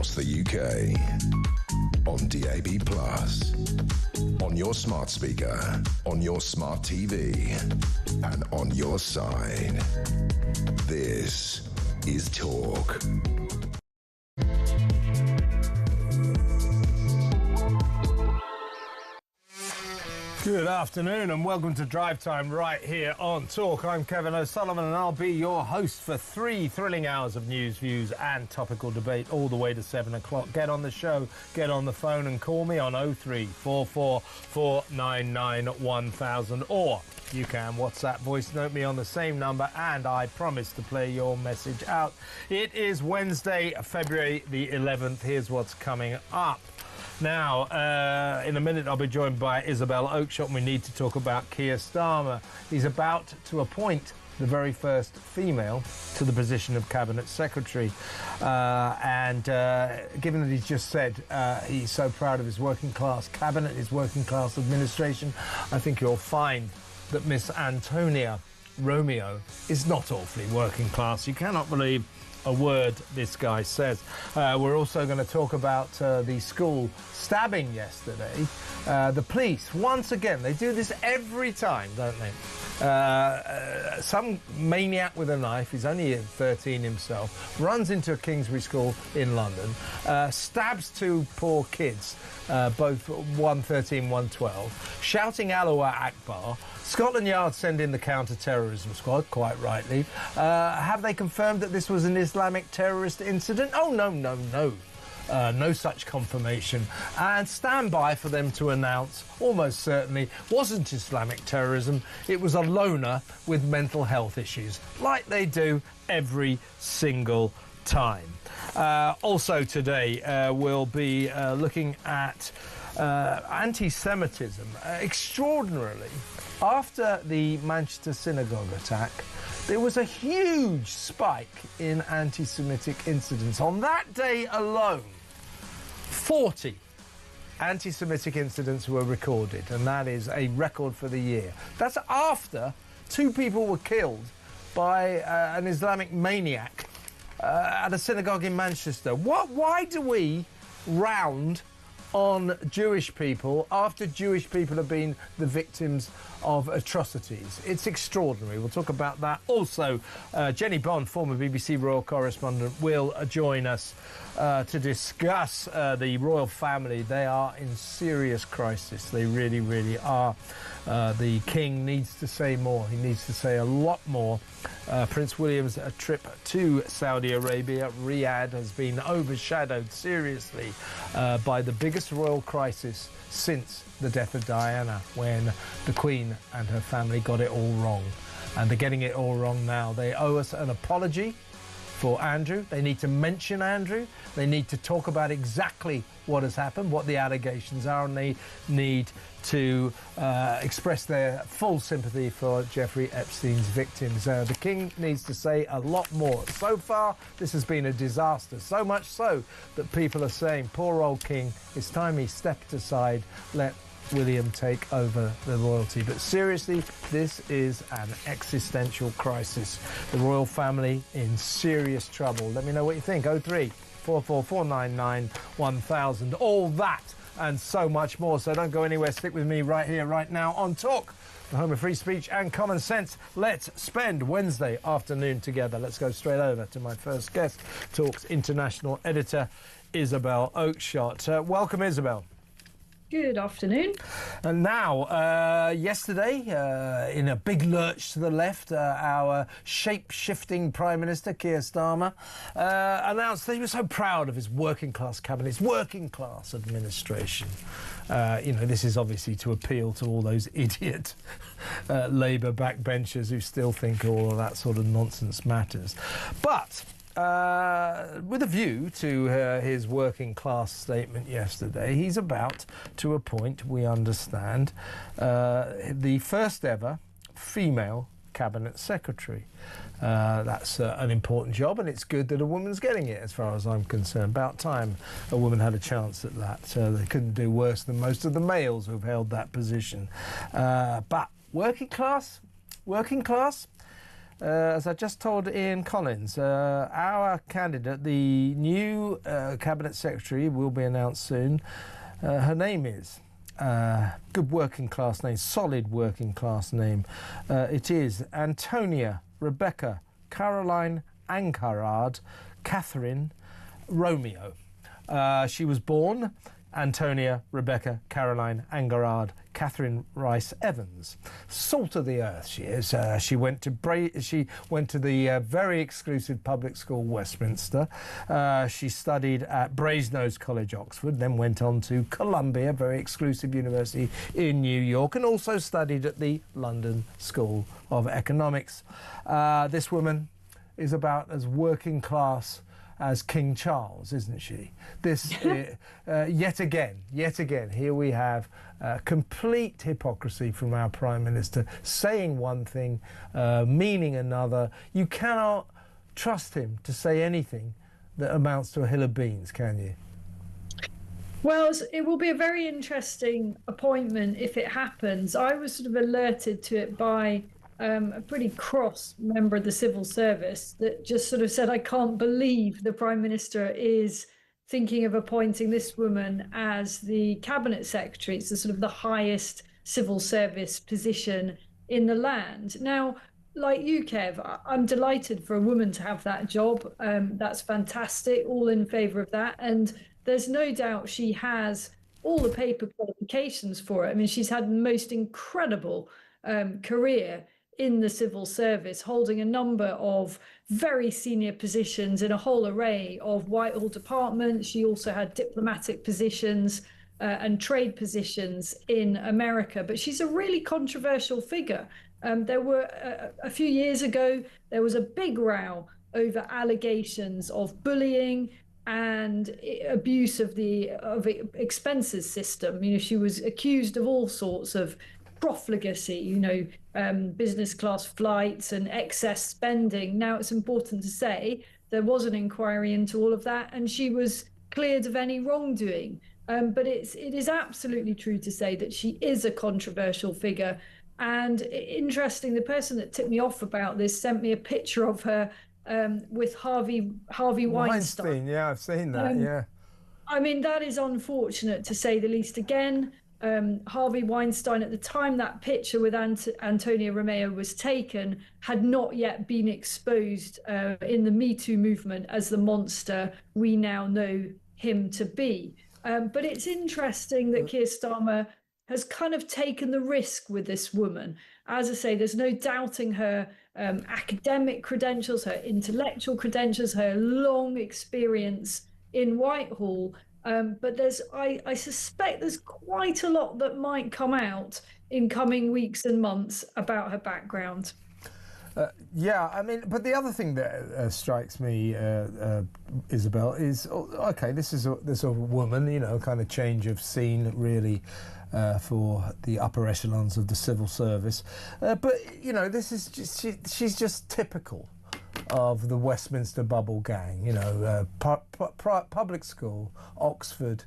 across the UK. On DAB+, on your smart speaker, on your smart TV, and on your side. This is Talk. Good afternoon and welcome to Drive Time right here on Talk. I'm Kevin O'Sullivan and I'll be your host for 3 thrilling hours of news, views and topical debate all the way to 7 o'clock. Get on the show, get on the phone and call me on 0344 499 1000 or you can WhatsApp voice note me on the same number and I promise to play your message out. It is Wednesday, February the 11th. Here's what's coming up. Now, in a minute, I'll be joined by Isabel Oakeshott. We need to talk about Keir Starmer. He's about to appoint the very first female to the position of Cabinet Secretary. Given that he's just said he's so proud of his working class cabinet, his working class administration, I think you'll find that Miss Antonia Romeo is not awfully working class. You cannot believe a word this guy says. We're also going to talk about the school stabbing yesterday. The police, once again, they do this every time, don't they? Some maniac with a knife, he's only 13 himself, runs into a Kingsbury school in London, stabs 2 poor kids, both one 13, one 12, shouting Allah Akbar. Scotland Yard send in the counter-terrorism squad, quite rightly. Have they confirmed that this was an Islamic terrorist incident? Oh, no. No such confirmation. And stand by for them to announce, almost certainly, wasn't Islamic terrorism. It was a loner with mental health issues, like they do every single time. Also today, we'll be looking at anti-Semitism. Extraordinarily, after the Manchester synagogue attack, there was a huge spike in anti-Semitic incidents. On that day alone, 40 anti-Semitic incidents were recorded, and that is a record for the year. That's after 2 people were killed by an Islamic maniac at a synagogue in Manchester. Why do we round on Jewish people after Jewish people have been the victims of atrocities? It's extraordinary. We'll talk about that. Also, Jenny Bond, former BBC royal correspondent, will join us to discuss the royal family. They are in serious crisis. They really, really are. The King needs to say more. He needs to say a lot more. Prince William's trip to Saudi Arabia, Riyadh, has been overshadowed seriously by the biggest royal crisis since the death of Diana, when the Queen and her family got it all wrong. And they're getting it all wrong now. They owe us an apology for Andrew. They need to mention Andrew. They need to talk about exactly what has happened, what the allegations are, and they need to express their full sympathy for Jeffrey Epstein's victims. The King needs to say a lot more. So far, this has been a disaster, so much so that people are saying, poor old King, it's time he stepped aside, let William take over the royalty. But seriously, this is an existential crisis. The royal family in serious trouble. Let me know what you think. 0344499 1000. All that and so much more. So don't go anywhere. Stick with me right here, right now on Talk, the home of free speech and common sense. Let's spend Wednesday afternoon together. Let's go straight over to my first guest, Talk's international editor, Isabel Oakeshott. Welcome, Isabel. Good afternoon. And now, yesterday, in a big lurch to the left, our shape-shifting Prime Minister, Keir Starmer, announced that he was so proud of his working-class cabinet, his working-class administration. This is obviously to appeal to all those idiot Labour backbenchers who still think all of that sort of nonsense matters. But with a view to his working class statement yesterday, he's about to appoint, we understand, the first ever female cabinet secretary. That's an important job, and it's good that a woman's getting it, as far as I'm concerned. About time a woman had a chance at that. They couldn't do worse than most of the males who've held that position. But working class, as I just told Ian Collins, our candidate, the new Cabinet Secretary, will be announced soon. Her name is, good working class name, solid working class name. It is Antonia Rebecca Caroline Ankarad Catherine Romeo. She was born Antonia Rebecca Caroline Angarard Catherine Rice Evans. Salt of the earth she is. She went to the very exclusive public school Westminster. She studied at Brasenose College, Oxford, then went on to Columbia, very exclusive university in New York, and also studied at the London School of Economics. This woman is about as working class as King Charles, isn't she? This, yet again, here we have complete hypocrisy from our Prime Minister, saying one thing, meaning another. You cannot trust him to say anything that amounts to a hill of beans, can you? Well, it will be a very interesting appointment if it happens. I was sort of alerted to it by a pretty cross member of the civil service that just sort of said, I can't believe the Prime Minister is thinking of appointing this woman as the Cabinet Secretary. It's the sort of the highest civil service position in the land. Now, like you, Kev, I'm delighted for a woman to have that job. That's fantastic, all in favour of that. And there's no doubt she has all the paper qualifications for it. I mean, she's had the most incredible career in the civil service, holding a number of very senior positions in a whole array of Whitehall departments. She also had diplomatic positions and trade positions in America, but she's a really controversial figure. There were a few years ago, there was a big row over allegations of bullying and abuse of the expenses system. You know, she was accused of all sorts of profligacy, business class flights and excess spending. Now, it's important to say there was an inquiry into all of that, and she was cleared of any wrongdoing. But it is absolutely true to say that she is a controversial figure. And interesting, the person that tipped me off about this sent me a picture of her with Harvey Weinstein. Yeah, I've seen that. Yeah. I mean, that is unfortunate to say the least. Again, Harvey Weinstein, at the time that picture with Antonia Romeo was taken, had not yet been exposed in the Me Too movement as the monster we now know him to be. But it's interesting that Keir Starmer has kind of taken the risk with this woman. As I say, there's no doubting her academic credentials, her intellectual credentials, her long experience in Whitehall. But I suspect there's quite a lot that might come out in coming weeks and months about her background. Yeah, I mean, but the other thing that strikes me, Isabel, is okay. This is a woman, kind of change of scene, really, for the upper echelons of the civil service. But this is she's just typical of the Westminster bubble gang, public school, Oxford,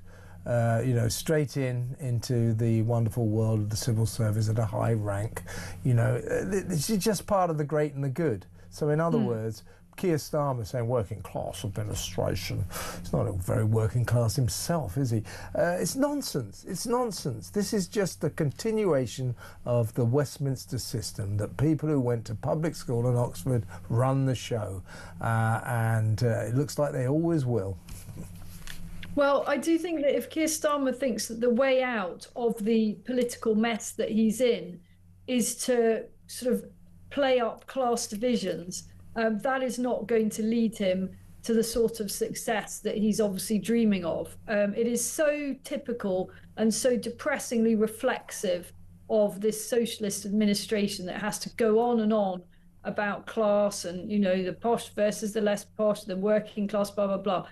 straight into the wonderful world of the civil service at a high rank. She's just part of the great and the good. So in other words, Keir Starmer saying working class administration. He's not a very working class himself, is he? It's nonsense. It's nonsense. This is just the continuation of the Westminster system, that people who went to public school in Oxford run the show. And it looks like they always will. Well, I do think that if Keir Starmer thinks that the way out of the political mess that he's in is to sort of play up class divisions, that is not going to lead him to the sort of success that he's obviously dreaming of. It is so typical and so depressingly reflexive of this socialist administration that has to go on and on about class and, the posh versus the less posh, the working class, blah, blah, blah.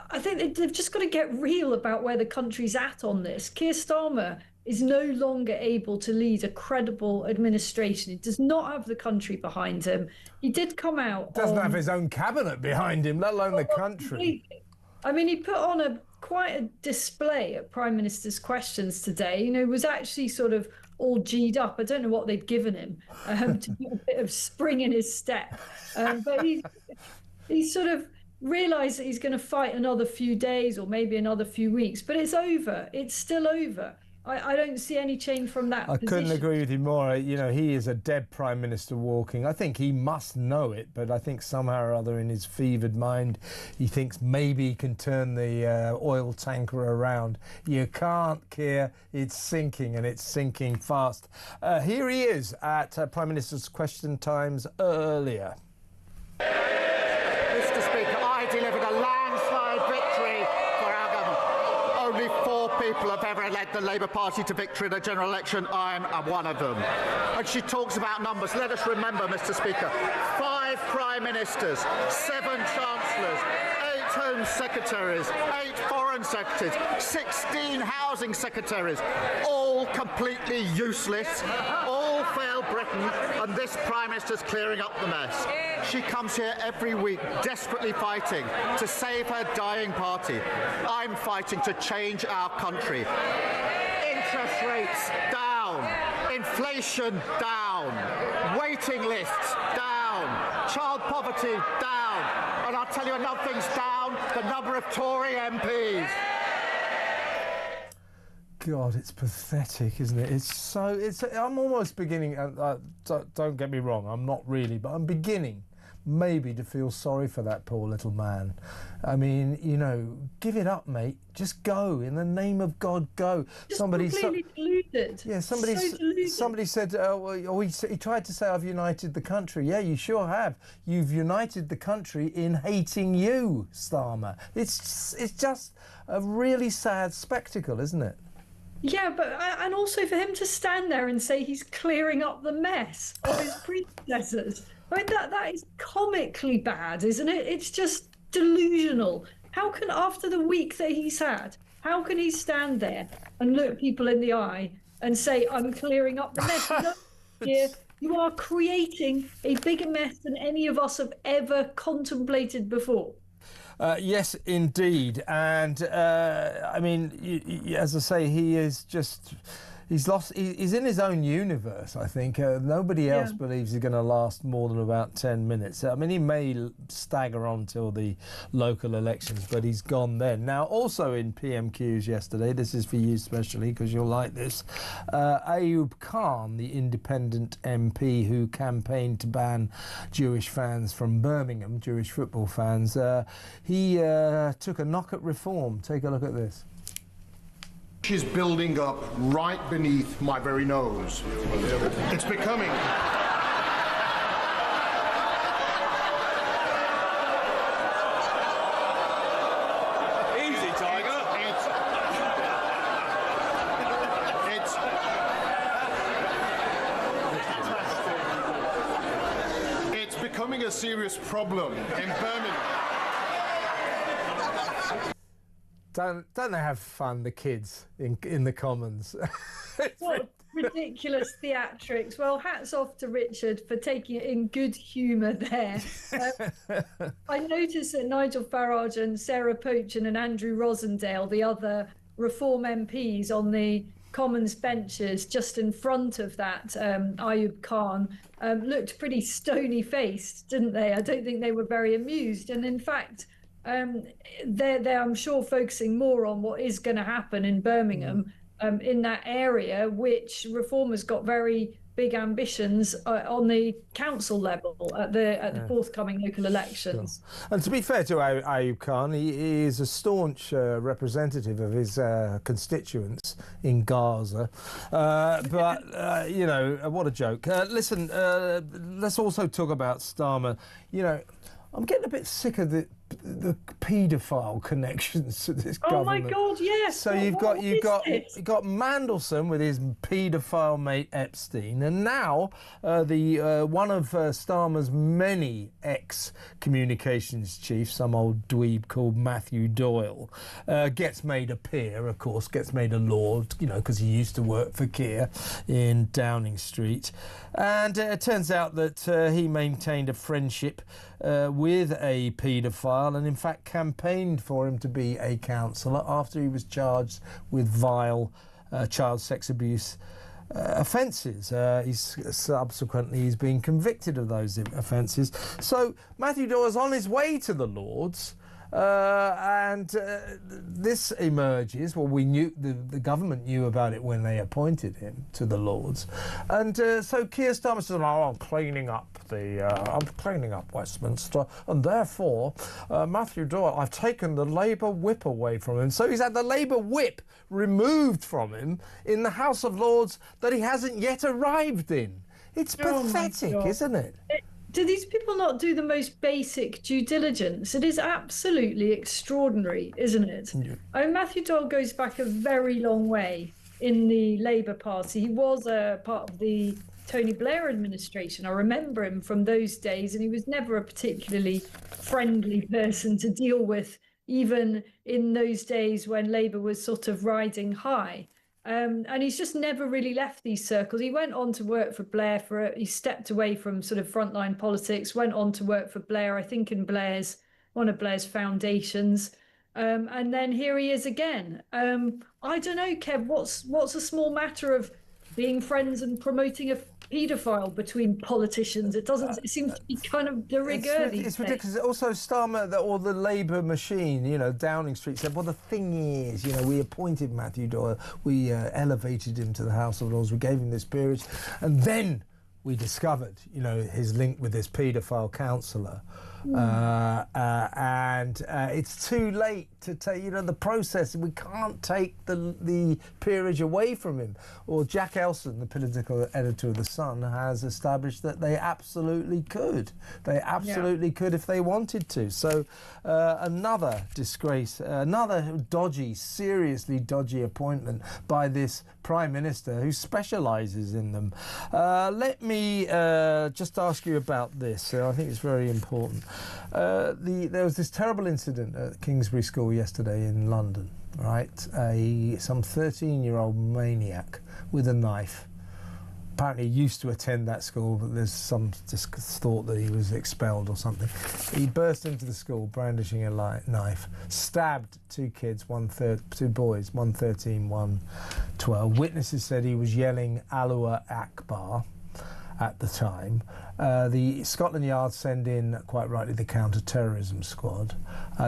I think they've just got to get real about where the country's at on this. Keir Starmer is no longer able to lead a credible administration. He does not have the country behind him. He did come out. Doesn't have his own cabinet behind him, let alone the country. I mean, he put on quite a display at Prime Minister's Questions today. Was actually sort of all G'd up. I don't know what they'd given him to get a bit of spring in his step. But he's sort of realised that he's going to fight another few days or maybe another few weeks. But it's over. It's still over. I don't see any change from that I position. couldn't agree with you more. You know, he is a dead Prime Minister walking. I think he must know it, but I think somehow or other in his fevered mind, he thinks maybe he can turn the oil tanker around. You can't, Keir. It's sinking, and it's sinking fast. Here he is at Prime Minister's Question Times earlier. Mr. Speaker, I delivered a landslide victory for our government. Only 4 people have ever led the Labour Party to victory in a general election. I'm one of them. And she talks about numbers. Let us remember, Mr. Speaker, 5 Prime Ministers, 7 Chancellors, 8 Home Secretaries, 8 Foreign Secretaries, 16 Housing Secretaries, all completely useless, all failed Britain, and this Prime Minister's clearing up the mess. She comes here every week desperately fighting to save her dying party. I'm fighting to change our country. Interest rates down, inflation down, waiting lists down, child poverty down, and I'll tell you another thing's down, the number of Tory MPs. God, it's pathetic, isn't it? I'm almost beginning, don't get me wrong, I'm not really, but I'm beginning maybe to feel sorry for that poor little man. I mean, you know, give it up, mate. Just go. In the name of God, go. Just completely deluded. Yeah, deluded. somebody said, he tried to say, I've united the country. Yeah, you sure have. You've united the country in hating you, Starmer. It's just a really sad spectacle, isn't it? Yeah, but and also for him to stand there and say he's clearing up the mess of his predecessors. I mean, that is comically bad, isn't it? It's just delusional. How can, after the week that he's had, how can he stand there and look people in the eye and say, I'm clearing up the mess? You are creating a bigger mess than any of us have ever contemplated before. Yes, indeed. And, I mean, as I say, he is just... He's in his own universe, I think. Nobody else believes he's going to last more than about 10 minutes. I mean, he may stagger on till the local elections, but he's gone then. Now, also in PMQs yesterday, this is for you especially because you'll like this, Ayub Khan, the independent MP who campaigned to ban Jewish fans from Birmingham, Jewish football fans, he took a knock at reform. Take a look at this. Is building up right beneath my very nose. It's becoming... Easy, Tiger. It's becoming a serious problem in Birmingham. Don't they have fun, the kids in the Commons? What ridiculous theatrics. Well, hats off to Richard for taking it in good humour there. I noticed that Nigel Farage and Sarah Pochen and Andrew Rosendale, the other Reform MPs on the Commons benches just in front of that Ayub Khan, looked pretty stony-faced, didn't they? I don't think they were very amused. And in fact... they're, I'm sure, focusing more on what is going to happen in Birmingham in that area, which Reform has got very big ambitions on the council level at the forthcoming local elections. Sure. And to be fair to Ayub Khan, he is a staunch representative of his constituents in Gaza. But, you know, what a joke. Listen, let's also talk about Starmer. You know, I'm getting a bit sick of the paedophile connections to this government. Oh my God, yes. So you've got Mandelson with his paedophile mate Epstein, and now the one of Starmer's many ex-communications chiefs, some old dweeb called Matthew Doyle, gets made a peer, of course, gets made a lord, you know, because he used to work for Keir in Downing Street. And it turns out that he maintained a friendship with a paedophile and in fact campaigned for him to be a councillor after he was charged with vile child sex abuse offences. He's been convicted of those offences. So Matthew Doyle's on his way to the Lords. This emerges. Well, we knew the government knew about it when they appointed him to the Lords, and so Keir Starmer says, "Oh, I'm cleaning up Westminster, and therefore Matthew Doyle, I've taken the Labour whip away from him." So he's had the Labour whip removed from him in the House of Lords that he hasn't yet arrived in. It's pathetic, isn't it? Do these people not do the most basic due diligence? It is absolutely extraordinary, isn't it? Yeah. I mean, Matthew Doyle goes back a very long way in the Labour Party. He was a part of the Tony Blair administration. I remember him from those days, and he was never a particularly friendly person to deal with, even in those days when Labour was sort of riding high. And he's just never really left these circles. He went on to work for Blair he stepped away from sort of frontline politics, went on to work for Blair, I think in one of Blair's foundations. And then here he is again. I don't know, Kev, what's a small matter of being friends and promoting a paedophile between politicians? It seems to be kind of de rigueur. It's ridiculous. Also, Starmer or the Labour machine, Downing Street said, well, the thing is, we appointed Matthew Doyle, we elevated him to the House of Lords, we gave him this peerage, and then we discovered, his link with this paedophile councillor. And it's too late to take, the process. We can't take the peerage away from him. Or Jack Elson, the political editor of The Sun, has established that they absolutely could. They absolutely could if they wanted to. So another disgrace, another seriously dodgy appointment by this Prime Minister who specialises in them. Let me just ask you about this. I think it's very important. There was this terrible incident at Kingsbury School yesterday in London, right? Some 13-year-old maniac with a knife. Apparently he used to attend that school, but there's some just thought that he was expelled or something. He burst into the school brandishing a knife, stabbed two boys, one 13, one 12. Witnesses said he was yelling Allahu Akbar at the time. The Scotland Yard send in, quite rightly, the counter-terrorism squad.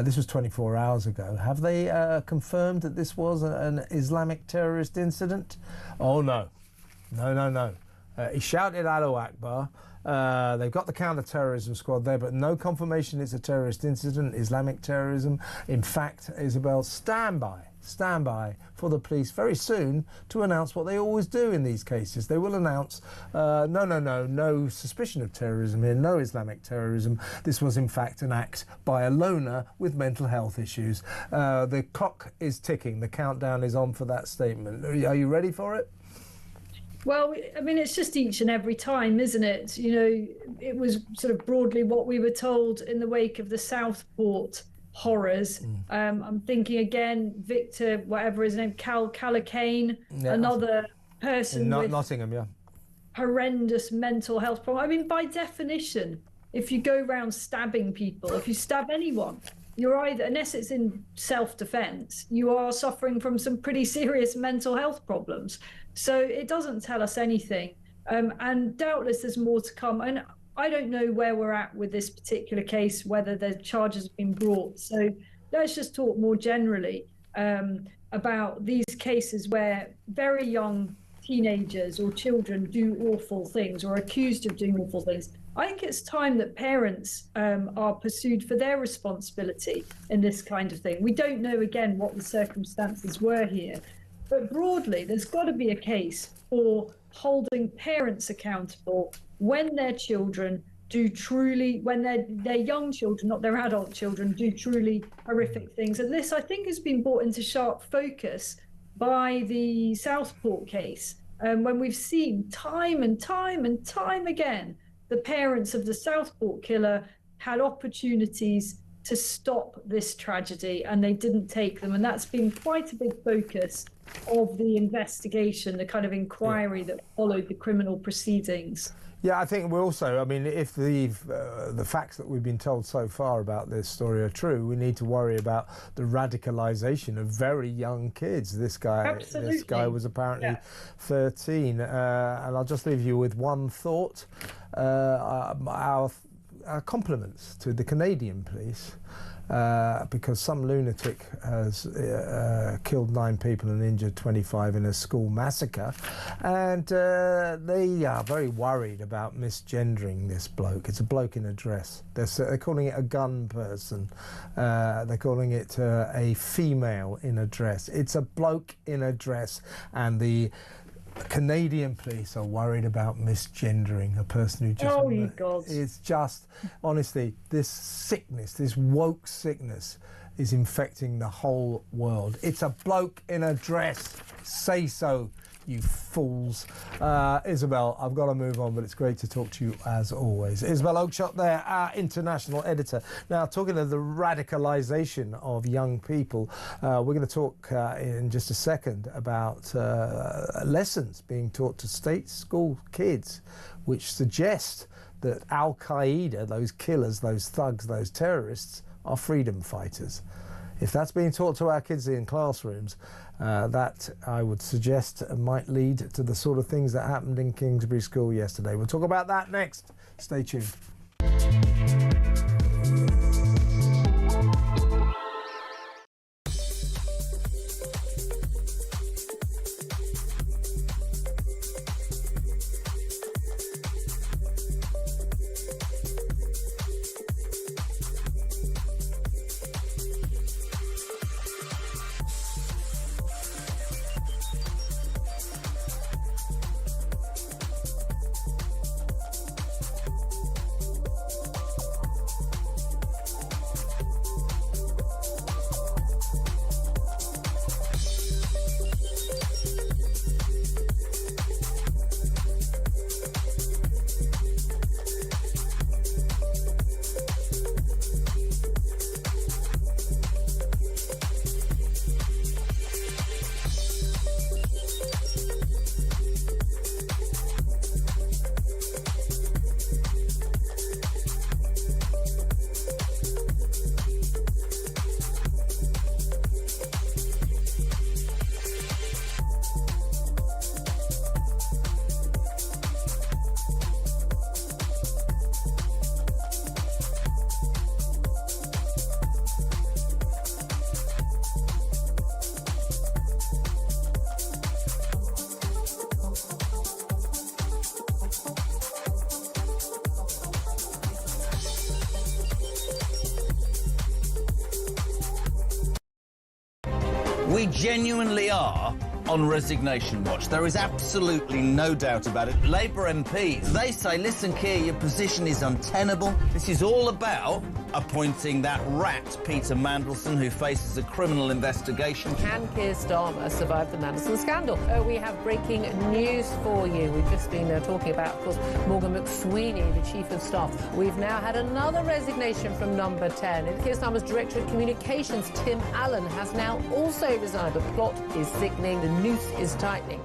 This was 24 hours ago. Have they confirmed that this was an Islamic terrorist incident? Oh, no. No. He shouted Allahu Akbar. They've got the counter-terrorism squad there, but no confirmation it's a terrorist incident, Islamic terrorism. In fact, Isabel, stand by for the police very soon to announce what they always do in these cases. They will announce, no suspicion of terrorism here, no Islamic terrorism. This was in fact an act by a loner with mental health issues. The clock is ticking. The countdown is on for that statement. Are you ready for it? Well, I mean, it's just each and every time, isn't it? It was sort of broadly what we were told in the wake of the Southport horrors. I'm thinking again, Victor, whatever his name, Callaghan, another person with Nottingham, horrendous mental health problem. I mean, by definition, if you go around stabbing people, if you stab anyone, you're either, unless it's in self-defense, you are suffering from some pretty serious mental health problems. So it doesn't tell us anything. And doubtless there's more to come. And I don't know where we're at with this particular case, whether the charges have been brought. So let's just talk more generally about these cases where very young teenagers or children do awful things or are accused of doing awful things. I think it's time that parents are pursued for their responsibility in this kind of thing. We don't know, again, what the circumstances were here. But broadly, there's got to be a case for holding parents accountable when their children when their young children, not their adult children, do truly horrific things. And this, I think, has been brought into sharp focus by the Southport case, when we've seen time and time again, the parents of the Southport killer had opportunities to stop this tragedy and they didn't take them. And that's been quite a big focus of the investigation, the kind of inquiry that followed the criminal proceedings. Yeah, I think we're also, I mean, if the facts that we've been told so far about this story are true, we need to worry about the radicalisation of very young kids. This guy was apparently 13. And I'll just leave you with one thought. Our compliments to the Canadian police. Because some lunatic has killed 9 people and injured 25 in a school massacre, and they are very worried about misgendering this bloke. It's a bloke in a dress. They're calling it a gun person. They're calling it a female in a dress. It's a bloke in a dress, and the Canadian police are worried about misgendering a person who just... Oh, you God. It's just, honestly, this sickness, this woke sickness is infecting the whole world. It's a bloke in a dress. Say so, you fools. Isabel, I've got to move on, but it's great to talk to you as always. Isabel Oakeshott there, our international editor. Now, talking of the radicalisation of young people, we're going to talk in just a second about lessons being taught to state school kids, which suggest that Al-Qaeda, those killers, those thugs, those terrorists, are freedom fighters. If that's being taught to our kids in classrooms, that I would suggest might lead to the sort of things that happened in Kingsbury School yesterday. We'll talk about that next. Stay tuned. We genuinely are on resignation watch. There is absolutely no doubt about it. Labour MPs, they say, listen, Keir, your position is untenable. This is all about appointing that rat, Peter Mandelson, who faces a criminal investigation. Can Keir Starmer survive the Mandelson scandal? We have breaking news for you. We've just been talking about, of course, Morgan McSweeney, the Chief of Staff. We've now had another resignation from Number 10. And Keir Starmer's Director of Communications, Tim Allen, has now also resigned. The plot is thickening. The noose is tightening.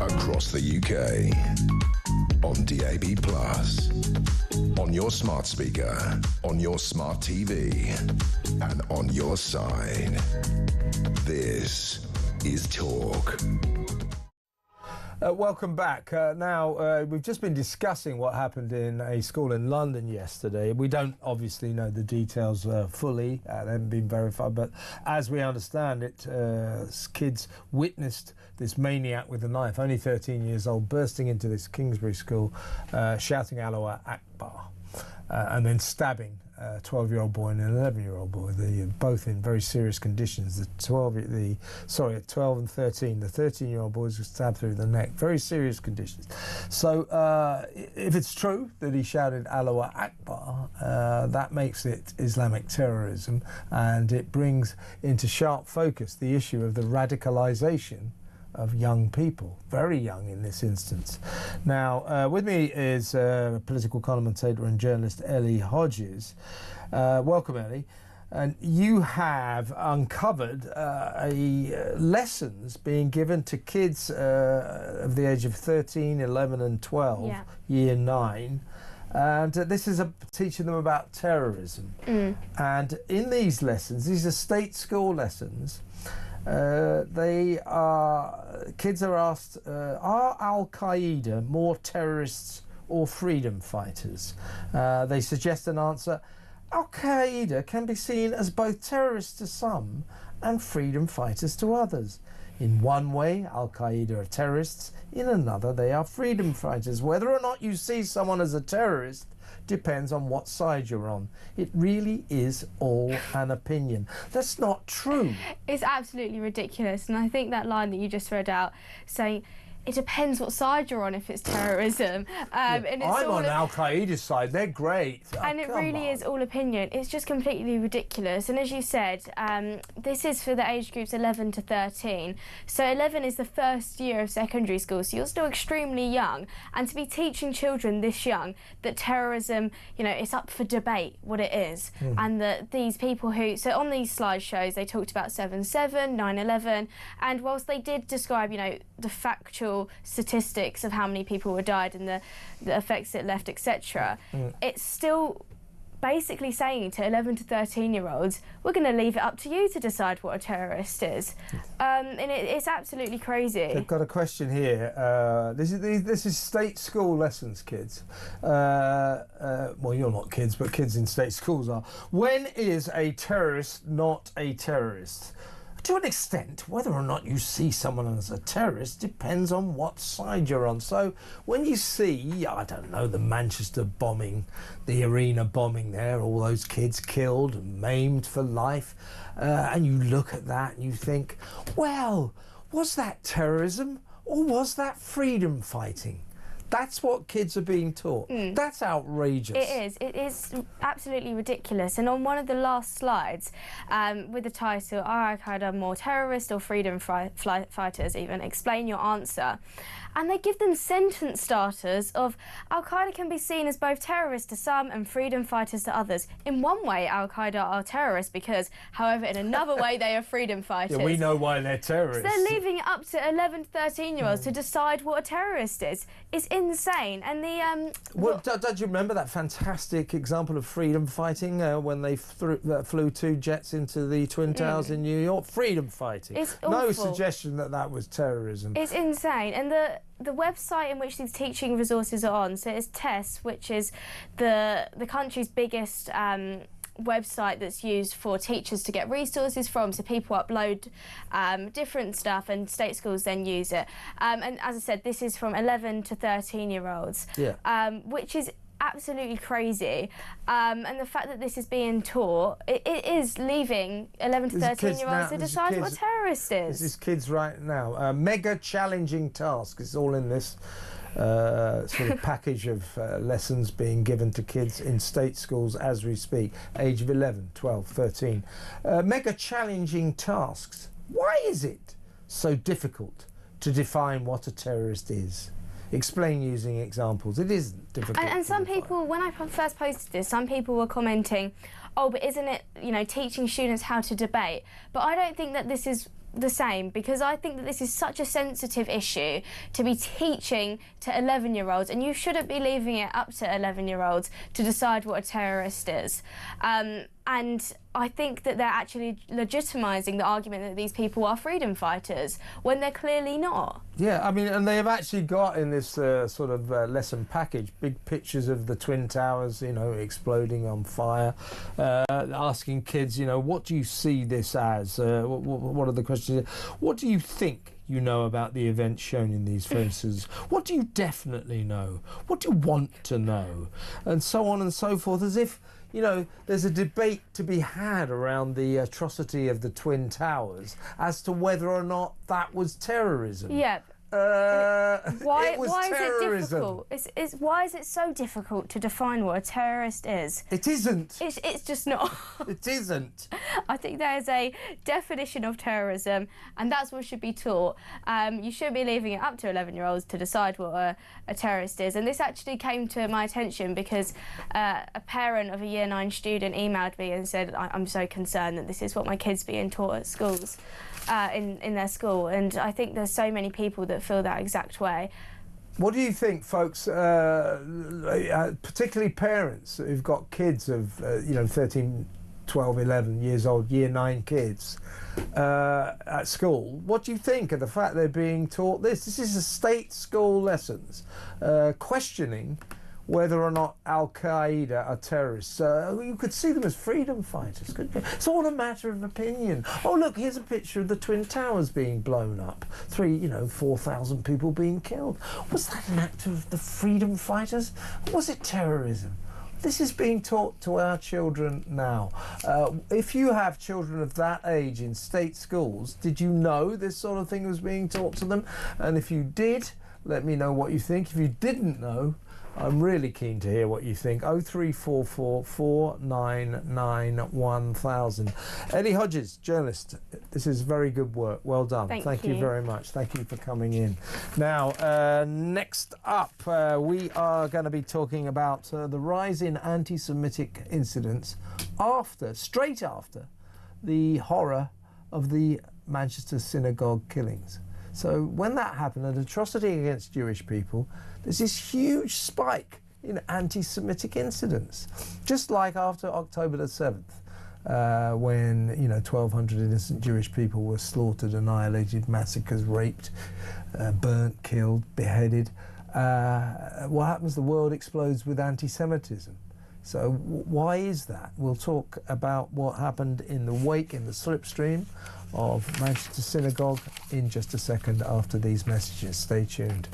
Across the UK, on DAB+, on your smart speaker, on your smart TV, and on your side. This is Talk. Welcome back. Now, we've just been discussing what happened in a school in London yesterday. We don't obviously know the details fully. They haven't been verified. But as we understand it, kids witnessed this maniac with a knife, only 13 years old, bursting into this Kingsbury school, shouting Allahu Akbar, and then stabbing a 12-year-old boy and an 11-year-old boy. They're both in very serious conditions. The 12 and 13. The 13-year-old boy was stabbed through the neck. Very serious conditions. So if it's true that he shouted Allahu Akbar, that makes it Islamic terrorism, and it brings into sharp focus the issue of the radicalisation of young people, very young in this instance. Now, with me is political commentator and journalist Ellie Hodges. Welcome, Ellie. And you have uncovered lessons being given to kids of the age of 13, 11 and 12, year 9. And this is teaching them about terrorism. And in these lessons, these are state school lessons, kids are asked, are Al-Qaeda more terrorists or freedom fighters? They suggest an answer. Al-Qaeda can be seen as both terrorists to some and freedom fighters to others. In one way, Al-Qaeda are terrorists. In another, they are freedom fighters. Whether or not you see someone as a terrorist depends on what side you're on. It really is all an opinion. That's not true. It's absolutely ridiculous. And I think that line that you just read out saying, it depends what side you're on if it's terrorism. And it's I'm on Al-Qaeda's side, they're great. And it really is all opinion. It's just completely ridiculous. And as you said, this is for the age groups 11 to 13. So 11 is the first year of secondary school, so you're still extremely young. And to be teaching children this young that terrorism, it's up for debate what it is. And that these people who, so on these slideshows, they talked about 7/7, 9/11, and whilst they did describe, the factual statistics of how many people were died and the effects it left, etc. It's still basically saying to 11 to 13-year-olds, we're going to leave it up to you to decide what a terrorist is. And it's absolutely crazy. I've got a question here. This is state school lessons, kids. Well, you're not kids, but kids in state schools are. When is a terrorist not a terrorist? To an extent, whether or not you see someone as a terrorist depends on what side you're on. So when you see, I don't know, the Manchester bombing, the arena bombing there, all those kids killed and maimed for life, and you look at that and you think, well, was that terrorism or was that freedom fighting? That's what kids are being taught. That's outrageous. It is absolutely ridiculous. And on one of the last slides, with the title, are Al-Qaeda more terrorists or freedom fighters even? Explain your answer. And they give them sentence starters of Al-Qaeda can be seen as both terrorists to some and freedom fighters to others. In one way, Al-Qaeda are terrorists because, however, in another way, they are freedom fighters. Yeah, we know why they're terrorists. So they're leaving it up to 11 to 13-year-olds to decide what a terrorist is. It's insane. And the... Don't you remember that fantastic example of freedom fighting when they flew 2 jets into the Twin Towers in New York? Freedom fighting. It's no awful. suggestion that was terrorism. It's insane. And the website in which these teaching resources are on, so it's TESS, which is the country's biggest website that's used for teachers to get resources from, so people upload different stuff and state schools then use it. And as I said, this is from 11 to 13-year-olds, which is absolutely crazy. And the fact that this is being taught, it is leaving 11 to 13-year-olds to decide what a terrorist is. This is kids right now. A mega challenging task. It's all in this sort of package of lessons being given to kids in state schools as we speak, age of 11, 12, 13. Mega challenging tasks. Why is it so difficult to define what a terrorist is? Explain using examples. It is difficult. And some people, when I first posted this, some people were commenting, oh, but isn't it, teaching students how to debate? But I don't think that this is the same, because I think that this is such a sensitive issue to be teaching to 11-year-olds, and you shouldn't be leaving it up to 11-year-olds to decide what a terrorist is. And I think that they're actually legitimising the argument that these people are freedom fighters when they're clearly not. Yeah, I mean, and they have actually got in this sort of lesson package big pictures of the Twin Towers, exploding on fire, asking kids, what do you see this as? What are the questions? What do you think you know about the events shown in these fences? What do you definitely know? What do you want to know? And so on and so forth, as if you know, there's a debate to be had around the atrocity of the Twin Towers as to whether or not that was terrorism. Yeah. Why is it difficult? Why is it so difficult to define what a terrorist is? It isn't. It's just not. It isn't. I think there is a definition of terrorism, and that's what should be taught. You shouldn't be leaving it up to 11-year-olds to decide what a terrorist is. And this actually came to my attention because a parent of a Year 9 student emailed me and said, I'm so concerned that this is what my kid's being taught at schools. In their school, and I think there's so many people that feel that exact way. What do you think, folks, particularly parents who've got kids of 13, 12, 11 years old, Year 9 kids at school? What do you think of the fact they're being taught this? This is a state school lessons questioning whether or not Al-Qaeda are terrorists. You could see them as freedom fighters, couldn't you? It's all a matter of opinion. Oh, look, here's a picture of the Twin Towers being blown up. 4,000 people being killed. Was that an act of the freedom fighters? Was it terrorism? This is being taught to our children now. If you have children of that age in state schools, did you know this sort of thing was being taught to them? And if you did, let me know what you think. If you didn't know, I'm really keen to hear what you think. 0344 499 1000. Ellie Hodges, journalist. This is very good work. Well done. Thank you very much. Thank you for coming in. Now, next up, we are going to be talking about the rise in anti-Semitic incidents straight after the horror of the Manchester synagogue killings. So when that happened, an atrocity against Jewish people, there's this huge spike in anti-Semitic incidents. Just like after October the 7th, when 1,200 innocent Jewish people were slaughtered, annihilated, massacred, raped, burnt, killed, beheaded. What happens? The world explodes with anti-Semitism. So why is that? We'll talk about what happened in the wake, in the slipstream of Manchester Synagogue in just a second after these messages. Stay tuned.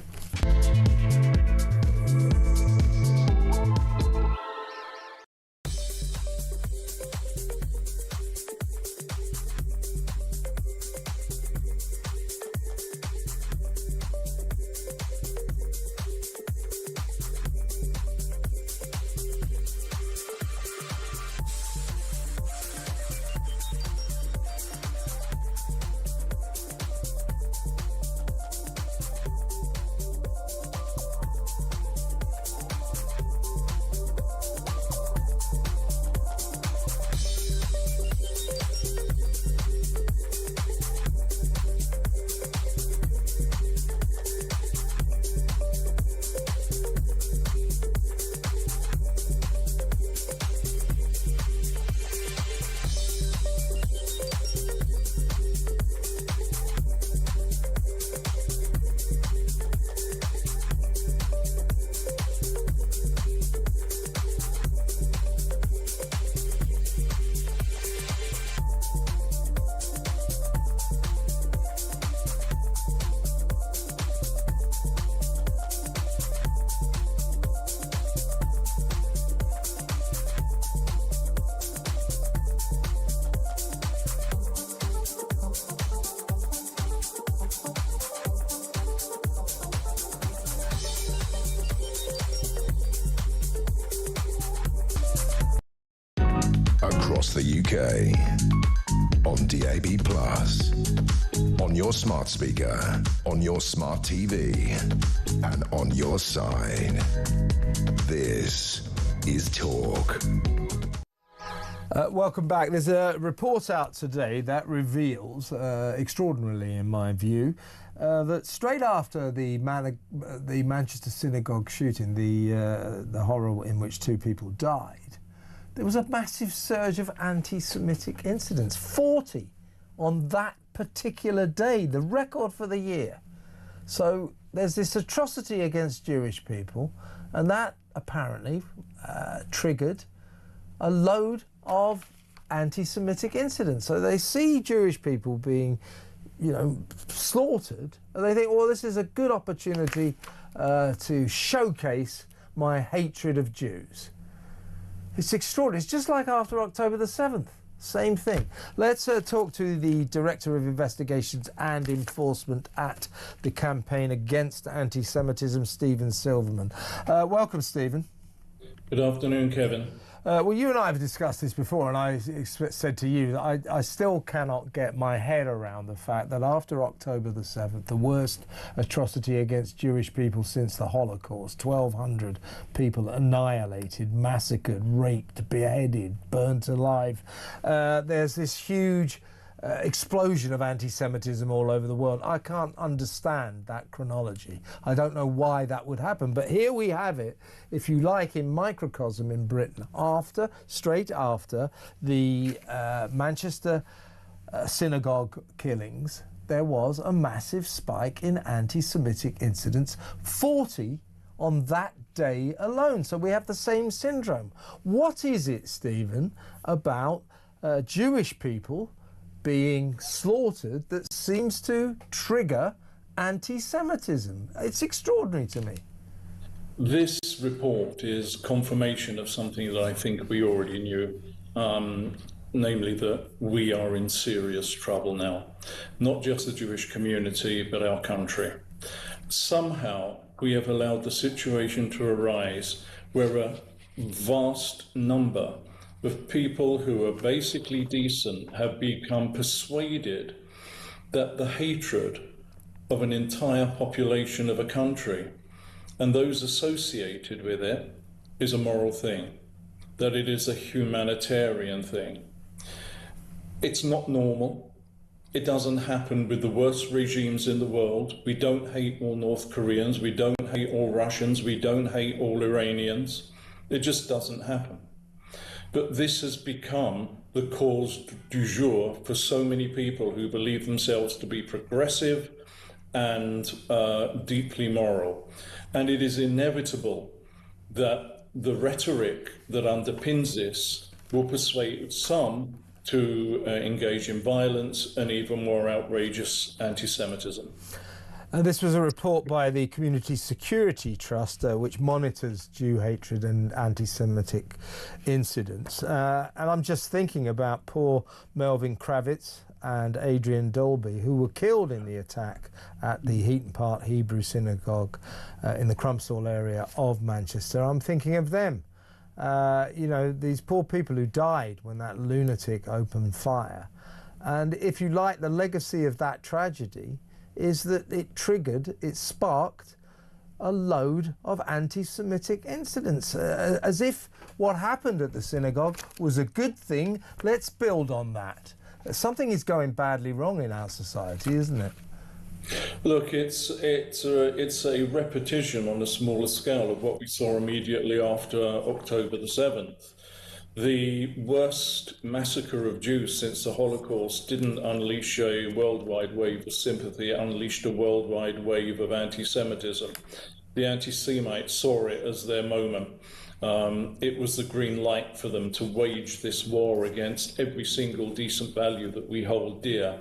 Across the UK, on DAB+, on your smart speaker, on your smart TV, and on your side. This is Talk. Welcome back. There's a report out today that reveals, extraordinarily in my view, that straight after the Manchester synagogue shooting, the horror in which 2 people died, there was a massive surge of anti-Semitic incidents, 40 on that particular day, the record for the year. So there's this atrocity against Jewish people, and that apparently triggered a load of anti-Semitic incidents. So they see Jewish people being, slaughtered, and they think, well, this is a good opportunity to showcase my hatred of Jews. It's extraordinary. It's just like after October the 7th. Same thing. Let's talk to the Director of Investigations and Enforcement at the Campaign Against Anti-Semitism, Stephen Silverman. Welcome, Stephen. Good afternoon, Kevin. Well, you and I have discussed this before, and I said to you that I still cannot get my head around the fact that after October the 7th, the worst atrocity against Jewish people since the Holocaust, 1,200 people annihilated, massacred, raped, beheaded, burnt alive, there's this huge explosion of anti-Semitism all over the world. I can't understand that chronology. I don't know why that would happen, but here we have it, if you like, in microcosm in Britain. Straight after the Manchester synagogue killings, there was a massive spike in anti-Semitic incidents, 40 on that day alone. So we have the same syndrome. What is it, Stephen, about Jewish people being slaughtered that seems to trigger anti-Semitism? It's extraordinary to me. This report is confirmation of something that I think we already knew, namely that we are in serious trouble now. Not just the Jewish community, but our country. Somehow we have allowed the situation to arise where a vast number of people who are basically decent have become persuaded that the hatred of an entire population of a country and those associated with it is a moral thing, that it is a humanitarian thing. It's not normal. It doesn't happen with the worst regimes in the world. We don't hate all North Koreans. We don't hate all Russians. We don't hate all Iranians. It just doesn't happen. But this has become the cause du jour for so many people who believe themselves to be progressive and deeply moral. And it is inevitable that the rhetoric that underpins this will persuade some to engage in violence and even more outrageous anti-Semitism. This was a report by the Community Security Trust, which monitors Jew hatred and anti-Semitic incidents. And I'm just thinking about poor Melvin Kravitz and Adrian Dolby, who were killed in the attack at the Heaton Park Hebrew Synagogue in the Crumpsall area of Manchester. I'm thinking of them. You know, these poor people who died when that lunatic opened fire. And if you like, the legacy of that tragedy is that it sparked a load of anti-Semitic incidents, as if what happened at the synagogue was a good thing. Let's build on that. Something is going badly wrong in our society, isn't it? Look, it's a repetition on a smaller scale of what we saw immediately after October the 7th. The worst massacre of Jews since the Holocaust didn't unleash a worldwide wave of sympathy, it unleashed a worldwide wave of anti-Semitism. The anti-Semites saw it as their moment. It was the green light for them to wage this war against every single decent value that we hold dear.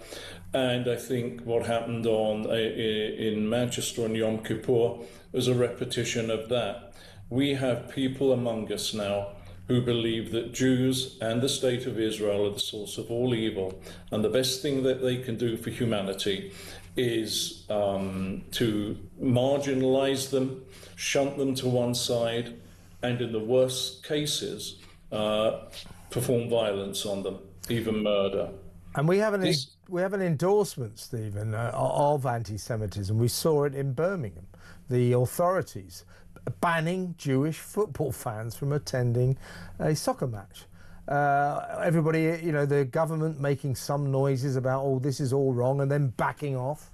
And I think what happened in Manchester on Yom Kippur was a repetition of that. We have people among us now who believe that Jews and the state of Israel are the source of all evil, and the best thing that they can do for humanity is to marginalize them, shunt them to one side, and in the worst cases, perform violence on them, even murder. And we have an endorsement, Stephen, of anti-Semitism. We saw it in Birmingham. The authorities banning Jewish football fans from attending a soccer match. Everybody, you know, the government making some noises about, oh, this is all wrong, and then backing off.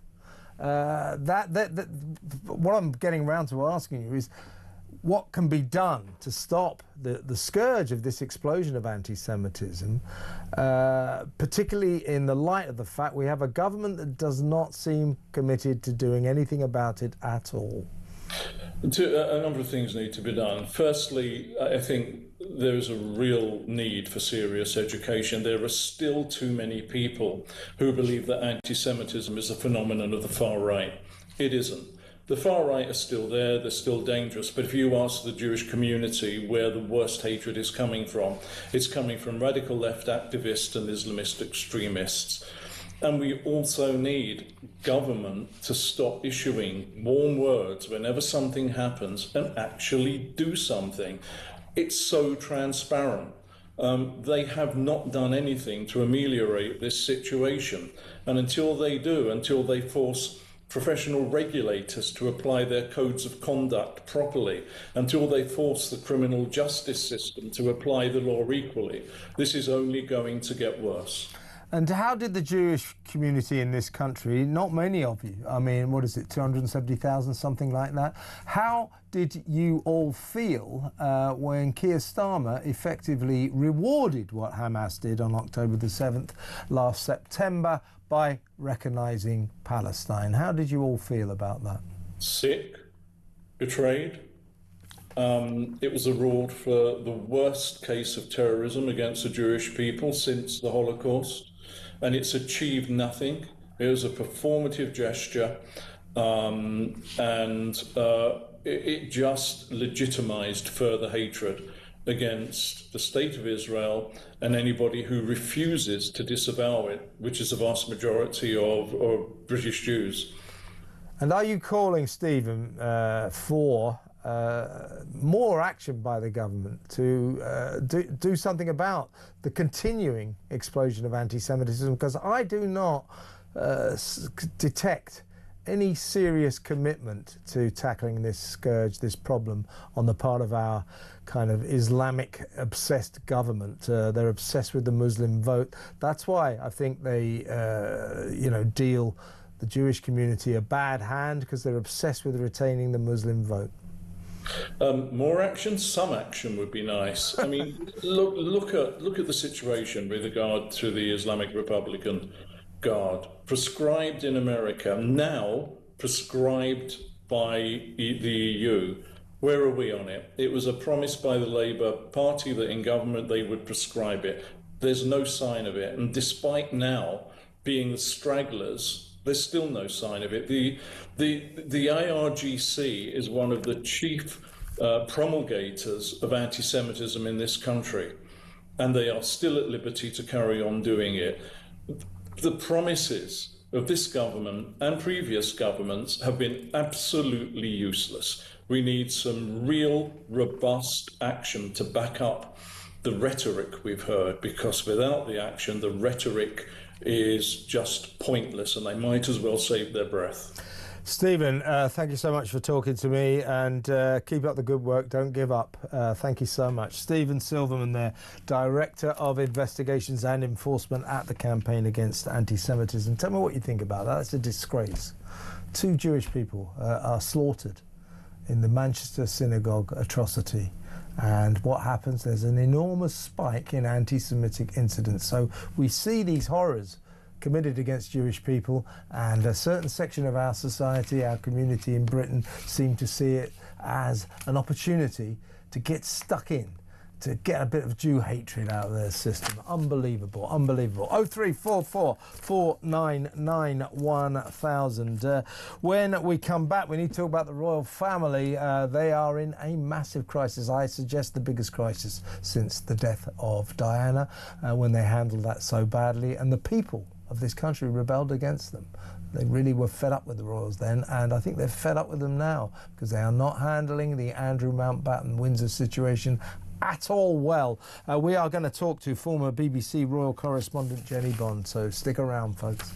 What I'm getting around to asking you is, what can be done to stop the scourge of this explosion of anti-Semitism, particularly in the light of the fact we have a government that does not seem committed to doing anything about it at all? A number of things need to be done. Firstly, I think there is a real need for serious education. There are still too many people who believe that anti-Semitism is a phenomenon of the far right. It isn't. The far right are still there, they're still dangerous, but if you ask the Jewish community where the worst hatred is coming from, it's coming from radical left activists and Islamist extremists. And we also need government to stop issuing warm words whenever something happens and actually do something. It's so transparent. They have not done anything to ameliorate this situation. And until they do, until they force professional regulators to apply their codes of conduct properly, until they force the criminal justice system to apply the law equally, this is only going to get worse. And how did the Jewish community in this country, not many of you, I mean, what is it, 270,000, something like that? How did you all feel when Keir Starmer effectively rewarded what Hamas did on October the 7th last September by recognising Palestine? How did you all feel about that? Sick, betrayed. It was a reward for the worst case of terrorism against the Jewish people since the Holocaust, and it's achieved nothing. It was a performative gesture, and it just legitimised further hatred against the state of Israel and anybody who refuses to disavow it, which is the vast majority of British Jews. And are you calling, Stephen, for more action by the government to do something about the continuing explosion of anti-Semitism? Because I do not detect any serious commitment to tackling this scourge, this problem, on the part of our kind of Islamic-obsessed government. They're obsessed with the Muslim vote. That's why I think they, deal the Jewish community a bad hand, because they're obsessed with retaining the Muslim vote. More action, some action would be nice. I mean, look at the situation with regard to the Islamic Republican Guard, prescribed in America, now prescribed by the EU. Where are we on it? It was a promise by the Labour Party that in government they would prescribe it. There's no sign of it, and despite now being the stragglers, there's still no sign of it. The IRGC is one of the chief promulgators of anti-Semitism in this country, and they are still at liberty to carry on doing it. The promises of this government and previous governments have been absolutely useless. We need some real, robust action to back up the rhetoric we've heard, because without the action, the rhetoric is just pointless and they might as well save their breath. Stephen, thank you so much for talking to me, and keep up the good work. Don't give up. Thank you so much. Stephen Silverman there, Director of Investigations and Enforcement at the Campaign Against Anti-Semitism. Tell me what you think about that. That's a disgrace. 2 Jewish people are slaughtered in the Manchester synagogue atrocity. And what happens? There's an enormous spike in anti-Semitic incidents. So we see these horrors committed against Jewish people, and a certain section of our society, our community in Britain, seem to see it as an opportunity to get stuck in, to get a bit of Jew hatred out of their system. Unbelievable, unbelievable. 0344 499 1000. When we come back, we need to talk about the royal family. They are in a massive crisis. I suggest the biggest crisis since the death of Diana, when they handled that so badly, and the people of this country rebelled against them. They really were fed up with the royals then, and I think they're fed up with them now, because they are not handling the Andrew Mountbatten-Windsor situation at all well. We are going to talk to former BBC royal correspondent Jenny Bond, so stick around, folks.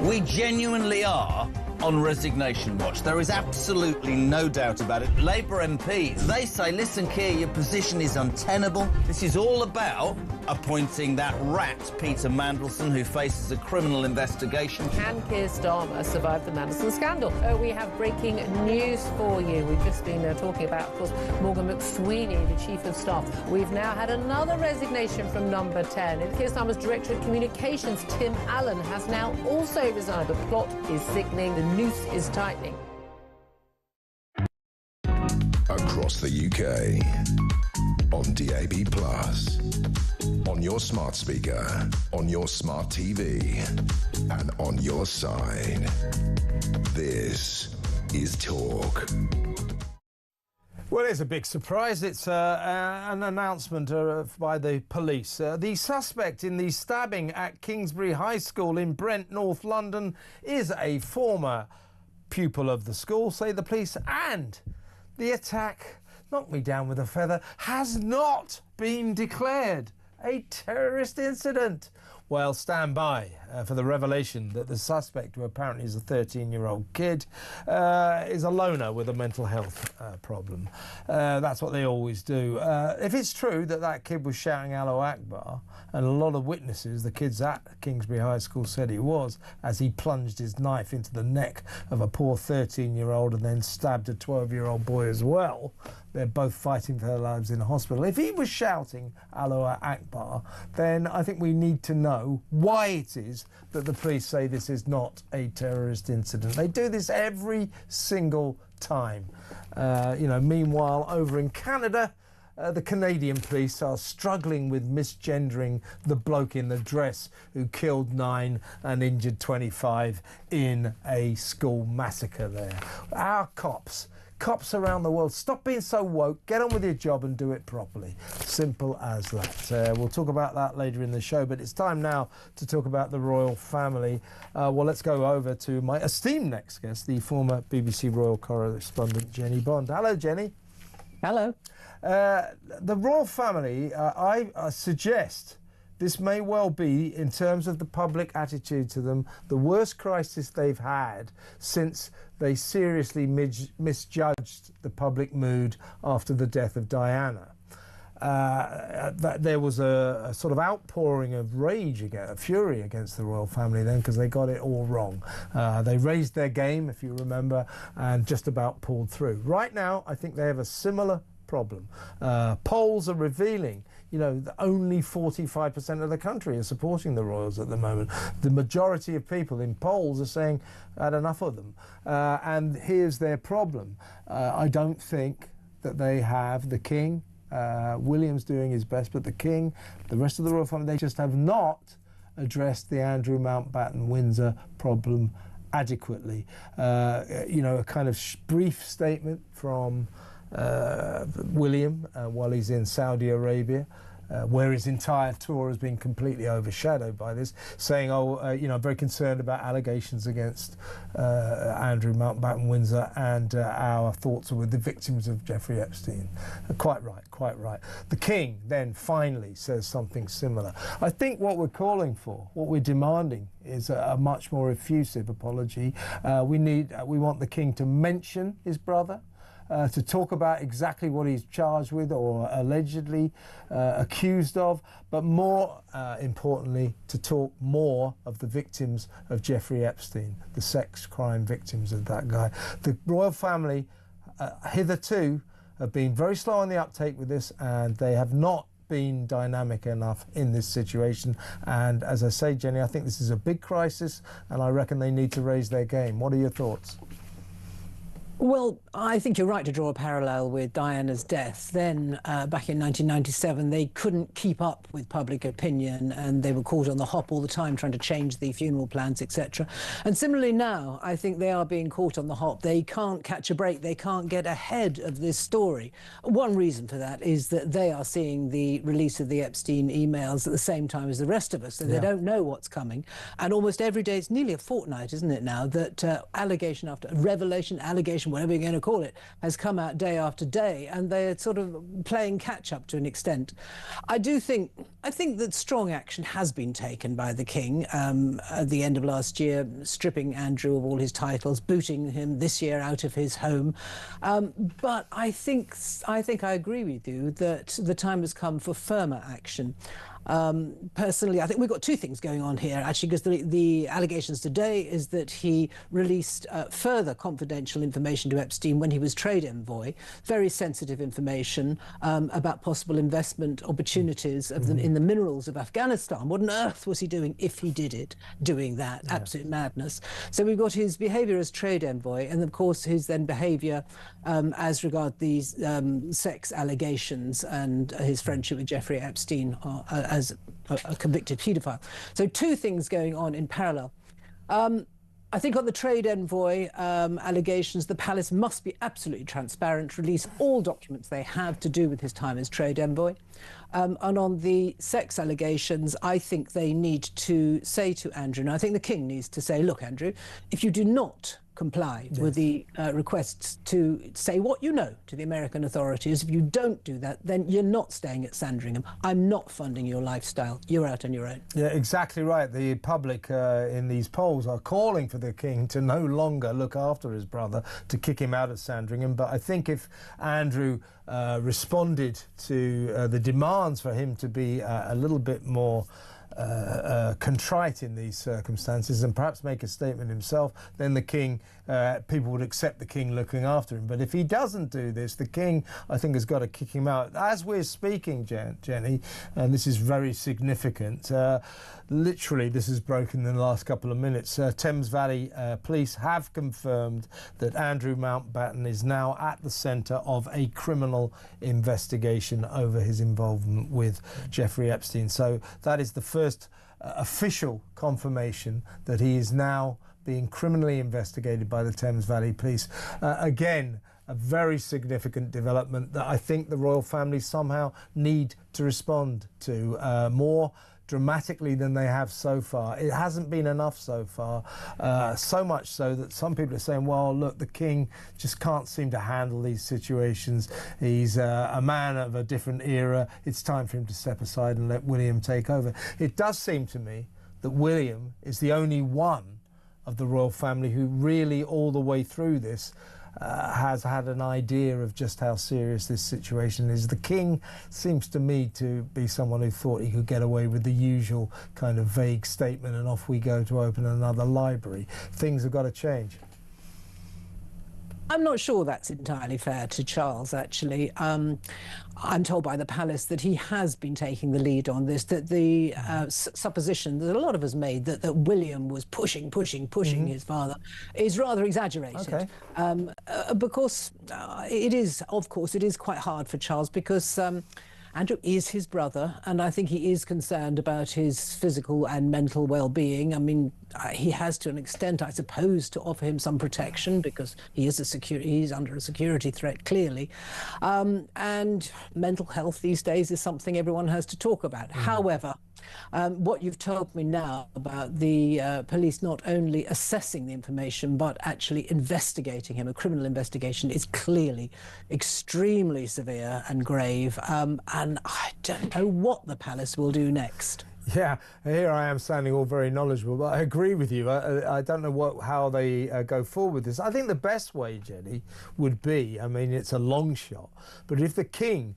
We genuinely are on resignation watch. There is absolutely no doubt about it. Labour MPs, they say, listen, Keir, your position is untenable. This is all about appointing that rat, Peter Mandelson, who faces a criminal investigation. Can Keir Starmer survive the Mandelson scandal? We have breaking news for you. We've just been talking about, of course, Morgan McSweeney, the Chief of Staff. We've now had another resignation from Number 10. And Keir Starmer's Director of Communications, Tim Allen, has now also resigned. The plot is thickening. The noose is tightening. Across the UK, on DAB+, on your smart speaker, on your smart TV, and on your side. This is Talk. Well, it's a big surprise. It's an announcement by the police. The suspect in the stabbing at Kingsbury High School in Brent, North London, is a former pupil of the school, say the police, and the attack, knock me down with a feather, has not been declared a terrorist incident. Well, stand by for the revelation that the suspect, who apparently is a 13-year-old kid, is a loner with a mental health problem. That's what they always do. If it's true that that kid was shouting Allahu Akbar, and a lot of witnesses, the kids at Kingsbury High School, said he was, as he plunged his knife into the neck of a poor 13-year-old and then stabbed a 12-year-old boy as well. They're both fighting for their lives in a hospital. If he was shouting Allahu Akbar, then I think we need to know why it is that the police say this is not a terrorist incident. They do this every single time. Meanwhile, over in Canada, the Canadian police are struggling with misgendering the bloke in the dress who killed 9 and injured 25 in a school massacre there. Our cops around the world, stop being so woke, get on with your job and do it properly. Simple as that. We'll talk about that later in the show, but it's time now to talk about the royal family. Let's go over to my esteemed next guest, the former BBC royal correspondent, Jenny Bond. Hello, Jenny. Hello. The royal family, I suggest this may well be, in terms of the public attitude to them, the worst crisis they've had since they seriously misjudged the public mood after the death of Diana. There was a sort of outpouring of rage, fury against the royal family then, because they got it all wrong. They raised their game, if you remember, and just about pulled through. Right now, I think they have a similar problem. Polls are revealing, that only 45% of the country are supporting the royals at the moment. The majority of people in polls are saying, had enough of them. And here's their problem. I don't think that they have the king. William's doing his best, but the king, the rest of the royal family, they just have not addressed the Andrew Mountbatten-Windsor problem adequately. A kind of brief statement from William while he's in Saudi Arabia, where his entire tour has been completely overshadowed by this, saying, I'm very concerned about allegations against Andrew Mountbatten-Windsor, and our thoughts are with the victims of Jeffrey Epstein. Quite right. The King then finally says something similar. I think what we're calling for, what we're demanding, is a much more effusive apology. We want the King to mention his brother, to talk about exactly what he's charged with or allegedly accused of, but more importantly, to talk more of the victims of Jeffrey Epstein, the sex crime victims of that guy. The royal family hitherto have been very slow on the uptake with this, and they have not been dynamic enough in this situation. And as I say, Jenny, I think this is a big crisis, and I reckon they need to raise their game. What are your thoughts? Well, I think you're right to draw a parallel with Diana's death. Then, back in 1997, they couldn't keep up with public opinion, and they were caught on the hop all the time trying to change the funeral plans, etc. And similarly now, I think they are being caught on the hop. They can't catch a break. They can't get ahead of this story. One reason for that is that they are seeing the release of the Epstein emails at the same time as the rest of us, so they don't know what's coming. And almost every day, it's nearly a fortnight, isn't it now, that allegation after revelation, allegation investigation, whatever you're going to call it, has come out day after day, and they're sort of playing catch-up to an extent. I think that strong action has been taken by the King at the end of last year, stripping Andrew of all his titles, booting him this year out of his home. But I think I agree with you that the time has come for firmer action. Personally, I think we've got two things going on here, actually, because the allegations today is that he released further confidential information to Epstein when he was trade envoy, very sensitive information about possible investment opportunities in the minerals of Afghanistan. What on earth was he doing if he doing that? Yeah. Absolute madness. So we've got his behaviour as trade envoy, and of course his then behaviour as regard these sex allegations and his friendship with Jeffrey Epstein as a convicted paedophile. So two things going on in parallel. I think on the trade envoy allegations, the palace must be absolutely transparent, release all documents they have to do with his time as trade envoy. And on the sex allegations, I think they need to say to Andrew, and I think the King needs to say, look, Andrew, if you do not comply with the requests to say what you know to the American authorities, if you don't do that, then you're not staying at Sandringham. I'm not funding your lifestyle. You're out on your own. Yeah, exactly right. The public in these polls are calling for the King to no longer look after his brother, to kick him out of Sandringham. But I think if Andrew responded to the demands for him to be a little bit more contrite in these circumstances and perhaps make a statement himself, then the King, people would accept the King looking after him. But if he doesn't do this, the King, I think, has got to kick him out. As we're speaking, Jenny, and this is very significant, literally this has broken in the last couple of minutes, Thames Valley Police have confirmed that Andrew Mountbatten is now at the centre of a criminal investigation over his involvement with Jeffrey Epstein. So that is the first official confirmation that he is now being criminally investigated by the Thames Valley Police. Again, a very significant development that I think the royal family somehow need to respond to more dramatically than they have so far. It hasn't been enough so far, so much so that some people are saying, well, look, the King just can't seem to handle these situations. He's a man of a different era. It's time for him to step aside and let William take over. It does seem to me that William is the only one of the royal family who really, all the way through this, has had an idea of just how serious this situation is. The King seems to me to be someone who thought he could get away with the usual kind of vague statement and off we go to open another library. Things have got to change. I'm not sure that's entirely fair to Charles, actually. I'm told by the palace that he has been taking the lead on this, that the supposition that a lot of us made that William was pushing his father is rather exaggerated. Okay. Because it is, of course, it is quite hard for Charles because Andrew is his brother, and I think he is concerned about his physical and mental well-being. I mean, he has, to an extent, I suppose, to offer him some protection because he is he's under a security threat, clearly. And mental health these days is something everyone has to talk about. However, what you've told me now about the police not only assessing the information but actually investigating him, a criminal investigation, is clearly extremely severe and grave, and I don't know what the palace will do next. Yeah, here I am sounding all very knowledgeable, but I agree with you. I don't know how they go forward with this. I think the best way, Jenny, would be, I mean, it's a long shot, but if the King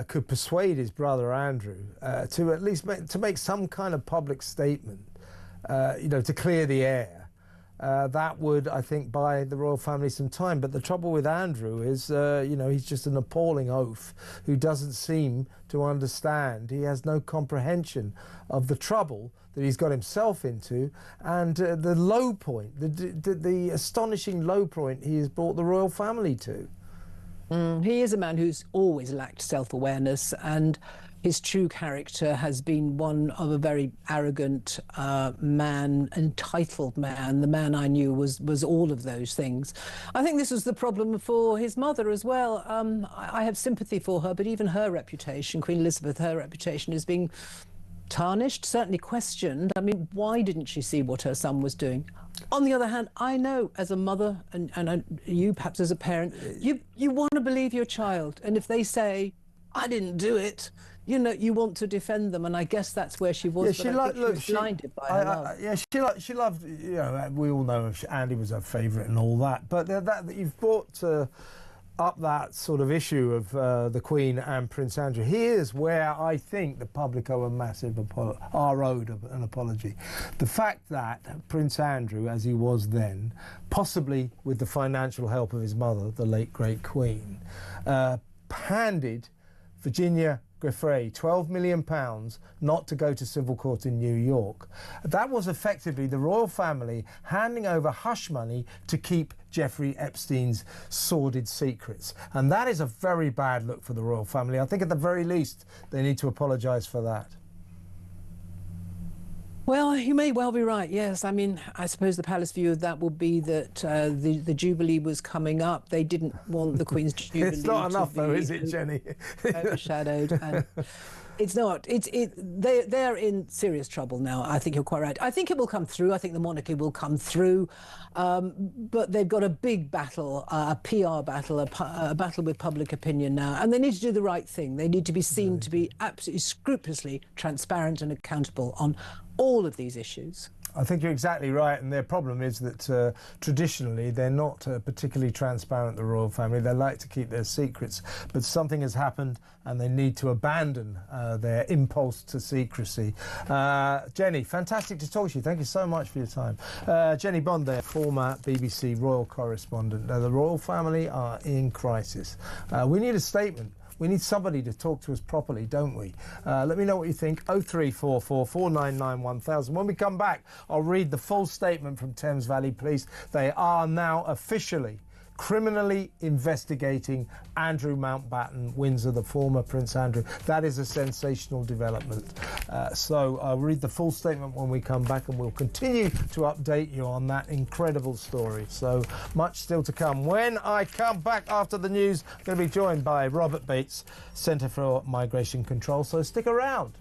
could persuade his brother Andrew to at least make some kind of public statement, you know, to clear the air. That would, I think, buy the royal family some time. But the trouble with Andrew is, you know, he's just an appalling oaf who doesn't seem to understand. He has no comprehension of the trouble that he's got himself into and the low point, the astonishing low point he has brought the royal family to. He is a man who's always lacked self-awareness, and his true character has been one of a very arrogant man, entitled man. The man I knew was all of those things. I think this was the problem for his mother as well. I have sympathy for her, but even her reputation, Queen Elizabeth, her reputation is being tarnished, certainly questioned. I mean, why didn't she see what her son was doing? On the other hand, I know as a mother, and you perhaps as a parent, you want to believe your child. And if they say, I didn't do it, you know, you want to defend them. And I guess that's where she was. Yeah, she was blinded by her love. Yeah, she loved, you know, we all know Andy was her favourite and all that. But that you've brought up that sort of issue of the Queen and Prince Andrew. Here's where I think the public owe owed an apology. The fact that Prince Andrew, as he was then, possibly with the financial help of his mother, the late great Queen, handed Virginia Giuffre £12 million not to go to civil court in New York. That was effectively the royal family handing over hush money to keep Jeffrey Epstein's sordid secrets. And that is a very bad look for the royal family. I think at the very least they need to apologise for that. Well, you may well be right, yes. I mean, I suppose the palace view of that will be that the Jubilee was coming up. They didn't want the Queen's Jubilee It's not enough, though, is it, Jenny? Overshadowed. And it's not. They're in serious trouble now. I think you're quite right. I think it will come through. I think the monarchy will come through. But they've got a big battle, a PR battle, a battle with public opinion now. And they need to do the right thing. They need to be seen to be absolutely scrupulously transparent and accountable on all of these issues. I think you're exactly right, and their problem is that traditionally they're not particularly transparent, the royal family. They like to keep their secrets, but something has happened and they need to abandon their impulse to secrecy. Jenny, fantastic to talk to you. Thank you so much for your time. Jenny Bond there, former BBC royal correspondent. The royal family are in crisis. We need a statement. We need somebody to talk to us properly, don't we? Let me know what you think. 0344 499 1000. When we come back, I'll read the full statement from Thames Valley Police. They are now officially criminally investigating Andrew Mountbatten, Windsor, the former Prince Andrew. That is a sensational development. So I'll read the full statement when we come back, and we'll continue to update you on that incredible story. So much still to come. When I come back after the news, I'm going to be joined by Robert Bates, Centre for Migration Control. So stick around.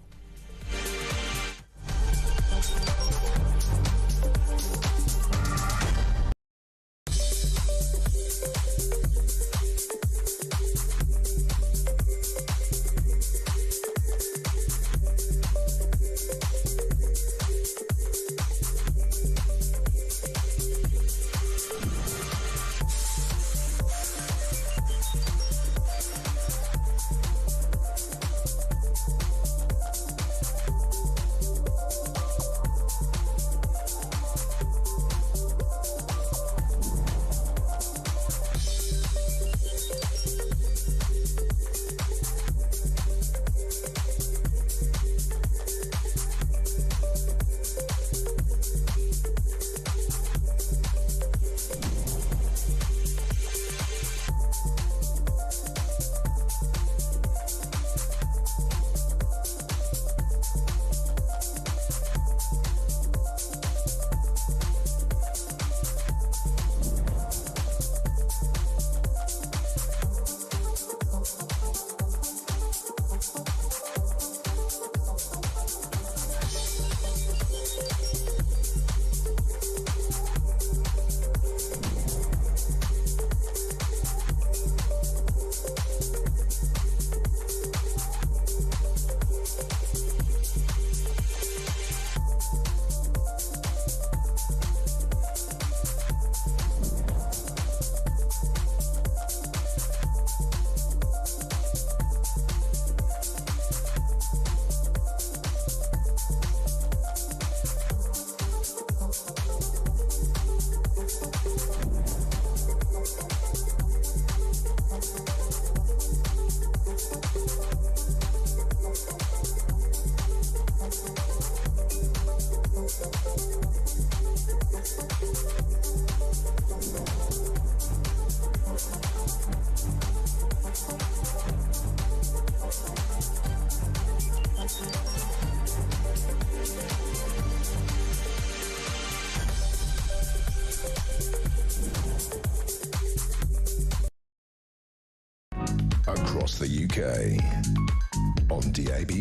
Across the UK, on DAB+,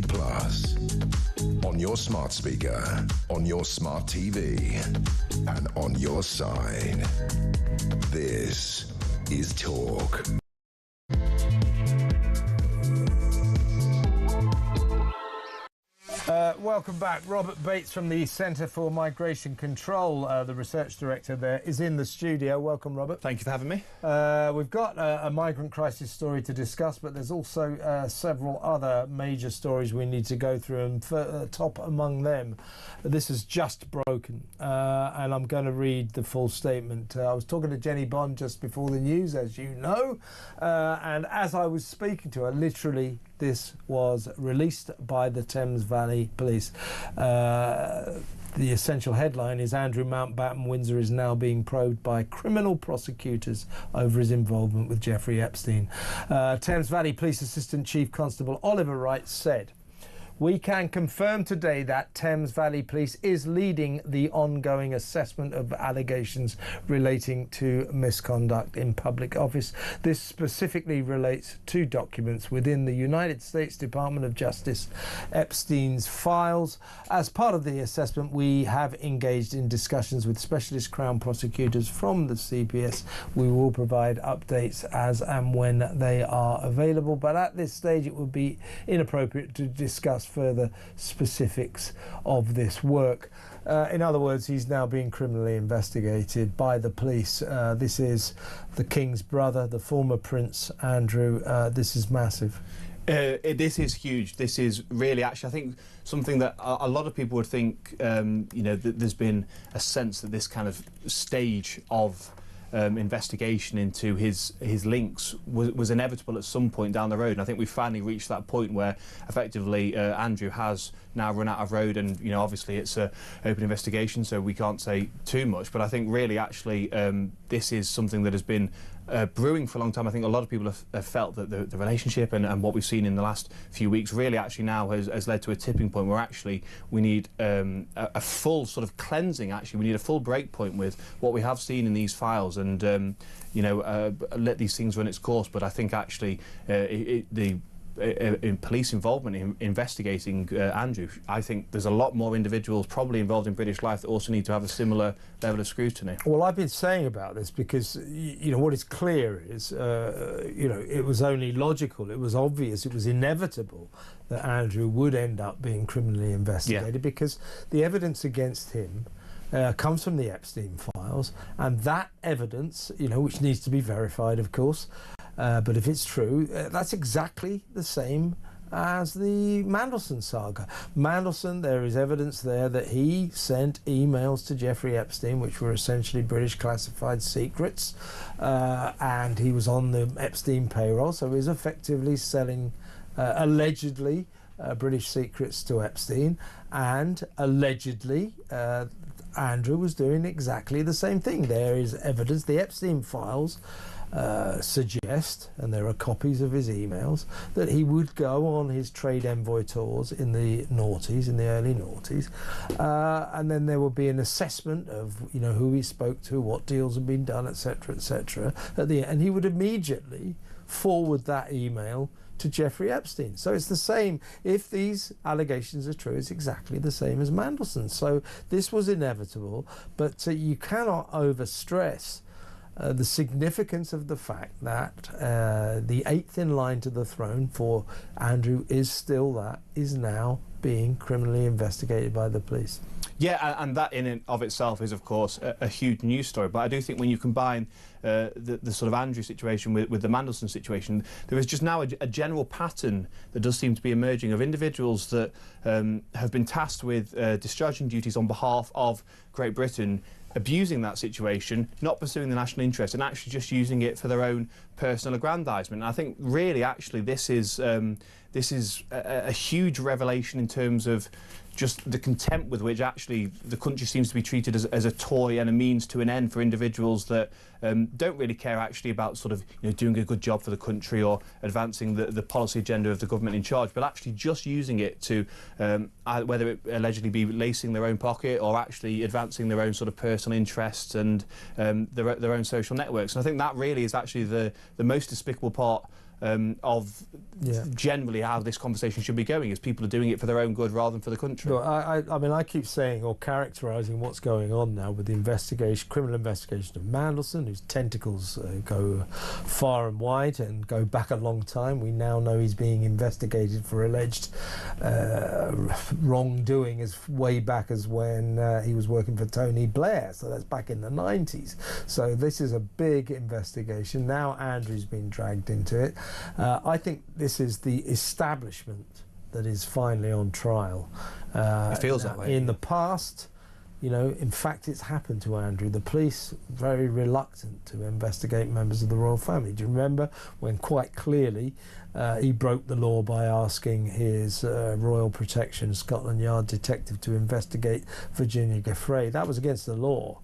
on your smart speaker, on your smart TV, and on your side. This is Talk. Welcome back. Robert Bates from the Centre for Migration Control, the research director there, is in the studio. Welcome, Robert. Thank you for having me. We've got a migrant crisis story to discuss, but there's also several other major stories we need to go through, and top among them, this has just broken, and I'm going to read the full statement. I was talking to Jenny Bond just before the news, as you know, and as I was speaking to her, literally, this was released by the Thames Valley Police. The essential headline is Andrew Mountbatten Windsor is now being probed by criminal prosecutors over his involvement with Jeffrey Epstein. Thames Valley Police Assistant Chief Constable Oliver Wright said, "We can confirm today that Thames Valley Police is leading the ongoing assessment of allegations relating to misconduct in public office. This specifically relates to documents within the United States Department of Justice Epstein's files. As part of the assessment, we have engaged in discussions with specialist Crown prosecutors from the CPS. We will provide updates as and when they are available, but at this stage it would be inappropriate to discuss further specifics of this work." In other words, he's now being criminally investigated by the police. This is the King's brother, the former Prince Andrew. This is massive. This is huge. This is really, actually, I think something that a lot of people would think, you know, that there's been a sense that this kind of stage of investigation into his links was inevitable at some point down the road, and I think we've finally reached that point where effectively Andrew has now run out of road, and you know, obviously it's an open investigation, so we can't say too much, but I think really actually this is something that has been brewing for a long time. I think a lot of people have felt that the relationship and what we've seen in the last few weeks really actually now has led to a tipping point where actually we need a full sort of cleansing. Actually, we need a full break point with what we have seen in these files, and you know, let these things run its course. But I think actually in police involvement in investigating Andrew, I think there's a lot more individuals probably involved in British life that also need to have a similar level of scrutiny. Well, I've been saying about this because, you know, what is clear is, you know, it was only logical, it was obvious, it was inevitable that Andrew would end up being criminally investigated, because the evidence against him comes from the Epstein files, and that evidence, you know, which needs to be verified, of course, but if it's true, that's exactly the same as the Mandelson saga. Mandelson, there is evidence there that he sent emails to Jeffrey Epstein, which were essentially British classified secrets, and he was on the Epstein payroll, so he was effectively selling, allegedly, British secrets to Epstein, and allegedly Andrew was doing exactly the same thing. There is evidence, the Epstein files suggest, and there are copies of his emails, that he would go on his trade envoy tours in the noughties, in the early noughties, and then there would be an assessment of, you know, who he spoke to, what deals had been done, etc., etc. And he would immediately forward that email to Jeffrey Epstein. So it's the same. If these allegations are true, it's exactly the same as Mandelson. So this was inevitable, but you cannot overstress the significance of the fact that the eighth in line to the throne for Andrew is now being criminally investigated by the police. Yeah, and that in and of itself is, of course, a huge news story. But I do think when you combine the sort of Andrew situation with the Mandelson situation, there is just now a general pattern that does seem to be emerging of individuals that have been tasked with discharging duties on behalf of Great Britain, abusing that situation, not pursuing the national interest, and actually just using it for their own personal aggrandisement. And I think really, actually, this is a huge revelation in terms of just the contempt with which actually the country seems to be treated as a toy and a means to an end for individuals that don't really care actually about sort of, you know, doing a good job for the country or advancing the policy agenda of the government in charge, but actually just using it to whether it allegedly be lacing their own pocket or actually advancing their own sort of personal interests and their own social networks. And I think that really is actually the most despicable part of generally how this conversation should be going, as people are doing it for their own good rather than for the country. Look, I mean, I keep saying or characterising what's going on now with the investigation, criminal investigation of Mandelson, whose tentacles go far and wide and go back a long time. We now know he's being investigated for alleged wrongdoing as way back as when he was working for Tony Blair, so that's back in the 90s. So this is a big investigation. Now Andrew's been dragged into it. I think this is the establishment that is finally on trial. It feels that way. In the past, you know, in fact, it's happened to Andrew. The police very reluctant to investigate members of the royal family. Do you remember when quite clearly he broke the law by asking his Royal Protection Scotland Yard detective to investigate Virginia Giuffre? That was against the law.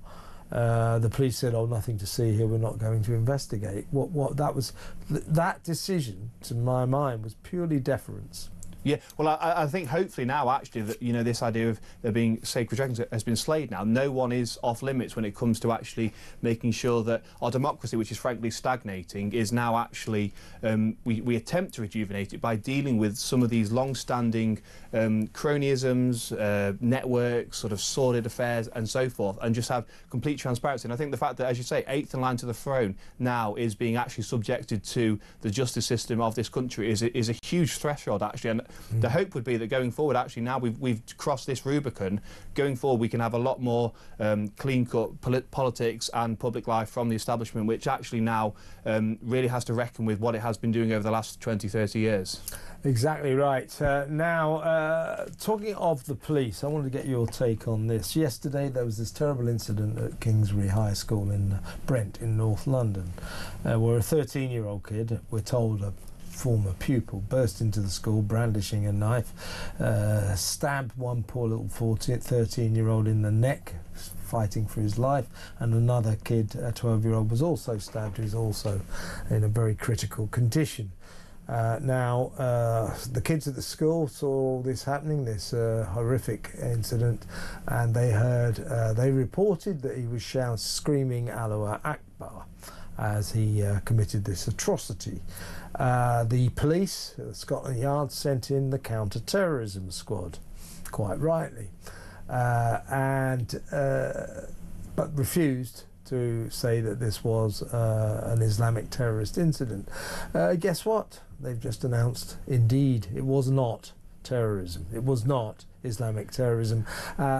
The police said, "Oh, nothing to see here. We're not going to investigate." That decision, to my mind, was purely deference. Yeah, well, I think hopefully now, actually, that, you know, this idea of there being sacred dragons has been slayed now. No one is off limits when it comes to actually making sure that our democracy, which is frankly stagnating, is now actually, we attempt to rejuvenate it by dealing with some of these long-standing cronyisms, networks, sort of sordid affairs and so forth, and just have complete transparency. And I think the fact that, as you say, eighth in line to the throne now is being actually subjected to the justice system of this country is a huge threshold, actually. And the hope would be that going forward, actually, now we've crossed this Rubicon, going forward we can have a lot more clean-cut politics and public life from the establishment, which actually now really has to reckon with what it has been doing over the last 20, 30 years. Exactly right. Now, talking of the police, I wanted to get your take on this. Yesterday there was this terrible incident at Kingsbury High School in Brent in North London, where a 13-year-old kid, we're told a former pupil, burst into the school brandishing a knife, stabbed one poor little 13-year-old in the neck, fighting for his life, and another kid, a 12-year-old, was also stabbed, who's also in a very critical condition. Now, the kids at the school saw all this happening, this horrific incident, and they reported that he was screaming Allah Akbar as he committed this atrocity. The police, Scotland Yard, sent in the counter-terrorism squad, quite rightly, but refused to say that this was an Islamic terrorist incident. Guess what? They've just announced, indeed, it was not terrorism. It was not Islamic terrorism.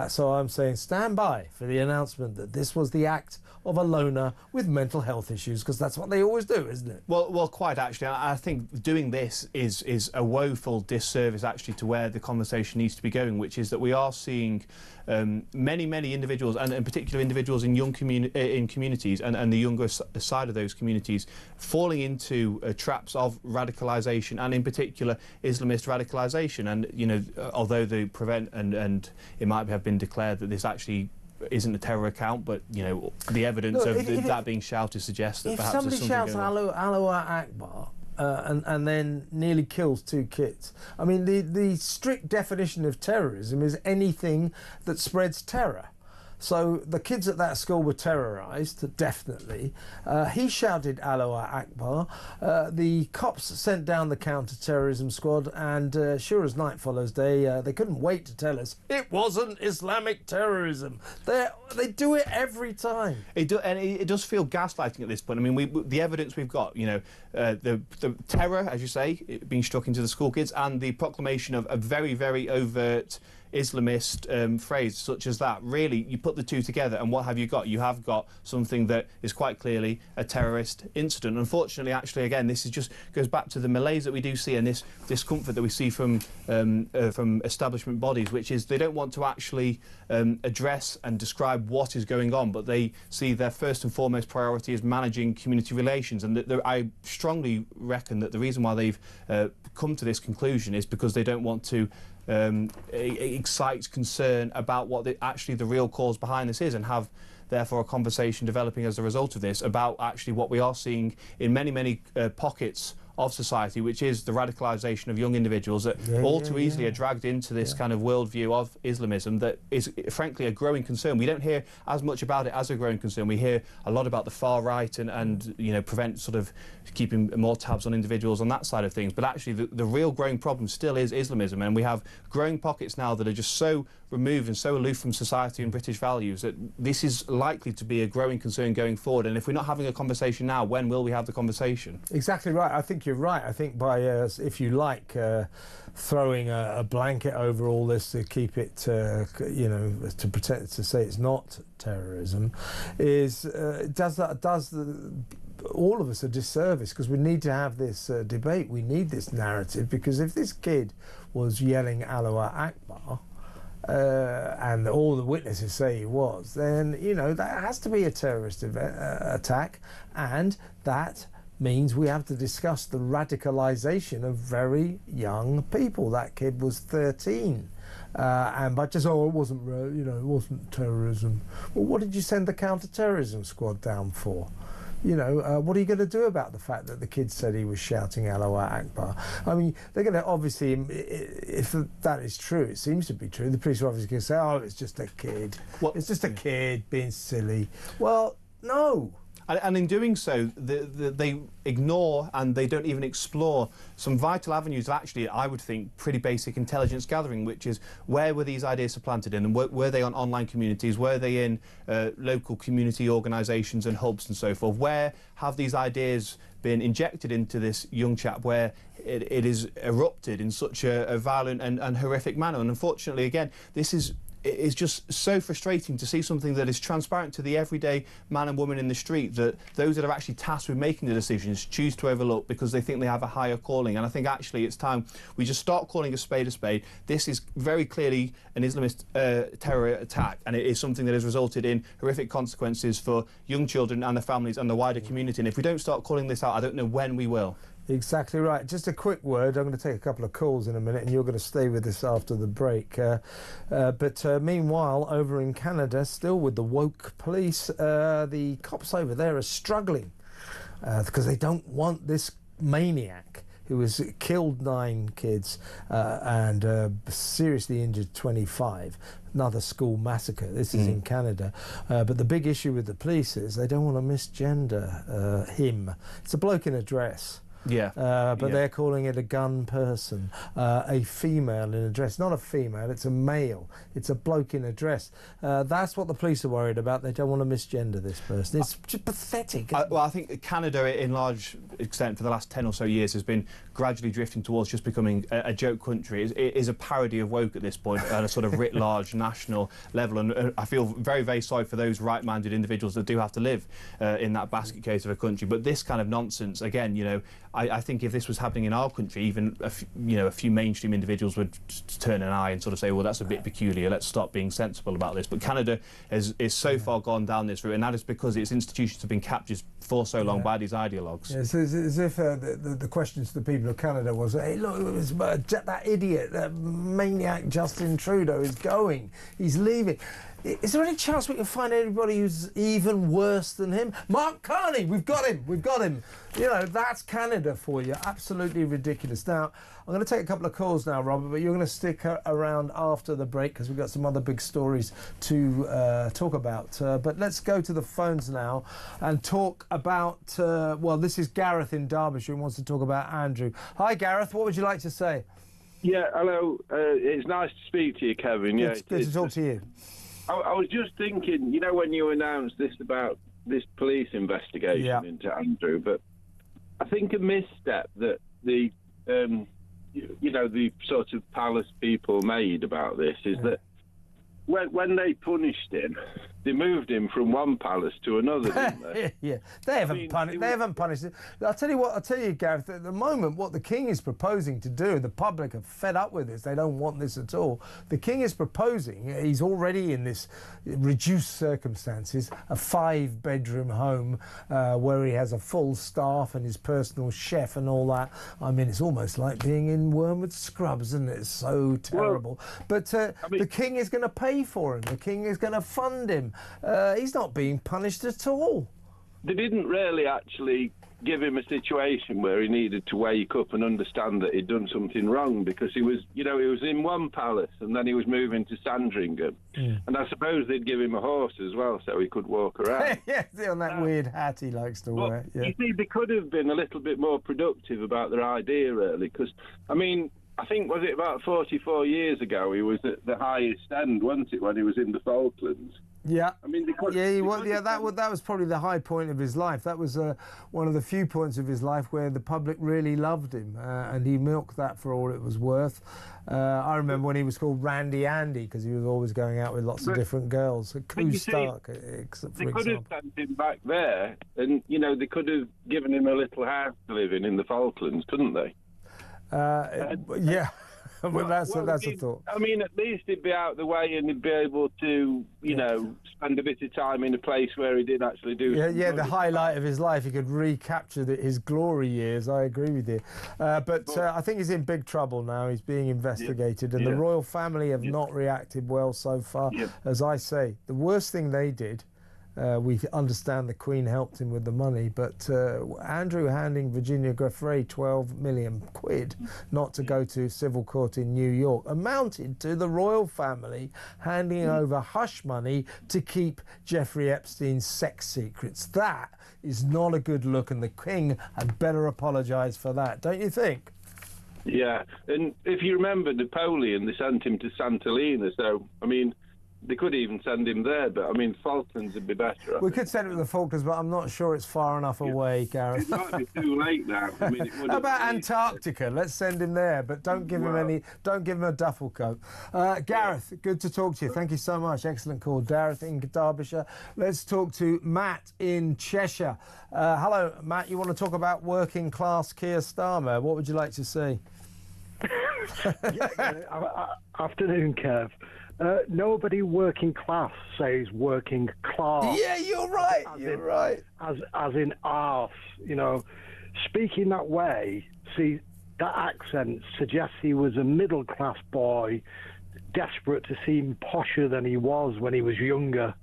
So I'm saying stand by for the announcement that this was the act of a loner with mental health issues, because that's what they always do, isn't it? Well, quite actually. I think doing this is a woeful disservice actually to where the conversation needs to be going, which is that we are seeing many individuals, and in particular individuals in communities and the younger side of those communities, falling into traps of radicalisation, and in particular Islamist radicalisation. And, you know, although they prevent and it might have been declared that this actually isn't a terror account, but, you know, the evidence that being shouted suggests that perhaps there's something going on. If somebody shouts Allah Akbar and then nearly kills two kids, I mean, the strict definition of terrorism is anything that spreads terror. So the kids at that school were terrorised, definitely. He shouted Allah Akbar. The cops sent down the counter-terrorism squad, and sure as night follows day, they couldn't wait to tell us it wasn't Islamic terrorism. They do it every time. It does feel gaslighting at this point. I mean, the evidence we've got, you know, the terror, as you say, being struck into the school kids, and the proclamation of a very, very overt Islamist phrase such as that. Really, you put the two together, and what have you got? You have got something that is quite clearly a terrorist incident. Unfortunately, actually, again, this is just goes back to the malaise that we do see and this discomfort that we see from establishment bodies, which is they don't want to actually address and describe what is going on, but they see their first and foremost priority is managing community relations. And I strongly reckon that the reason why they've come to this conclusion is because they don't want to excite concern about what actually the real cause behind this is, and have therefore a conversation developing as a result of this about actually what we are seeing in many pockets of society, which is the radicalisation of young individuals that all too easily are dragged into this kind of worldview of Islamism that is, frankly, a growing concern. We don't hear as much about it as a growing concern. We hear a lot about the far right and you know, prevent sort of keeping more tabs on individuals on that side of things. But actually, the real growing problem still is Islamism, and we have growing pockets now that are just so removed and so aloof from society and British values that this is likely to be a growing concern going forward. And if we're not having a conversation now, when will we have the conversation? Exactly right. I think you're right. I think by, if you like, throwing a blanket over all this to keep it, you know, to protect, to say it's not terrorism, is does all of us a disservice, because we need to have this debate. We need this narrative, because if this kid was yelling Allahu Akbar, and all the witnesses say he was, then, you know, that has to be a terrorist attack, and that means we have to discuss the radicalisation of very young people. That kid was 13. And but just, oh, it wasn't, you know, it wasn't terrorism. Well, what did you send the counter-terrorism squad down for? You know, what are you going to do about the fact that the kid said he was shouting Allahu Akbar? I mean, they're going to obviously, if that is true, it seems to be true, the police are obviously going to say, oh, it's just a kid. It's just a kid being silly. Well, no. And in doing so, they ignore and they don't even explore some vital avenues of actually, I would think, pretty basic intelligence gathering, which is where were these ideas supplanted in, and were they on online communities, were they in local community organisations and hubs and so forth? Where have these ideas been injected into this young chap where it is erupted in such a violent and horrific manner? And unfortunately, again, this is... It is just so frustrating to see something that is transparent to the everyday man and woman in the street, that those that are actually tasked with making the decisions choose to overlook because they think they have a higher calling. And I think actually it's time we just start calling a spade a spade. This is very clearly an Islamist terror attack, and it is something that has resulted in horrific consequences for young children and their families and the wider community. And if we don't start calling this out, I don't know when we will. Exactly right. Just a quick word. I'm going to take a couple of calls in a minute, and you're going to stay with us after the break. But meanwhile, over in Canada, still with the woke police, the cops over there are struggling because they don't want this maniac who has killed 9 kids and seriously injured 25. Another school massacre. This is in Canada. But the big issue with the police is they don't want to misgender him. It's a bloke in a dress. But they're calling it a gun person, a female in a dress. Not a female, it's a male. It's a bloke in a dress. That's what the police are worried about. They don't want to misgender this person. It's just pathetic. Well, I think Canada, in large extent, for the last 10 or so years, has been gradually drifting towards just becoming a joke country. It is a parody of woke at this point at a sort of writ large national level. And I feel very, very sorry for those right-minded individuals that do have to live in that basket case of a country. But this kind of nonsense, again, you know, I think if this was happening in our country, even a few mainstream individuals would turn an eye and sort of say, well, that's a bit peculiar, let's stop being sensible about this. But Canada is so far gone down this route, and that is because its institutions have been captured for so long by these ideologues. Yeah, so it's as if the question to the people of Canada was, hey, look, it was, that idiot, that maniac Justin Trudeau is going, he's leaving. Is there any chance we can find anybody who's even worse than him? Mark Carney, we've got him. You know, that's Canada for you. Absolutely ridiculous. Now, I'm going to take a couple of calls now, Robert, but you're going to stick around after the break because we've got some other big stories to talk about. But let's go to the phones now and talk about, well, this is Gareth in Derbyshire who wants to talk about Andrew. Hi, Gareth, what would you like to say? Yeah, hello. It's nice to speak to you, Kevin. It's good to talk to you. I was just thinking, you know, when you announced this about this police investigation into Andrew, but I think a misstep that the, you know, the sort of palace people made about this is that when they punished him, they moved him from one palace to another, didn't they? Yeah, they haven't punished him. I'll tell you, Gareth, at the moment, what the King is proposing to do, the public are fed up with this, they don't want this at all. The King is proposing, he's already in this reduced circumstances, a 5-bedroom home where he has a full staff and his personal chef and all that. I mean, it's almost like being in Wormwood Scrubs, isn't it? It's so terrible. Well, but I mean, the King is going to pay for him. The King is going to fund him. He's not being punished at all. They didn't really actually give him a situation where he needed to wake up and understand that he'd done something wrong, because he was, he was in one palace and then he was moving to Sandringham. And I suppose they'd give him a horse as well so he could walk around. Yeah, on that weird hat he likes to wear. Yeah. You see, they could have been a little bit more productive about their idea, really, because, I mean, I think, was it about 44 years ago, he was at the highest end, wasn't it, when he was in the Falklands? Yeah, I mean, that was probably the high point of his life. That was one of the few points of his life where the public really loved him, and he milked that for all it was worth. I remember when he was called Randy Andy because he was always going out with lots of different girls. Stark, they could have sent him back there, and they could have given him a little house to live in the Falklands, couldn't they? Yeah. Well, that's a thought. I mean, at least he'd be out of the way and he'd be able to, spend a bit of time in a place where he did actually do. Yeah, the highlight of his life. He could recapture his glory years. I agree with you. But I think he's in big trouble now. He's being investigated, and the royal family have not reacted well so far. As I say, the worst thing they did. We understand the Queen helped him with the money, but Andrew handing Virginia Giuffre 12 million quid not to go to civil court in New York amounted to the royal family handing over hush money to keep Jeffrey Epstein's sex secrets. That is not a good look, and the King had better apologise for that, don't you think? Yeah, and if you remember Napoleon, they sent him to Sant'Elena, so, I mean, they could even send him there, but I mean, Falklands would be better. We could send him to the Falklands, but I'm not sure it's far enough away, Gareth. It might be too late now. I mean, how about Antarctica? Let's send him there, but don't give him don't give him a duffel coat. Gareth, good to talk to you. Thank you so much. Excellent call, Gareth in Derbyshire. Let's talk to Matt in Cheshire. Hello, Matt. You want to talk about working class Keir Starmer? What would you like to say? Afternoon, Kev. Nobody working class says working class. Yeah, you're right. You're right. As in arse, Speaking that way, see, that accent suggests he was a middle class boy, desperate to seem posher than he was when he was younger.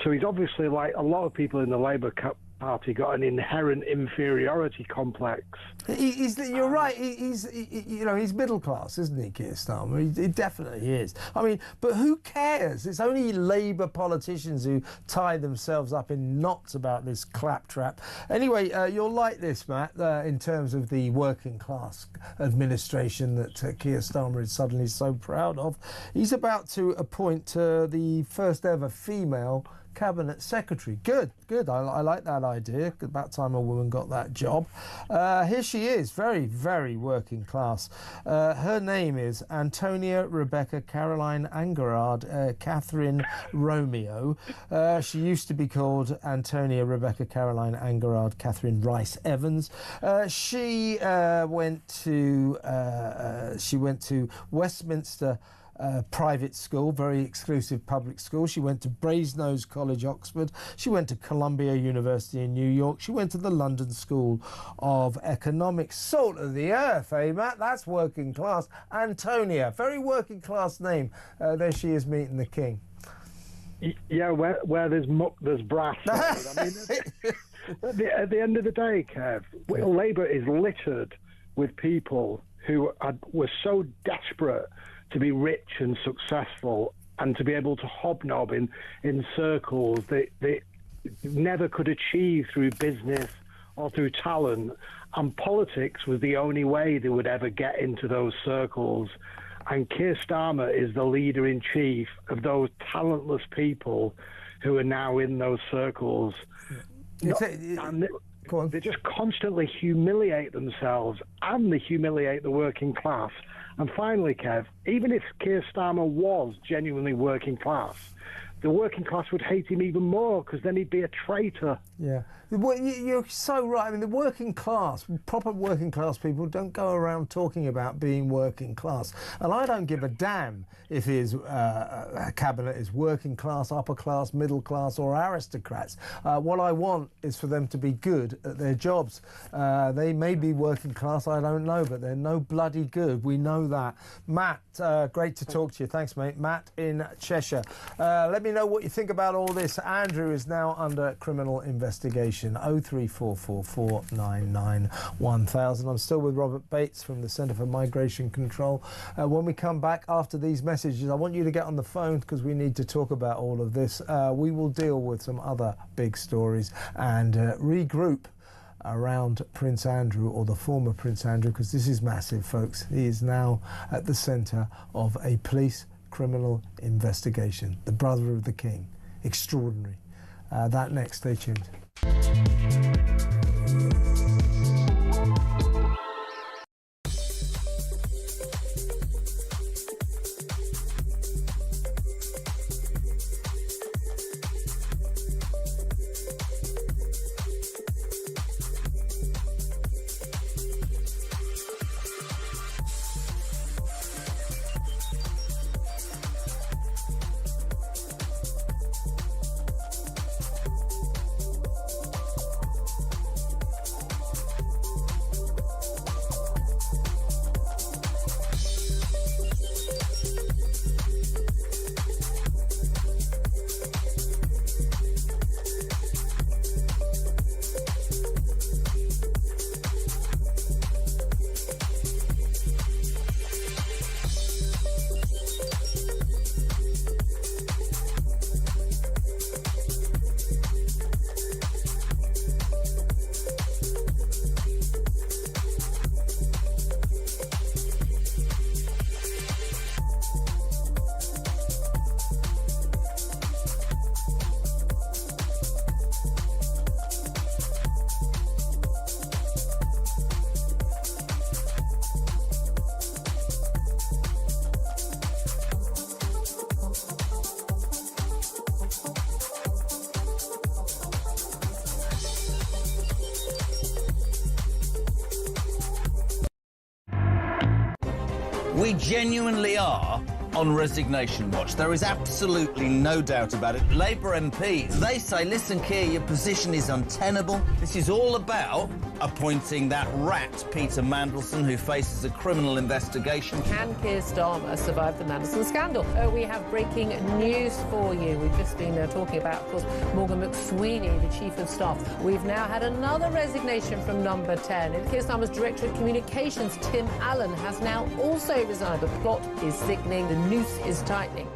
So he's obviously, like a lot of people in the Labour Party, got an inherent inferiority complex. You're right. He's middle class, isn't he, Keir Starmer? He definitely is. I mean, but who cares? It's only Labour politicians who tie themselves up in knots about this claptrap. Anyway, you'll like this, Matt, in terms of the working class administration that Keir Starmer is suddenly so proud of. He's about to appoint the first ever female Cabinet Secretary. Good. I like that idea. About time a woman got that job. Here she is, very, very working class. Her name is Antonia Rebecca Caroline Angerard Catherine Romeo. She used to be called Antonia Rebecca Caroline Angerard Catherine Rice Evans. She went to Westminster private school, very exclusive public school. She went to Brasenose College, Oxford. She went to Columbia University in New York. She went to the London School of Economics. Salt of the earth, eh, Matt? That's working class. Antonia, very working class name. There she is meeting the King. Yeah, where there's muck, there's brass. I mean, at the end of the day, Kev, Labour is littered with people who were so desperate to be rich and successful and to be able to hobnob in circles that they never could achieve through business or through talent. And politics was the only way they would ever get into those circles. And Keir Starmer is the leader-in-chief of those talentless people who are now in those circles. They just constantly humiliate themselves and they humiliate the working class. And finally, Kev, even if Keir Starmer was genuinely working class, the working class would hate him even more because then he'd be a traitor. Yeah. Well, you're so right. I mean, the working class, proper working class people don't go around talking about being working class. And I don't give a damn if his cabinet is working class, upper class, middle class or aristocrats. What I want is for them to be good at their jobs. They may be working class, I don't know, but they're no bloody good. We know that. Matt, great to talk to you. Thanks, mate. Matt in Cheshire. Let me me know what you think about all this. Andrew is now under criminal investigation. 03444991000. I'm still with Robert Bates from the Centre for Migration Control. When we come back after these messages, I want you to get on the phone because we need to talk about all of this. We will deal with some other big stories and regroup around Prince Andrew, or the former Prince Andrew, because this is massive, folks. He is now at the centre of a police criminal investigation. The brother of the king. Extraordinary. That next. Stay tuned. We genuinely are on resignation watch. There is absolutely no doubt about it. Labour MPs, they say, listen, Keir, your position is untenable. This is all about appointing that rat, Peter Mandelson, who faces a criminal investigation. Can Keir Starmer survive the Mandelson scandal? We have breaking news for you. We've just been talking about, of course, Morgan McSweeney, the Chief of Staff. We've now had another resignation from Number 10. And Keir Starmer's Director of Communications, Tim Allen, has now also resigned. The plot is thickening. The noose is tightening.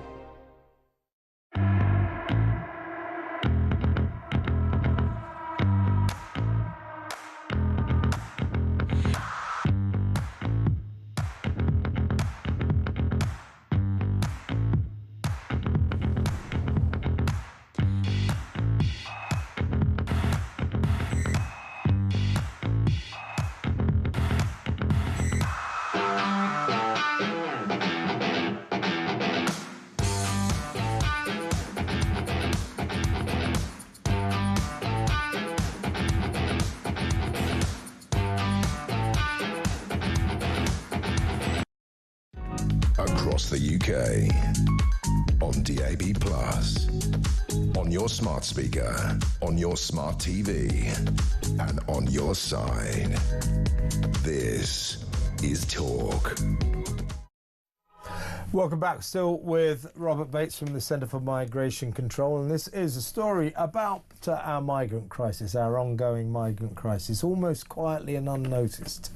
Across the UK, on DAB+, on your smart speaker, on your smart TV, and on your side. This is Talk. Welcome back. Still with Robert Bates from the Centre for Migration Control, and this is a story about our migrant crisis, our ongoing migrant crisis, almost quietly and unnoticed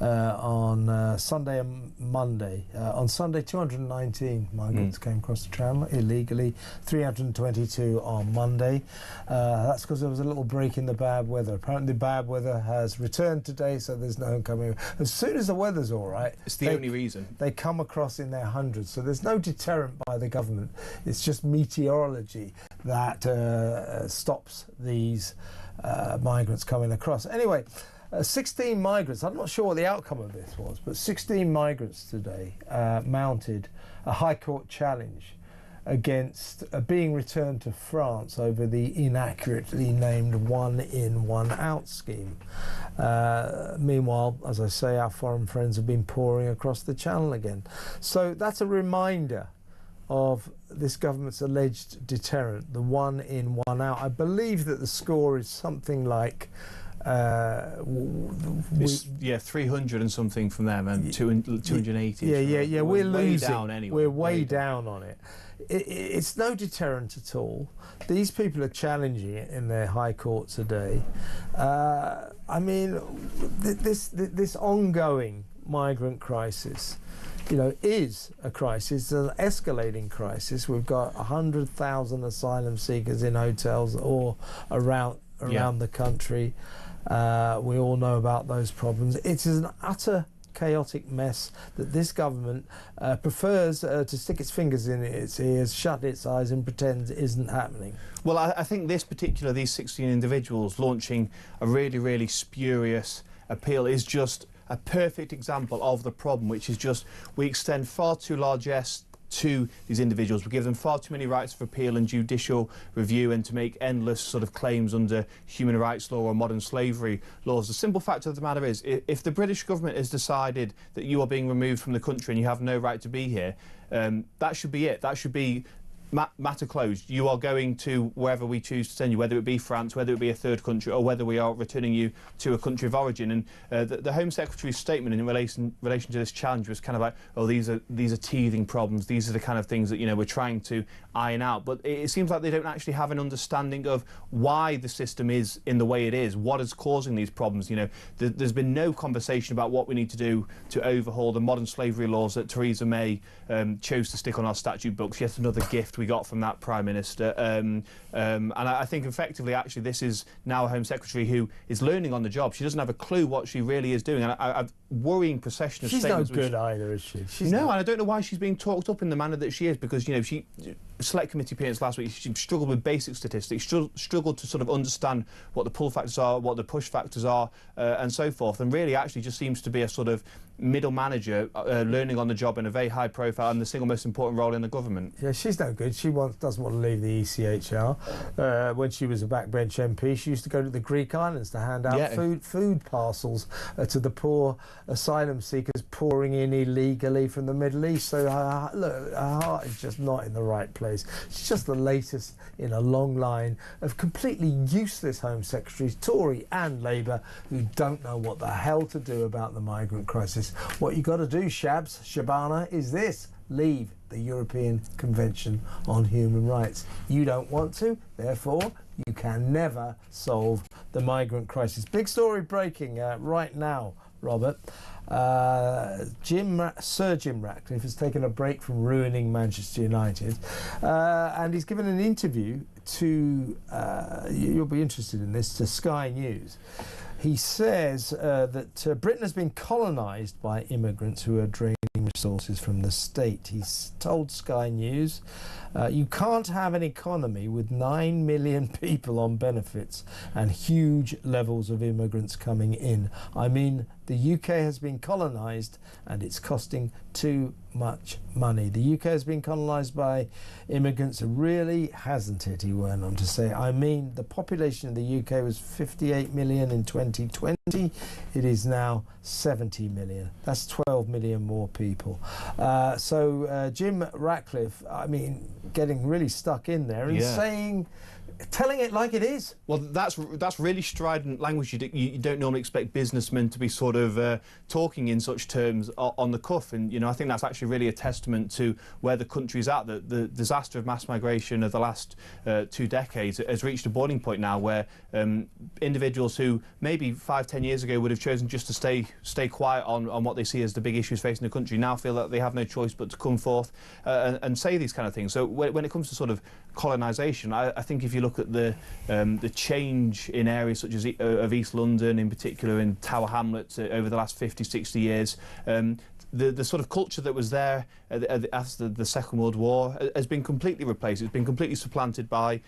on Sunday and Monday. On Sunday, 219 migrants came across the channel illegally, 322 on Monday. That's because there was a little break in the bad weather. Apparently the bad weather has returned today, so there's no one coming. As soon as the weather's all right, it's the only reason they come across in their hundreds. So there's no deterrent by the government. It's just meteorology that stops these migrants coming across. Anyway, 16 migrants, I'm not sure what the outcome of this was, but 16 migrants today mounted a High Court challenge against being returned to France over the inaccurately named one-in, one-out scheme. Meanwhile, as I say, our foreign friends have been pouring across the channel again. So that's a reminder of this government's alleged deterrent, the one-in, one-out. I believe that the score is something like Yeah, 300 and something from them, and 280. Yeah. We're losing. Down anyway. We're way down on it. It's no deterrent at all. These people are challenging it in their high court today. I mean, this ongoing migrant crisis, is a crisis, an escalating crisis. We've got 100,000 asylum seekers in hotels or around the country. We all know about those problems. It is an utter chaotic mess that this government prefers to stick its fingers in its ears, shut its eyes and pretend isn't happening. Well, I think these 16 individuals launching a really, really spurious appeal is just a perfect example of the problem, which is just we extend far too largesse to these individuals. We give them far too many rights of appeal and judicial review, and to make endless sort of claims under human rights law or modern slavery laws. The simple fact of the matter is, if the British government has decided that you are being removed from the country and you have no right to be here, that should be it. That should be matter closed. You are going to wherever we choose to send you, whether it be France, whether it be a third country, or whether we are returning you to a country of origin. And the Home Secretary's statement in relation to this challenge was kind of like, oh, these are teething problems. These are the kind of things that we're trying to iron out. But it seems like they don't actually have an understanding of why the system is in the way it is. What is causing these problems? There's been no conversation about what we need to do to overhaul the modern slavery laws that Theresa May chose to stick on our statute books. Yet another gift we got from that Prime Minister. And I think effectively, actually, this is now a Home Secretary who is learning on the job. She doesn't have a clue what she really is doing. And I've worrying procession of statements. She's no good either, is she? No, and I don't know why she's being talked up in the manner that she is, because, she select committee appearance last week, she struggled with basic statistics, struggled to sort of understand what the pull factors are, what the push factors are, and so forth, and really actually just seems to be a sort of middle manager learning on the job in a very high profile and the single most important role in the government. Yeah, she's no good. She doesn't want to leave the ECHR. When she was a backbench MP, she used to go to the Greek islands to hand out food parcels to the poor asylum seekers pouring in illegally from the Middle East. So her heart is just not in the right place. She's just the latest in a long line of completely useless Home Secretaries, Tory and Labour, who don't know what the hell to do about the migrant crisis. What you got to do, Shabana, is this: leave the European Convention on Human Rights. You don't want to, therefore you can never solve the migrant crisis. Big story breaking right now, Robert. Sir Jim Ratcliffe has taken a break from ruining Manchester United, and he's given an interview to, you'll be interested in this, to Sky News. He says that Britain has been colonised by immigrants who are draining resources from the state. He's told Sky News, you can't have an economy with 9 million people on benefits and huge levels of immigrants coming in. I mean, the UK has been colonised and it's costing too much money. The UK has been colonised by immigrants, really, hasn't it? He went on to say, I mean, the population of the UK was 58 million in 2020. It is now 70 million. That's 12 million more people. So Jim Ratcliffe, I mean, getting really stuck in there and telling it like it is. Well, that's really strident language. You don't normally expect businessmen to be sort of talking in such terms on the cuff, and I think that's actually really a testament to where the country's at. The disaster of mass migration of the last 2 decades has reached a boiling point now, where individuals who maybe 5-10 years ago would have chosen just to stay quiet on what they see as the big issues facing the country now feel that they have no choice but to come forth and say these kind of things. So when it comes to sort of colonisation, I think if you look at the change in areas such as of East London, in particular in Tower Hamlets, over the last 50-60 years, the sort of culture that was there after the Second World War has been completely replaced. It's been completely supplanted by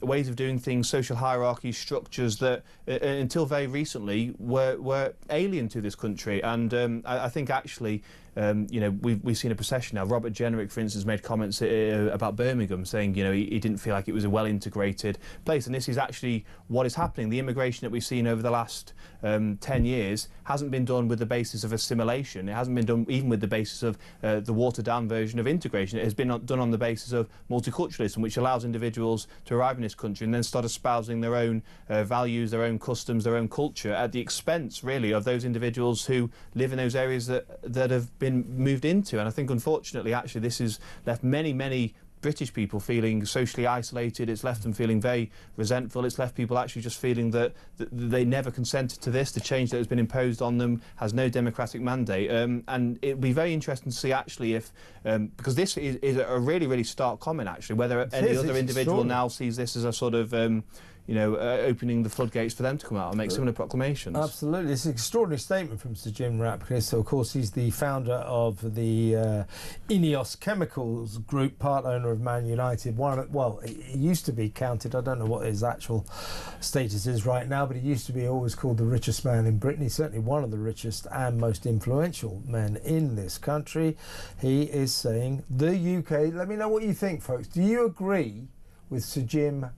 ways of doing things, social hierarchies, structures that until very recently were alien to this country. And I think actually we've seen a procession now. Robert Jenrick, for instance, made comments about Birmingham, saying he didn't feel like it was a well integrated integrated place. And this is actually what is happening. The immigration that we've seen over the last 10 years hasn't been done with the basis of assimilation. It hasn't been done even with the basis of the watered-down version of integration. It has been done on the basis of multiculturalism, which allows individuals to arrive in this country and then start espousing their own values, their own customs, their own culture at the expense, really, of those individuals who live in those areas that have been moved into. And I think, unfortunately, actually, this has left many British people feeling socially isolated. It's left them feeling very resentful. It's left people actually just feeling that they never consented to this. The change that has been imposed on them has no democratic mandate. And it would be very interesting to see actually if, because this is a really stark comment actually, whether any other individual now sees this as a sort of opening the floodgates for them to come out and make similar proclamations. Absolutely. It's an extraordinary statement from Sir Jim Ratcliffe. So, of course, he's the founder of the Ineos Chemicals Group, part owner of Man United. He used to be counted, I don't know what his actual status is right now, but he used to be always called the richest man in Britain. He's certainly one of the richest and most influential men in this country. He is saying the UK, let me know what you think, folks. Do you agree with Sir Jim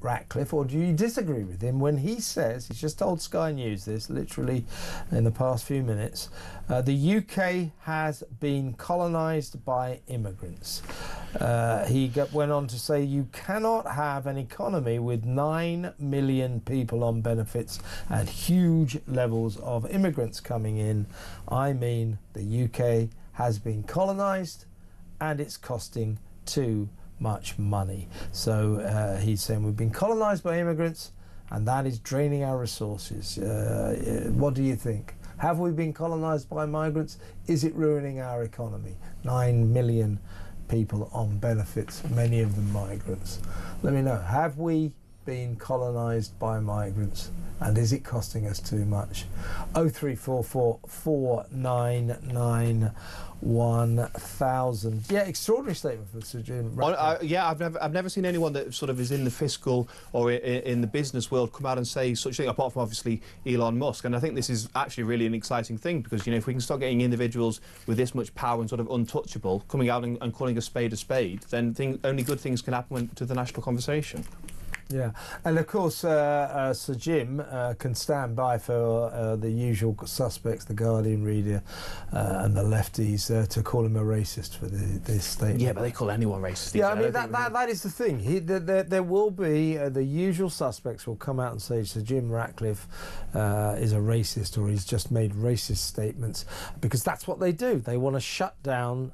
Ratcliffe, or do you disagree with him when he says, he's just told Sky News this literally in the past few minutes, the UK has been colonised by immigrants. He went on to say you cannot have an economy with 9 million people on benefits and huge levels of immigrants coming in. I mean, the UK has been colonised and it's costing too much money. So he's saying we've been colonised by immigrants and that is draining our resources. What do you think? Have we been colonised by migrants? Is it ruining our economy? 9 million people on benefits, many of them migrants. Let me know, have we been colonised by migrants and is it costing us too much? 0344 499 1000. Yeah, extraordinary statement from Sir Jim. I've never seen anyone that sort of is in the fiscal or in the business world come out and say such a thing, apart from obviously Elon Musk. And I think this is actually really an exciting thing because, if we can start getting individuals with this much power and sort of untouchable coming out and calling a spade, then only good things can happen to the national conversation. Yeah, and of course Sir Jim can stand by for the usual suspects, the Guardian reader and the lefties, to call him a racist for this statement. Yeah, but they call anyone racist. Yeah, I mean that is the thing. There will be the usual suspects will come out and say Sir Jim Ratcliffe is a racist or he's just made racist statements, because that's what they do. They want to shut down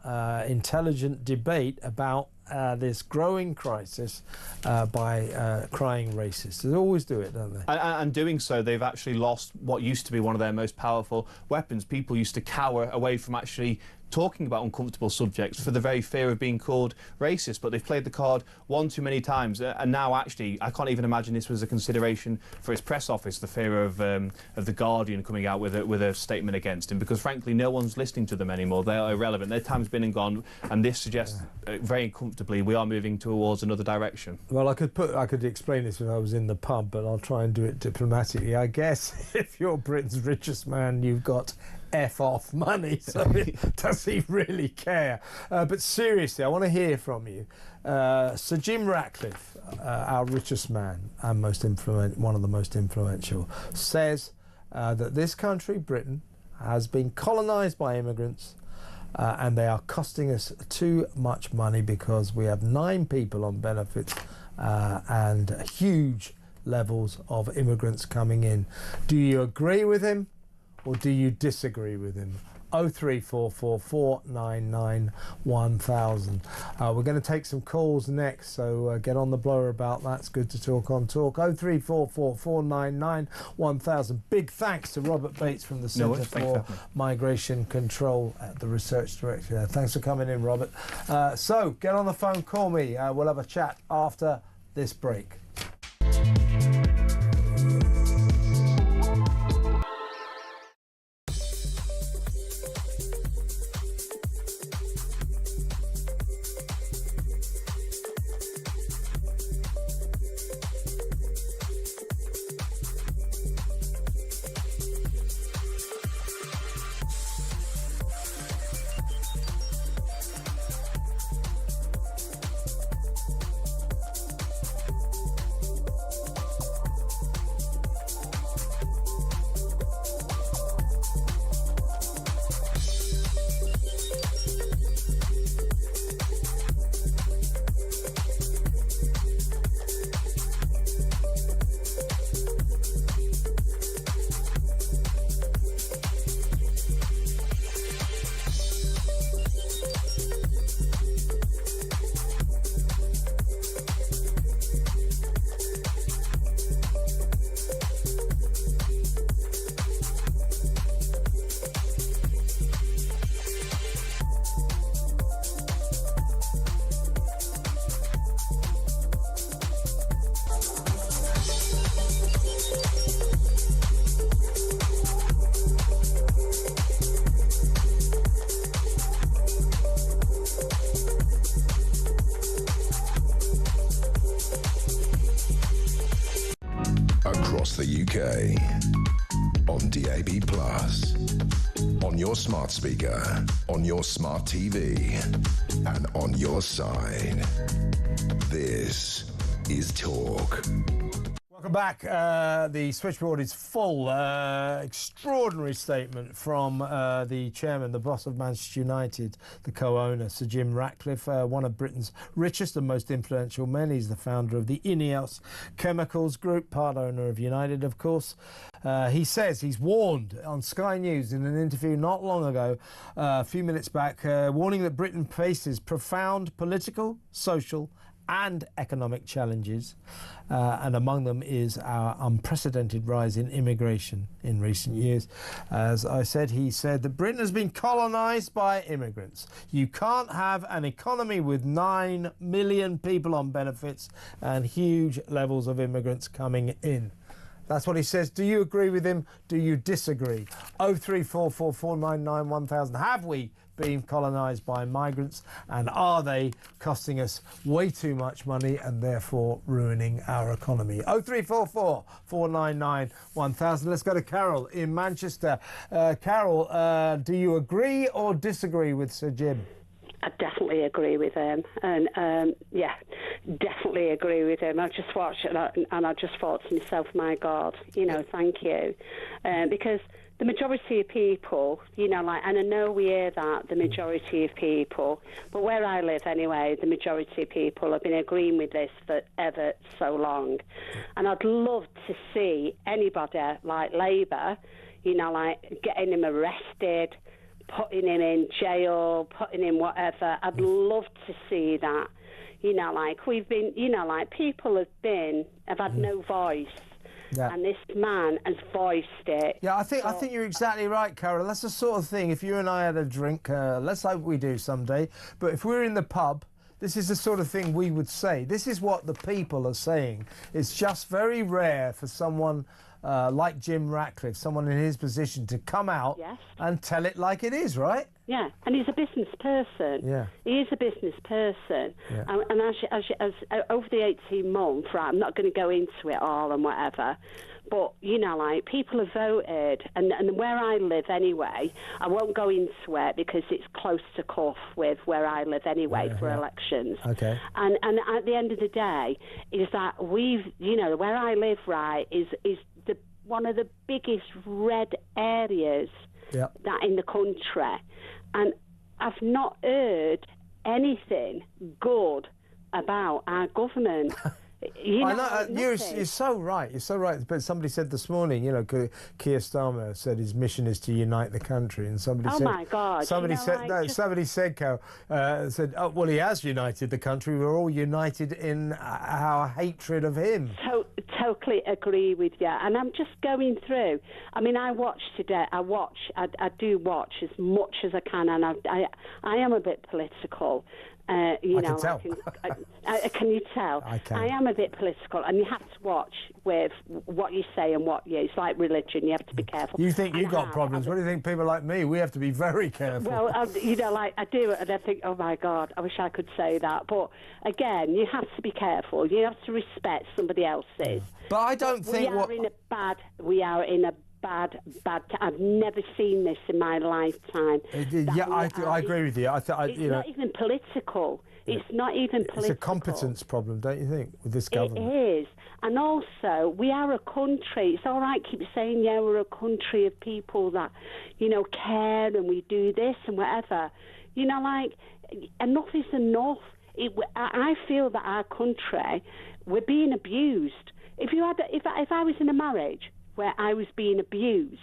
intelligent debate about this growing crisis by crying racist. They always do it, don't they? And doing so, they've actually lost what used to be one of their most powerful weapons. People used to cower away from actually talking about uncomfortable subjects for the very fear of being called racist, but they've played the card one too many times, and now actually I can't even imagine this was a consideration for his press office, the fear of the Guardian coming out with a statement against him, because frankly no one's listening to them anymore. They are irrelevant. Their time's been and gone, and this suggests very comfortably we are moving towards another direction. Well, I could explain this when I was in the pub, but I'll try and do it diplomatically. I guess if you're Britain's richest man, you've got F off money, so does he really care? But seriously, I want to hear from you. Sir Jim Ratcliffe, our richest man and one of the most influential, says that this country, Britain, has been colonised by immigrants and they are costing us too much money because we have 9 people on benefits and huge levels of immigrants coming in. Do you agree with him? Or do you disagree with him? 0344 499 1000. We're going to take some calls next, so get on the blower about that. It's good to talk on Talk. 0344 499 1000. Big thanks to Robert Bates from the Centre for Migration Control, the Research Director there. Thanks for coming in, Robert. So get on the phone, call me. We'll have a chat after this break. DAB+. On your smart speaker, on your smart TV, and on your side. This is Talk. Welcome back. The switchboard is full. Extraordinary statement from the chairman, the boss of Manchester United, the co-owner, Sir Jim Ratcliffe, one of Britain's richest and most influential men. He's the founder of the Ineos Chemicals Group, part owner of United, of course. He says he's warned on Sky News in an interview not long ago, a few minutes back, warning that Britain faces profound political, social and economic challenges, and among them is our unprecedented rise in immigration in recent years. As I said, he said that Britain has been colonised by immigrants. You can't have an economy with 9 million people on benefits and huge levels of immigrants coming in. That's what he says. Do you agree with him? Do you disagree? 0344 499 1000. Have we been colonised by migrants, and are they costing us way too much money and therefore ruining our economy? 0344 499 1000. Let's go to Carol in Manchester. Carol, do you agree or disagree with Sir Jim? I definitely agree with him, and yeah, definitely agree with him. I just watched it and I just thought to myself, my God, you know, thank you, because the majority of people, you know, like, and I know we hear that, the majority of people, but where I live anyway, the majority of people have been agreeing with this for ever so long. And I'd love to see anybody like Labour, you know, like getting him arrested, putting him in jail, putting him whatever. I'd love to see that. You know, like, we've been, you know, like, people have had no voice. Yeah. And this man has voiced it. Yeah, I think you're exactly right, Carol. That's the sort of thing, if you and I had a drink, let's hope we do someday, but if we're in the pub, this is the sort of thing we would say. This is what the people are saying. It's just very rare for someone like Jim Ratcliffe, someone in his position, to come out and tell it like it is, right? Yeah, and he's a business person. Yeah. He is a business person. Yeah. And as over the 18 months, right, I'm not going to go into it all and whatever, but, you know, like, people have voted, and where I live anyway, I won't go into it because it's close to cuff with where I live anyway for elections. Okay. And at the end of the day, is that we've, you know, where I live, right, is one of the biggest red areas that in the country, and I've not heard anything good about our government. You know, I know, you're so right. You're so right. But somebody said this morning, you know, Keir Starmer said his mission is to unite the country, and somebody said, my God! Somebody you know, said, like, no, somebody said, Carol, said, oh, well, he has united the country. We're all united in our hatred of him. Totally agree with you. And I'm just going through. I mean, I watch today. I do watch as much as I can, and I am a bit political. You know, can tell. Can you tell? I can. I am a bit political, and you have to watch with what you say and what you. It's like religion; you have to be careful. You think you've got problems? What do you think? People like me, we have to be very careful. Well, you know, like, I do, and I think, oh my God, I wish I could say that. But again, you have to be careful. You have to respect somebody else's. But I don't think we are in a bad. I've never seen this in my lifetime. Yeah, I agree with you. It's not even political. It's not even political. It's a competence problem, don't you think, with this government? It is. And also, we are a country. It's all right, keep saying, yeah, we're a country of people that, you know, care, and we do this and whatever. You know, like, enough is enough. I feel that our country, we're being abused. If I was in a marriage where I was being abused,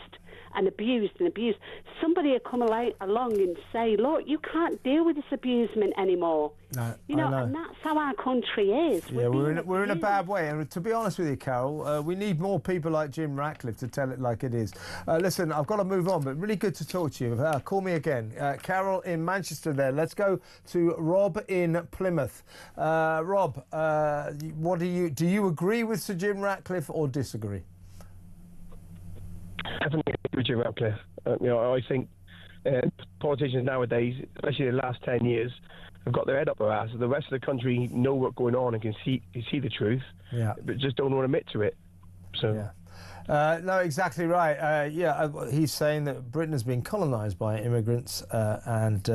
somebody would come along and say, look, you can't deal with this abusement anymore. No, you know, and that's how our country is. Yeah, we're in a bad way. And to be honest with you, Carol, we need more people like Jim Ratcliffe to tell it like it is. Listen, I've got to move on, but really good to talk to you. Call me again. Carol in Manchester there. Let's go to Rob in Plymouth. Rob, what do you agree with Sir Jim Ratcliffe or disagree? Definitely agree with Jim Ratcliffe. You know, I think politicians nowadays, especially in the last 10 years, have got their head up their ass. The rest of the country know what's going on and can see the truth, but just don't want to admit to it. So. Yeah. No, exactly right. He's saying that Britain has been colonised by immigrants and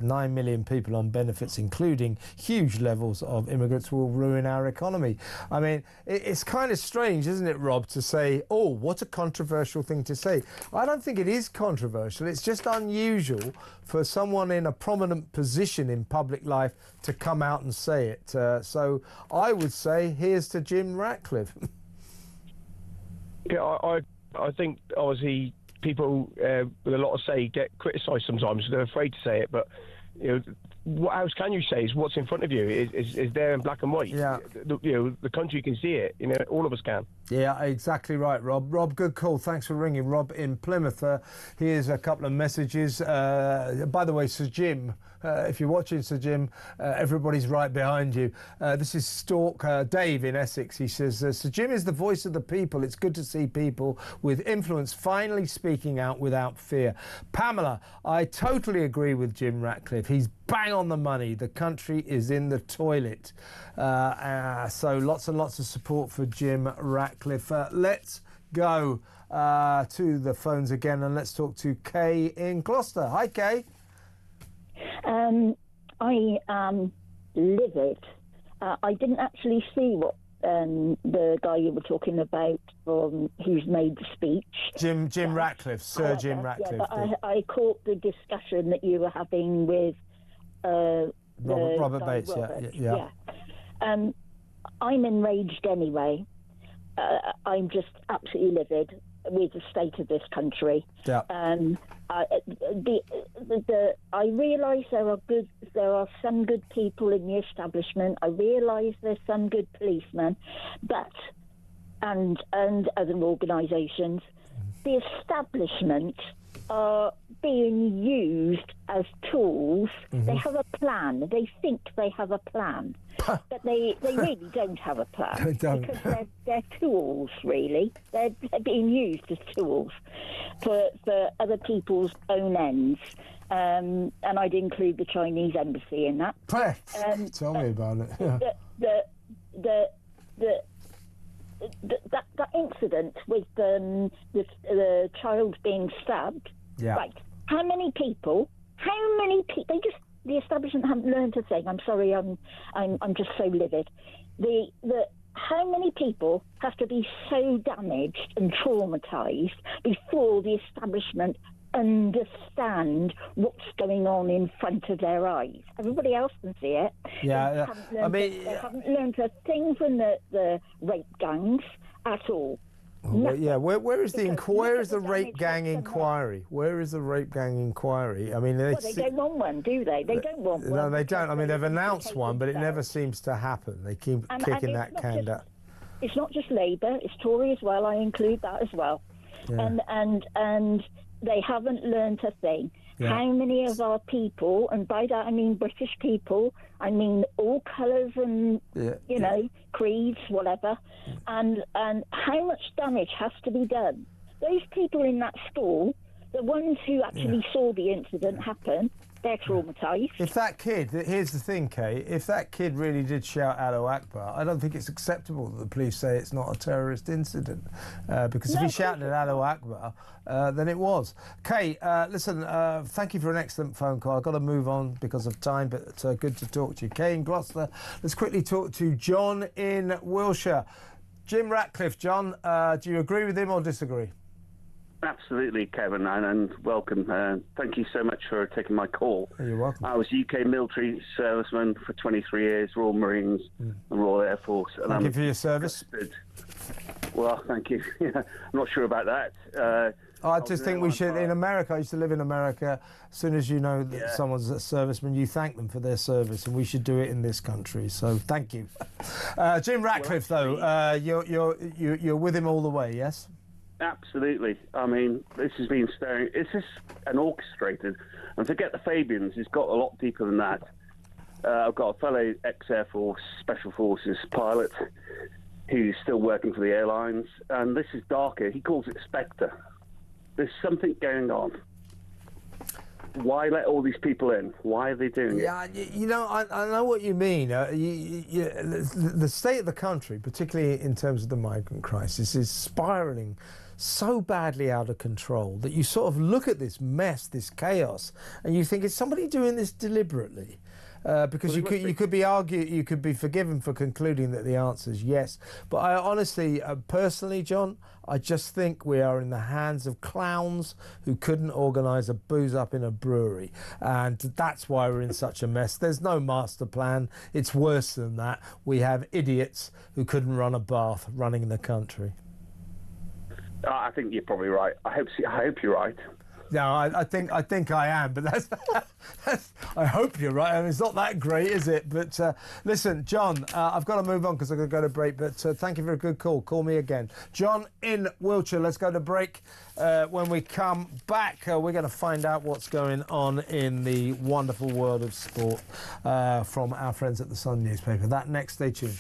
9 million people on benefits, including huge levels of immigrants, will ruin our economy. I mean, it's kind of strange, isn't it, Rob, to say, oh, what a controversial thing to say. I don't think it is controversial. It's just unusual for someone in a prominent position in public life to come out and say it. So I would say here's to Jim Ratcliffe. Yeah, I think obviously people with a lot of say get criticised sometimes. They're afraid to say it, but what else can you say? Is what's in front of you is there in black and white. Yeah, the country can see it. All of us can. Yeah, exactly right, Rob. Rob, good call. Thanks for ringing, Rob in Plymouth. Here's a couple of messages. By the way, Sir Jim. If you're watching, Sir Jim, everybody's right behind you. This is Stork Dave in Essex. He says, Sir Jim is the voice of the people. It's good to see people with influence finally speaking out without fear. Pamela, I totally agree with Jim Ratcliffe. He's bang on the money. The country is in the toilet. So lots and lots of support for Jim Ratcliffe. Let's go to the phones again and let's talk to Kay in Gloucester. Hi, Kay. I am livid. I didn't actually see what the guy you were talking about who's made the speech. Jim Ratcliffe, Sir Jim Ratcliffe. Yeah, but I caught the discussion that you were having with Robert Bates. Robert. Yeah. I'm enraged anyway. I'm just absolutely livid with the state of this country. Yeah. I realise there are some good people in the establishment. I realise there's some good policemen, and other organisations. The establishment are being used as tools. Mm-hmm. They have a plan. They think they have a plan, but they really don't have a plan. They don't. Because they're tools, really. They're being used as tools for other people's own ends. And I'd include the Chinese embassy in that. Tell me about it. That incident with the child being stabbed. Yeah. Right. How many people? The establishment haven't learned a thing. I'm sorry. I'm just so livid. How many people have to be so damaged and traumatised before the establishment understand what's going on in front of their eyes? Everybody else can see it. Yeah, they haven't learned a thing from the rape gangs at all. Yeah, where is the rape gang inquiry? Where is the rape gang inquiry? I mean, they don't want one, do they? They don't want one. No, they don't. I mean, they've announced one, but it never seems to happen. They keep kicking that can down. It's not just Labour; it's Tory as well. I include that as well. Yeah. And they haven't learnt a thing. Yeah. How many of our people, and by that I mean British people, I mean all colours and creeds, whatever, and how much damage has to be done? Those people in that school, the ones who actually saw the incident happen, they're traumatised. If that kid, here's the thing, Kay, if that kid really did shout Allahu Akbar, I don't think it's acceptable that the police say it's not a terrorist incident. Because if he shouted Allahu Akbar, then it was. Kay, listen, thank you for an excellent phone call. I've got to move on because of time, but it's good to talk to you. Kay in Gloucester, let's quickly talk to John in Wiltshire. Jim Ratcliffe, John, do you agree with him or disagree? Absolutely, Kevin, and welcome. Thank you so much for taking my call. You're welcome. I was UK military serviceman for 23 years, Royal Marines and Royal Air Force. And thank you for your service. Well, thank you. I'm not sure about that. I just think we should, in America, I used to live in America, as soon as you know that someone's a serviceman, you thank them for their service, and we should do it in this country, so thank you. Jim Ratcliffe, though, you're with him all the way, yes? Absolutely. I mean, this has been staring. It's just an orchestrated, and forget the Fabians. It's got a lot deeper than that. I've got a fellow ex-Air Force Special Forces pilot who's still working for the airlines, and this is darker. He calls it Spectre. There's something going on. Why let all these people in? Why are they doing it? Yeah, you know, I know what you mean. The state of the country, particularly in terms of the migrant crisis, is spiralling so badly out of control that you sort of look at this mess, this chaos, and you think, is somebody doing this deliberately? Because you could be forgiven for concluding that the answer is yes. But I honestly, personally, John, I just think we are in the hands of clowns who couldn't organise a booze up in a brewery, and that's why we're in such a mess. There's no master plan. It's worse than that. We have idiots who couldn't run a bath running the country. I think you're probably right. I hope you're right. No, I think I am, but that's I hope you're right. I mean, it's not that great, is it? But listen, John, I've got to move on because I've got to go to break. But thank you for a good call. Call me again, John in Wiltshire. Let's go to break. When we come back, we're going to find out what's going on in the wonderful world of sport from our friends at the Sun newspaper. That next. Stay tuned.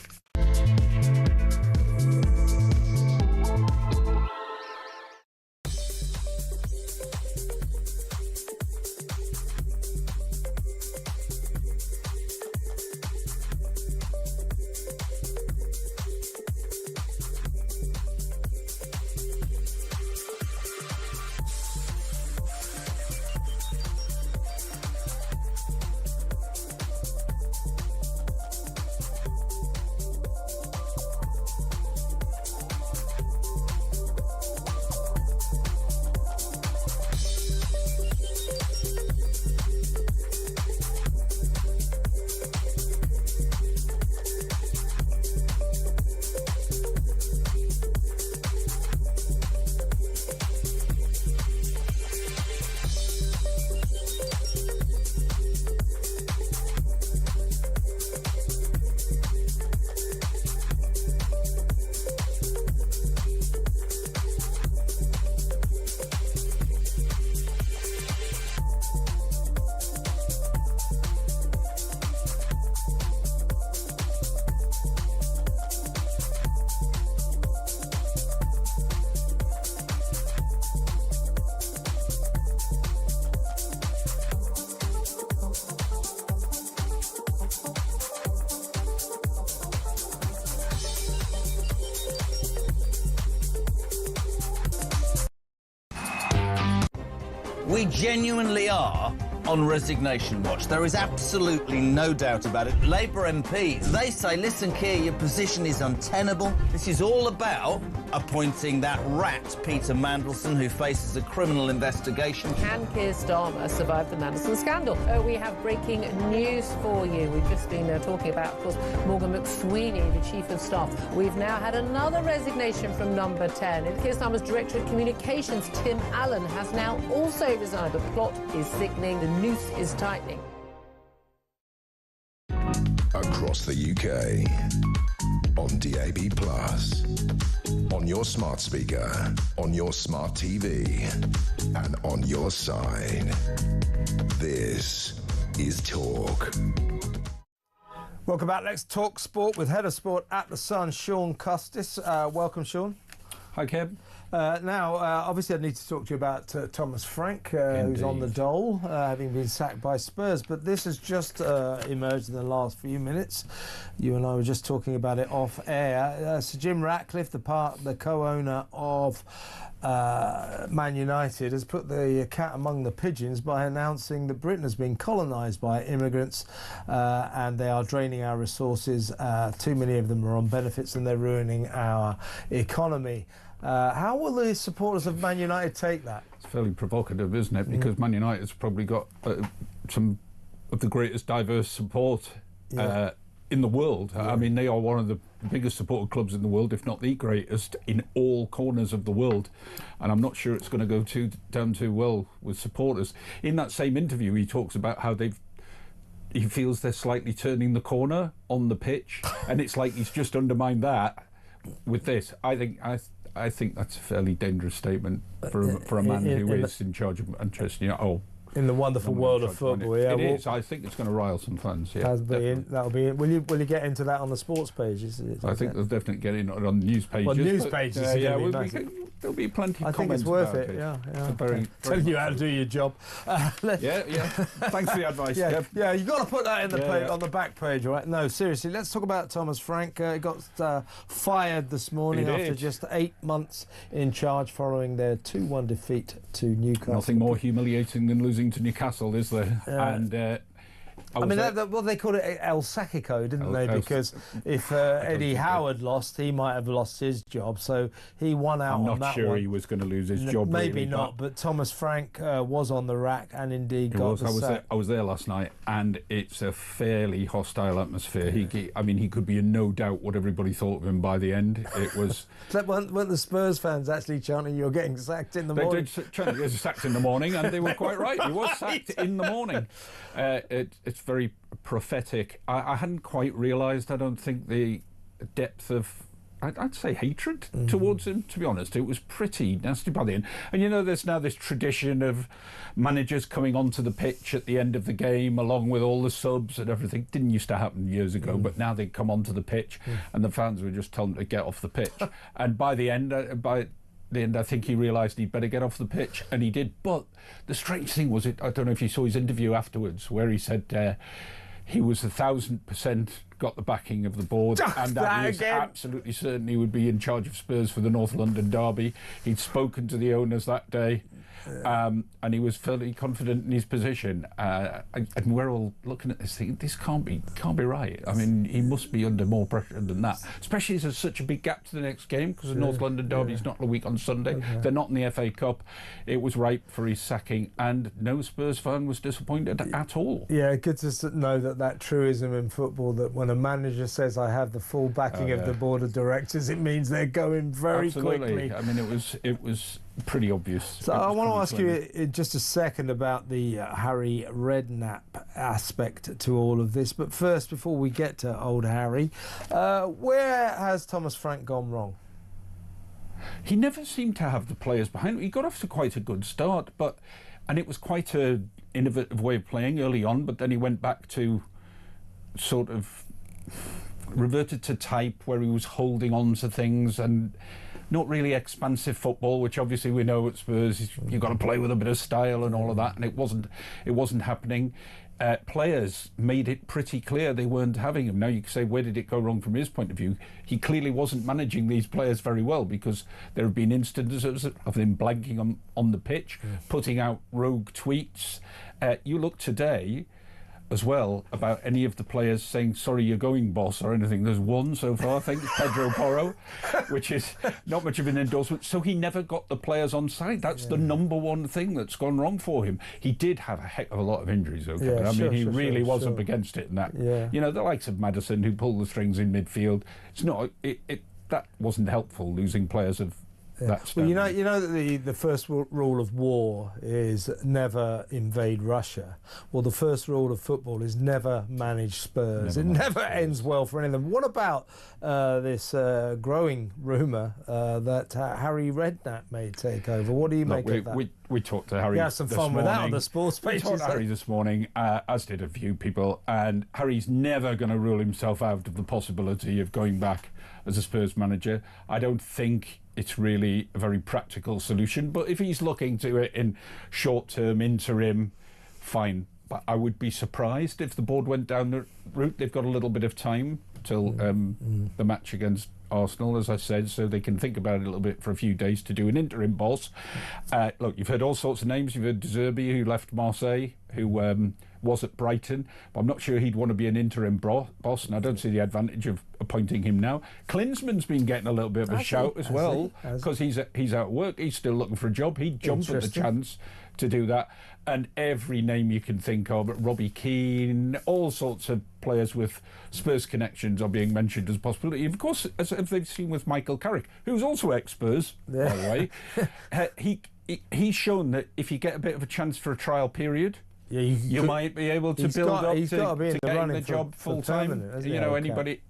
We genuinely are on resignation watch. There is absolutely no doubt about it. Labour MPs, they say, listen, Keir, your position is untenable. This is all about appointing that rat, Peter Mandelson, who faces a criminal investigation. Can Keir Starmer survive the Mandelson scandal? We have breaking news for you. We've just been talking about, of course, Morgan McSweeney, the Chief of Staff. We've now had another resignation from Number 10. And Keir Starmer's Director of Communications, Tim Allen, has now also resigned. The plot is thickening. The noose is tightening. Across the UK, on DAB+, on your smart speaker, on your smart TV, and on your side. This is Talk. Welcome back. Let's talk sport with Head of Sport at The Sun, Sean Custis. Welcome, Sean. Hi, Kev. Now, obviously I need to talk to you about Thomas Frank, who's on the dole, having been sacked by Spurs. But this has just emerged in the last few minutes. You and I were just talking about it off air. Sir Jim Ratcliffe, the co-owner of Man United, has put the cat among the pigeons by announcing that Britain has been colonised by immigrants and they are draining our resources. Too many of them are on benefits and they're ruining our economy. How will the supporters of Man United take that? It's fairly provocative, isn't it? Because Man United's probably got some of the greatest diverse support in the world. I mean, they are one of the biggest supported clubs in the world, if not the greatest, in all corners of the world. And I'm not sure it's going to go down too well with supporters. In that same interview, he talks about how he feels they're slightly turning the corner on the pitch, and it's like he's just undermined that with this. I think that's a fairly dangerous statement for a man who is in charge of Manchester United. In the wonderful world of football, it is. I think it's going to rile some fans. Yeah, that'll be it. Will you get into that on the sports pages? I think they'll definitely get in on news pages. On news pages, there'll be plenty of I think comments it's worth about it. Yeah, yeah. Very Telling you how to do your job. Yeah. Thanks for the advice. Yeah, Kev. yeah. You got to put that in the Yeah. on the back page, right? No, seriously. Let's talk about Thomas Frank. He got fired this morning He after did. just 8 months in charge following their 2-1 defeat to Newcastle. Nothing more humiliating than losing to Newcastle, is there? And I mean, well, they called it El Sacico, didn't they? Because if Eddie Howard lost, he might have lost his job. So he won out on that one. I'm not sure he was going to lose his job. Maybe really, not, but Thomas Frank was on the rack and indeed got the sack. I was there last night, and it's a fairly hostile atmosphere. He could be in no doubt what everybody thought of him by the end. It was. Weren't the Spurs fans actually chanting, "You're getting sacked in the morning"? They did chant, "You're sacked in the morning," and they were quite right. He was sacked in the morning. It's very prophetic. I hadn't quite realised, I don't think, the depth of, I'd say, hatred towards him, to be honest. It was pretty nasty by the end. And, you know, there's now this tradition of managers coming onto the pitch at the end of the game along with all the subs and everything. Didn't used to happen years ago, but now they come onto the pitch and the fans would just tell them to get off the pitch. And by the end, I think he realised he'd better get off the pitch, and he did. But the strange thing was, I don't know if you saw his interview afterwards, where he said he was 1,000% got the backing of the board, and that he was absolutely certain he would be in charge of Spurs for the North London derby. He'd spoken to the owners that day, and he was fairly confident in his position. And we're all looking at this thing. This can't be right. I mean, he must be under more pressure than that, especially as there's such a big gap to the next game, because the North London derby is not a week on Sunday. They're not in the FA Cup. It was ripe for his sacking, and no Spurs fan was disappointed at all. Yeah, good to know that truism in football, that when a manager says, "I have the full backing of the board of directors," it means they're going very quickly. I mean, it was pretty obvious. So I want to ask you in just a second about the Harry Redknapp aspect to all of this. But first, before we get to old Harry, where has Thomas Frank gone wrong? He never seemed to have the players behind him. He got off to quite a good start, and it was quite an innovative way of playing early on, but then he went back to sort of reverted to type where he was holding on to things and not really expansive football, which obviously we know at Spurs you've got to play with a bit of style and all of that, and it wasn't happening. Players made it pretty clear they weren't having him. Now you can say, where did it go wrong from his point of view? He clearly wasn't managing these players very well, because there have been instances of him blanking on the pitch, putting out rogue tweets. You look today as well about any of the players saying, "Sorry, you're going, boss," or anything. There's one so far, I think, it's Pedro Porro, which is not much of an endorsement. So he never got the players on side. That's the number one thing that's gone wrong for him. He did have a heck of a lot of injuries, okay? Yeah, I mean, he really was up against it in that. Yeah. You know, the likes of Maddison, who pulled the strings in midfield. It's not. That wasn't helpful, losing players of that standard. Well, you know that the first rule of war is never invade Russia. Well, the first rule of football is never manage Spurs. It never ends well for any of them. What about this growing rumour that Harry Redknapp may take over? What do you make of that? We talked to Harry. You had some fun with that on the sports pages. We talked to Harry this morning, as did a few people, and Harry's never going to rule himself out of the possibility of going back as a Spurs manager. I don't think it's really a very practical solution, but if he's looking to it in short-term interim, fine. But I would be surprised if the board went down the route. They've got a little bit of time till the match against Arsenal, as I said, so they can think about it a little bit for a few days to do an interim boss. Look, you've heard all sorts of names. You've heard De Zerbi, who left Marseille, who was at Brighton, but I'm not sure he'd want to be an interim boss, and I don't see the advantage of appointing him now. Klinsmann's been getting a little bit of a shout as well, because he's out of work. He's still looking for a job. He'd jump at the chance to do that. And every name you can think of, Robbie Keane, all sorts of players with Spurs connections are being mentioned as a possibility. Of course, as they've seen with Michael Carrick, who's also ex-Spurs, by the way. He's shown that if you get a bit of a chance for a trial period, you might be able to build up to getting the job full time. You know, anybody.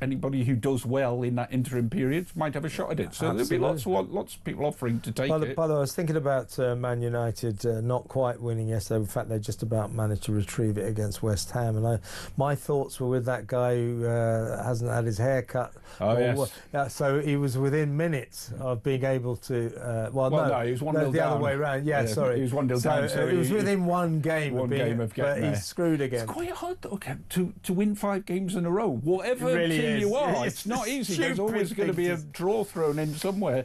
anybody who does well in that interim period might have a shot at it. So there'll be lots of people offering to take it. By the way, I was thinking about Man United not quite winning yesterday. In fact, they just about managed to retrieve it against West Ham. And my thoughts were with that guy who hasn't had his hair cut. Oh, yes. So he was within minutes of being able to... no, he was 1-0 down. The other way around. Yeah, sorry. He was 1-0 down. So it was within one game of getting but there. he's screwed again. It's quite hard, though, to win 5 games in a row. Whatever really team is. you are, it's not easy. There's always going to be a draw thrown in somewhere.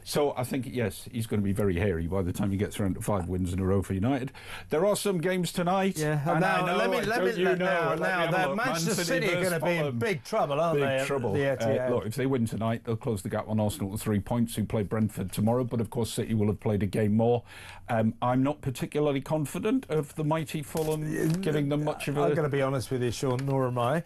So I think, yes, he's going to be very hairy by the time he gets around to 5 wins in a row for United. There are some games tonight. Yeah, now Manchester City are going to be in big trouble, aren't they? Big trouble. Look, if they win tonight, they'll close the gap on Arsenal to 3 points, who play Brentford tomorrow. But of course, City will have played a game more. I'm not particularly confident of the mighty Fulham giving them much of a... I'm going to be honest with you, Sean, nor am I.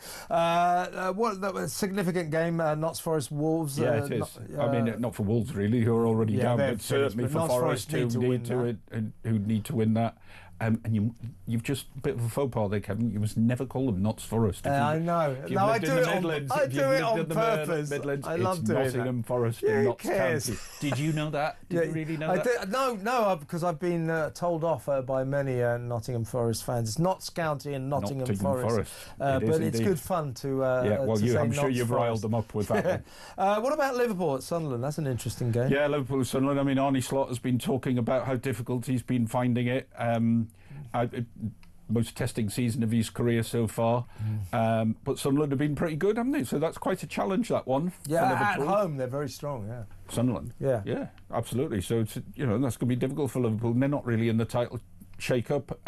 What a significant game, Notts Forest Wolves. Yeah, it is. I mean, not for Wolves really, who are already down, but certainly for Forest, who need to win that. And you've just a bit of a faux pas there, Kevin. You must never call them Notts Forest. I know. No, I do it on purpose. I love doing Nottingham Forest in Notts County. Did you know that? Did you really know that? No, because I've been told off by many Nottingham Forest fans. It's Notts County and Nottingham Forest. But it's good fun to I'm sure you've riled them up with that one. What about Liverpool at Sunderland? That's an interesting game. Yeah, Liverpool at Sunderland. I mean, Arne Slot has been talking about how difficult he's been finding it. Most testing season of his career so far, but Sunderland have been pretty good, haven't they? So that's quite a challenge, that one. Yeah, at home they're very strong. Yeah, Sunderland. Yeah, absolutely. So it's, that's going to be difficult for Liverpool. And they're not really in the title shake-up.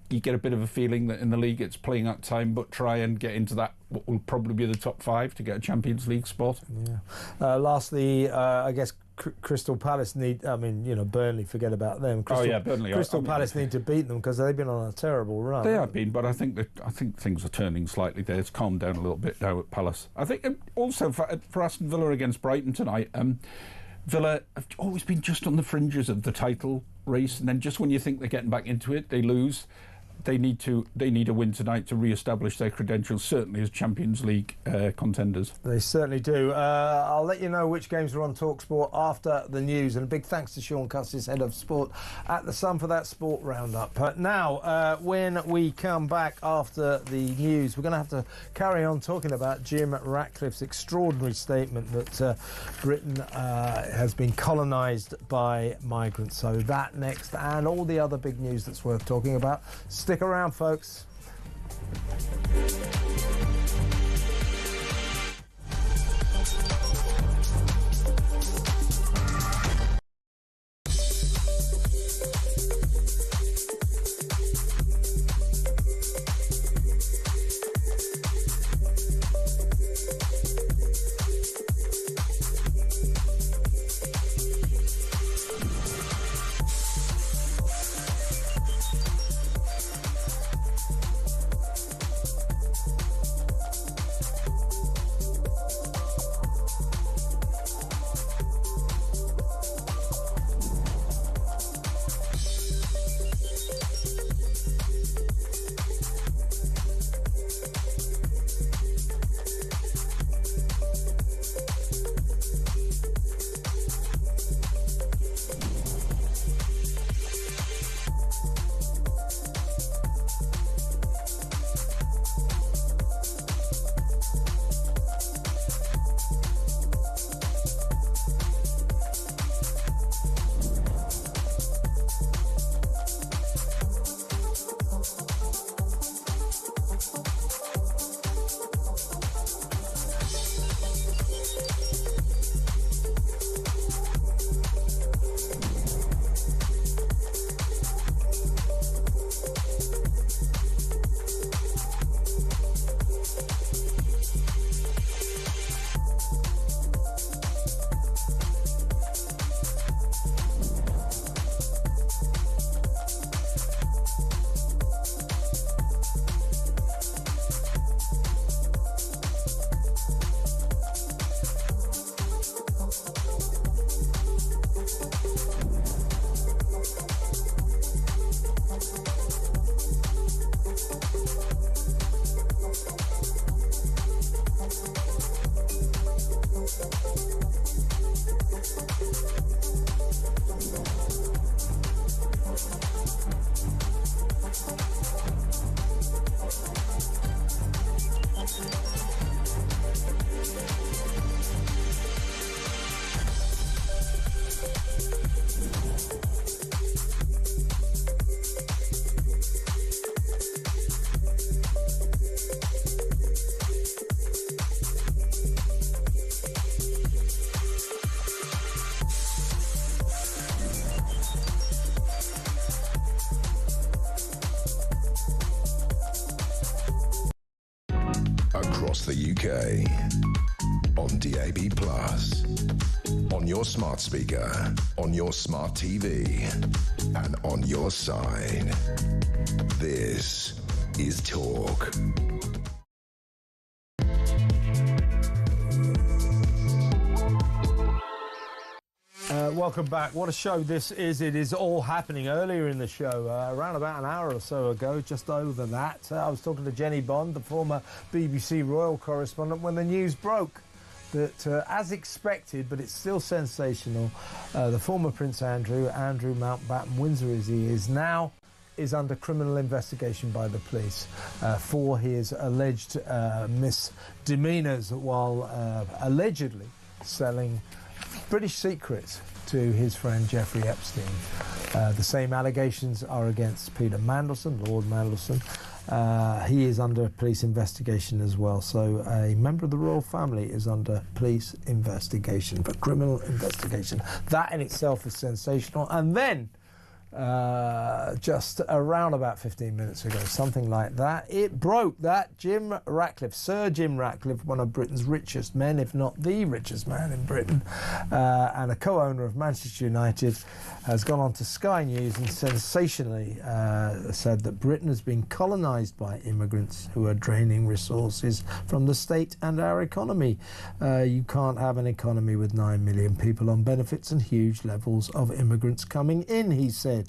You get a bit of a feeling that in the league it's playing out time, but try and get into that what will probably be the top 5 to get a Champions League spot. Yeah. Lastly, I guess Crystal Palace Burnley, forget about them. Burnley. Crystal Palace need to beat them because they've been on a terrible run. They have been, but I think things are turning slightly there. It's calmed down a little bit now at Palace. I think also for Aston Villa against Brighton tonight, Villa have always been just on the fringes of the title race, and then just when you think they're getting back into it, they lose. They need a win tonight to re-establish their credentials, certainly as Champions League contenders. They certainly do. I'll let you know which games are on TalkSport after the news, and a big thanks to Sean Custis, Head of Sport at The Sun, for that sport roundup. Now, when we come back after the news, we're going to have to carry on talking about Jim Ratcliffe's extraordinary statement that Britain has been colonised by migrants. So that next, and all the other big news that's worth talking about. Stick around, folks. across the UK. On DAB+, on your smart speaker, on your smart TV, and on your side. This is Talk. Welcome back. What a show this is. It is all happening earlier in the show, around about an hour or so ago, just over that. I was talking to Jenny Bond, the former BBC Royal correspondent, when the news broke that, as expected, but it's still sensational, the former Prince Andrew Mountbatten Windsor as he is now, is under criminal investigation by the police for his alleged misdemeanours while allegedly selling British secrets to his friend Jeffrey Epstein. The same allegations are against Peter Mandelson, Lord Mandelson. He is under police investigation as well. So a member of the royal family is under police investigation for criminal investigation. That in itself is sensational. And then just around about 15 minutes ago, something like that, it broke that Sir Jim Ratcliffe, one of Britain's richest men, if not the richest man in Britain, and a co-owner of Manchester United, has gone on to Sky News and sensationally said that Britain has been colonised by immigrants who are draining resources from the state and our economy. You can't have an economy with 9 million people on benefits and huge levels of immigrants coming in, he said.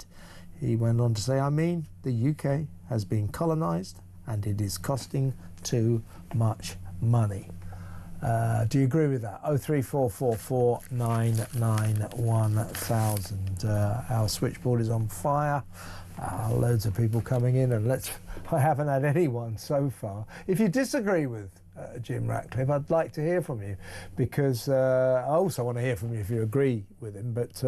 He went on to say, I mean, the UK has been colonised and it is costing too much money. Do you agree with that? 03444 991 our switchboard is on fire. Loads of people coming in, and I haven't had anyone so far. If you disagree with Jim Ratcliffe, I'd like to hear from you, because I also want to hear from you if you agree with him, but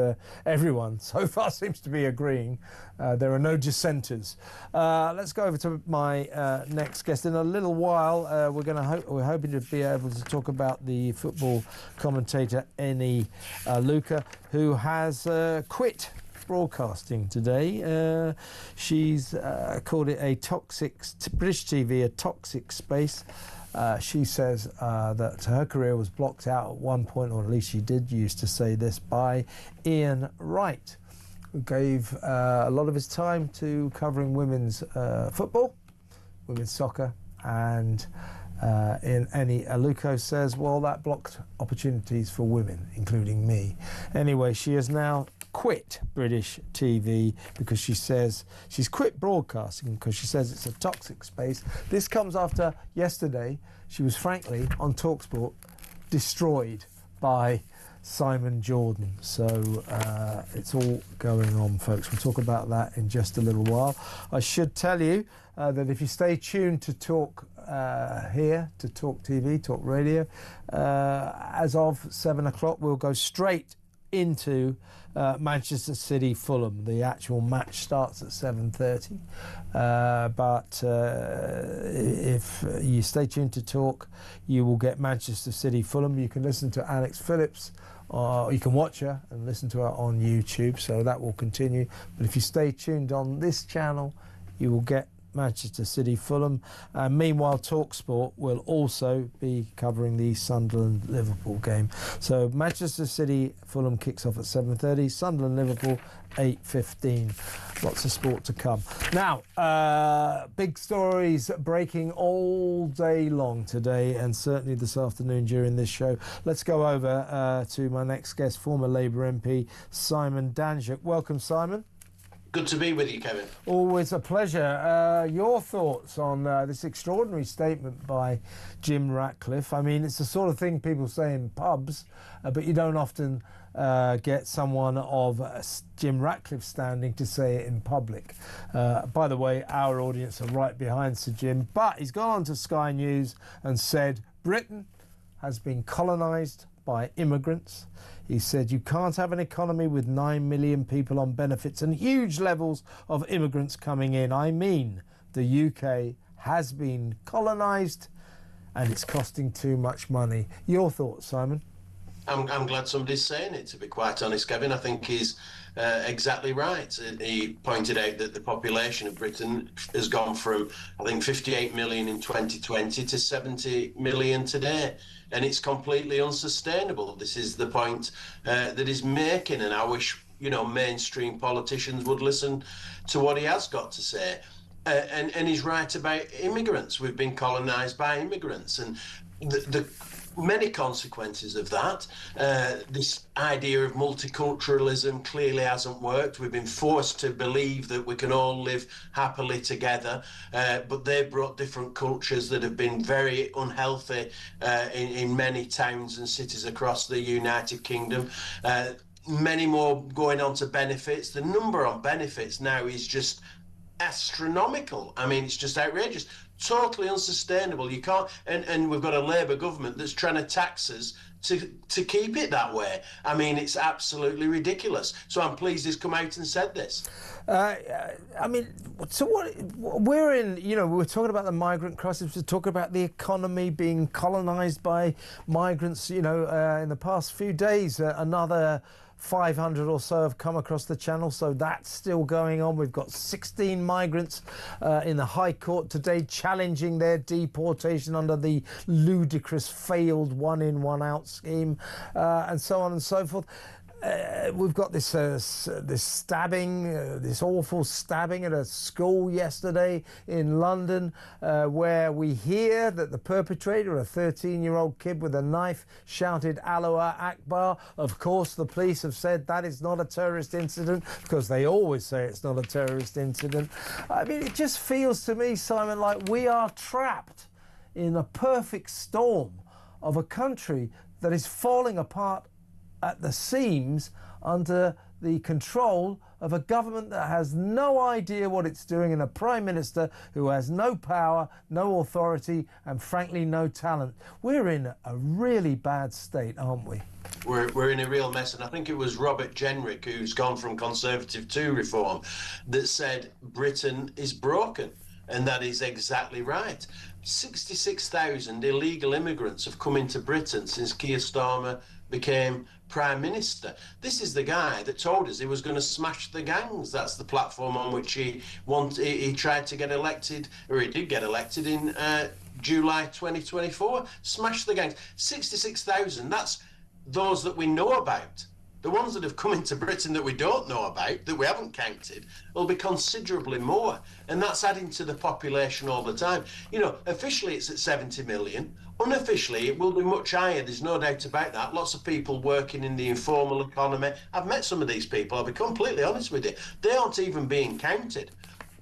everyone so far seems to be agreeing. There are no dissenters. Let's go over to my next guest. In a little while, we're hoping to be able to talk about the football commentator Eni Luca, who has quit broadcasting today. She's called it a toxic, British TV, a toxic space. She says that her career was blocked out at one point, or at least she did used to say this, by Ian Wright, who gave a lot of his time to covering women's football, women's soccer, and Eni Aluko says, well, that blocked opportunities for women, including me. Anyway, she has now quit British TV because she says she's quit broadcasting because she says it's a toxic space. This comes after yesterday she was frankly on TalkSport destroyed by Simon Jordan. So it's all going on, folks. We'll talk about that in just a little while. I should tell you that if you stay tuned to Talk here, to Talk TV, Talk Radio, as of 7 o'clock we'll go straight into Manchester City Fulham. The actual match starts at 7:30, but if you stay tuned to Talk, you will get Manchester City Fulham. You can listen to Alex Phillips, or you can watch her and listen to her on YouTube, so that will continue. But if you stay tuned on this channel, you will get Manchester City Fulham. Meanwhile, TalkSport will also be covering the Sunderland Liverpool game. So Manchester City Fulham kicks off at 7:30, Sunderland Liverpool 8:15. Lots of sport to come. Now, big stories breaking all day long today, and certainly this afternoon during this show. Let's go over to my next guest, former Labour MP Simon Danczuk. Welcome, Simon. Good to be with you, Kevin. Always a pleasure. Your thoughts on this extraordinary statement by Jim Ratcliffe? I mean, it's the sort of thing people say in pubs, but you don't often get someone of Jim Ratcliffe's standing to say it in public. By the way, our audience are right behind Sir Jim, but he's gone on to Sky News and said Britain has been colonised by immigrants. He said you can't have an economy with 9 million people on benefits and huge levels of immigrants coming in. I mean, the UK has been colonised and it's costing too much money. Your thoughts, Simon? I'm glad somebody's saying it, to be quite honest, Kevin. I think he's exactly right. He pointed out that the population of Britain has gone from, I think, 58 million in 2020 to 70 million today. And it's completely unsustainable. This is the point that he's making, and I wish, mainstream politicians would listen to what he has got to say. And he's right about immigrants. We've been colonised by immigrants, and the many consequences of that. This idea of multiculturalism clearly hasn't worked. We've been forced to believe that we can all live happily together, but they've brought different cultures that have been very unhealthy in many towns and cities across the United Kingdom. Many more going on to benefits. The number on benefits now is just astronomical. I mean, it's just outrageous. Totally unsustainable. You can't, and we've got a Labour government that's trying to tax us to keep it that way. I mean, it's absolutely ridiculous. So I'm pleased he's come out and said this. I mean, so what we're in, we're talking about the migrant crisis, we're talking about the economy being colonised by migrants, in the past few days, another 500 or so have come across the channel, so that's still going on. We've got 16 migrants in the High Court today challenging their deportation under the ludicrous failed one-in, one-out scheme, and so on and so forth. We've got this stabbing, this awful stabbing at a school yesterday in London, where we hear that the perpetrator, a 13-year-old kid with a knife, shouted "Allah Akbar." Of course, the police have said that is not a terrorist incident, because they always say it's not a terrorist incident. I mean, it just feels to me, Simon, like we are trapped in a perfect storm of a country that is falling apart at the seams under the control of a government that has no idea what it's doing, and a Prime Minister who has no power, no authority, and frankly no talent. We're in a really bad state, aren't we? We're in a real mess, and I think it was Robert Jenrick, who's gone from Conservative to Reform, that said Britain is broken, and that is exactly right. 66,000 illegal immigrants have come into Britain since Keir Starmer became Prime Minister. This is the guy that told us he was going to smash the gangs. That's the platform on which he tried to get elected, or he did get elected in July 2024. Smash the gangs. 66,000, that's those that we know about. The ones that have come into Britain that we don't know about, that we haven't counted, will be considerably more. And that's adding to the population all the time. Officially it's at 70 million. Unofficially, it will be much higher. There's no doubt about that. Lots of people working in the informal economy. I've met some of these people, I'll be completely honest with you. They aren't even being counted.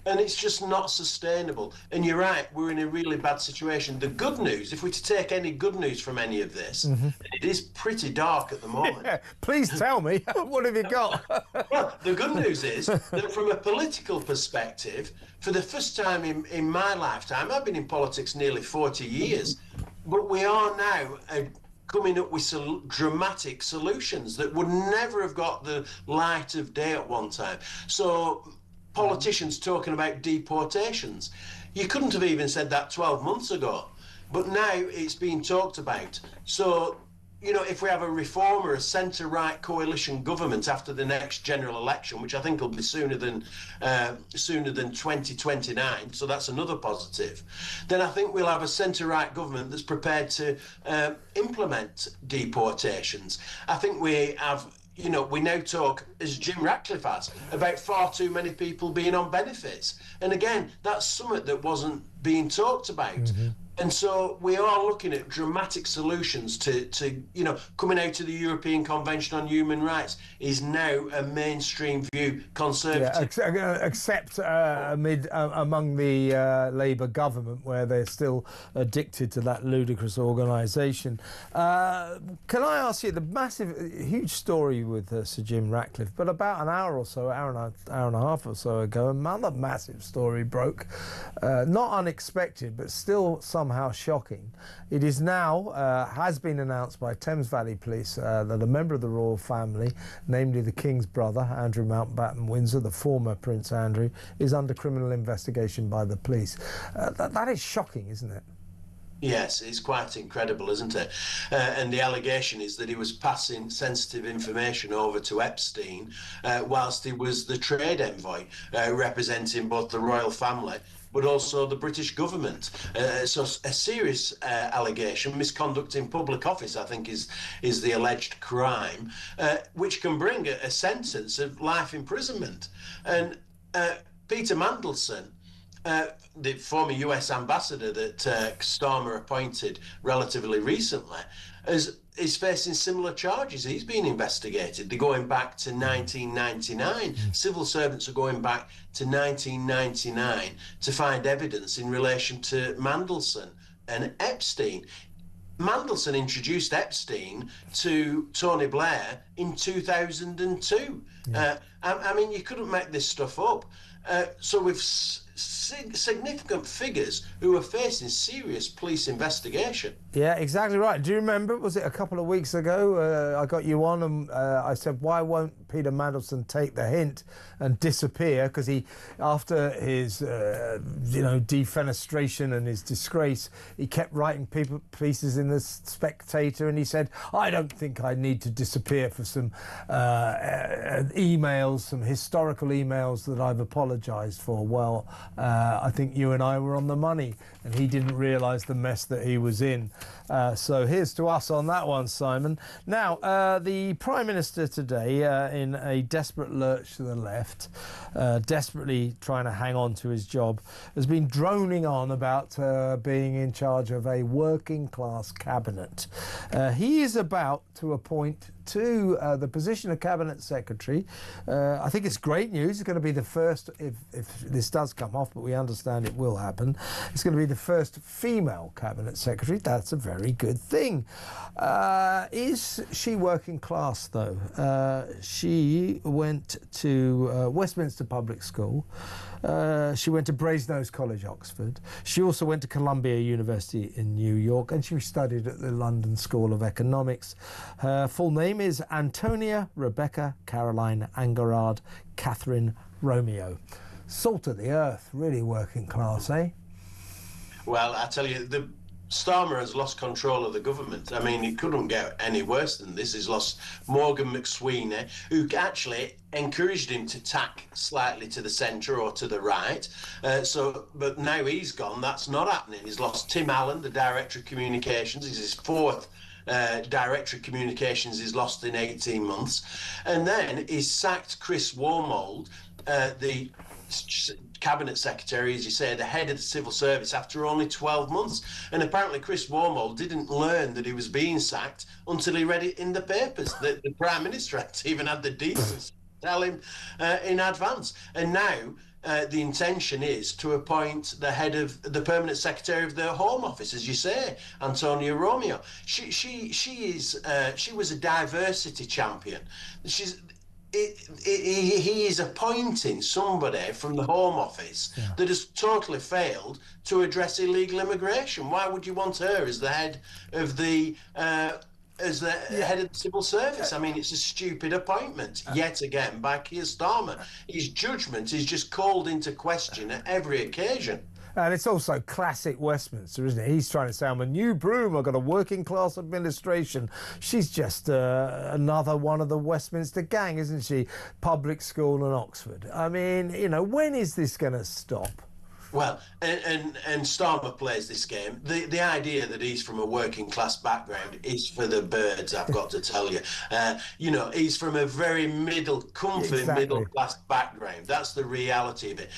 And it's just not sustainable. And you're right, we're in a really bad situation. The good news, if we're to take any good news from any of this, it is pretty dark at the moment. Yeah, please tell me, what have you got? Well, the good news is that from a political perspective, for the first time in my lifetime, I've been in politics nearly 40 years, but we are now coming up with some dramatic solutions that would never have got the light of day at one time. So politicians talking about deportations. You couldn't have even said that 12 months ago, but now it's being talked about. So, if we have a Reform or a centre-right coalition government after the next general election, which I think will be sooner than 2029, so that's another positive, then I think we'll have a centre-right government that's prepared to implement deportations. I think we have... we now talk, as Jim Ratcliffe has, about far too many people being on benefits. And again, that's something that wasn't being talked about. And so we are looking at dramatic solutions to coming out of the European Convention on Human Rights is now a mainstream view, Conservative. Yeah, except among the Labour government, where they're still addicted to that ludicrous organisation. Can I ask you, the huge story with Sir Jim Ratcliffe, but about an hour and a half or so ago, another massive story broke. Not unexpected, but still somehow shocking. It is now, has been announced by Thames Valley Police that a member of the royal family, namely the King's brother, Andrew Mountbatten Windsor, the former Prince Andrew, is under criminal investigation by the police. That is shocking, isn't it? Yes, it's quite incredible, isn't it? And the allegation is that he was passing sensitive information over to Epstein whilst he was the trade envoy, representing both the royal family but also the British government. So a serious allegation, misconduct in public office, I think is the alleged crime, which can bring a sentence of life imprisonment. And Peter Mandelson, the former US ambassador that Starmer appointed relatively recently, is facing similar charges. He's been investigated. They're going back to 1999. Civil servants are going back to 1999 to find evidence in relation to Mandelson and Epstein. Mandelson introduced Epstein to Tony Blair in 2002. Yeah. I mean, you couldn't make this stuff up. So with significant figures who are facing serious police investigation. Yeah, exactly right. Do you remember, was it a couple of weeks ago, I got you on and I said, why won't Peter Mandelson take the hint and disappear? Because he, after his, defenestration and his disgrace, he kept writing pieces in the Spectator, and he said, I don't think I need to disappear for some emails, some historical emails that I've apologised for. Well, I think you and I were on the money, and he didn't realise the mess that he was in. So here's to us on that one, Simon. Now, the Prime Minister today, in a desperate lurch to the left, desperately trying to hang on to his job, has been droning on about being in charge of a working class cabinet. He is about to appoint to the position of Cabinet Secretary. I think it's great news. It's going to be the first, if this does come off, but we understand it will happen, it's going to be the first female Cabinet Secretary. That's a very good thing. Is she working class, though? She went to Westminster Public School. She went to Brasenose College, Oxford. She also went to Columbia University in New York, and she studied at the London School of Economics. Her full name is Antonia Rebecca Caroline Angarard Catherine Romeo. Salt of the earth, really working class, eh? Well, I tell you, the Starmer has lost control of the government. I mean, it couldn't get any worse than this. He's lost Morgan McSweeney, who actually encouraged him to tack slightly to the centre or to the right. But now he's gone. That's not happening. He's lost Tim Allen, the Director of Communications. He's his fourth Director of Communications he's lost in 18 months. And then he's sacked Chris Wormold, the Cabinet Secretary, as you say, the head of the civil service, after only 12 months. And apparently Chris Wormold didn't learn that he was being sacked until he read it in the papers. The Prime Minister hadn't even had the decency to tell him in advance. And now the intention is to appoint the head of the permanent secretary of the Home Office, as you say, Antonia Romeo. She was a diversity champion. He is appointing somebody from the Home Office that has totally failed to address illegal immigration. Why would you want her as the head of the head of the civil service? I mean, it's a stupid appointment yet again by Keir Starmer. His judgment is just called into question at every occasion. And it's also classic Westminster, isn't it? He's trying to say, I'm a new broom, I've got a working class administration. She's just another one of the Westminster gang, isn't she? Public school and Oxford. I mean, when is this going to stop? Well, and Starmer plays this game. The idea that he's from a working class background is for the birds, I've got to tell you. He's from a very comfy middle class background. That's the reality of it.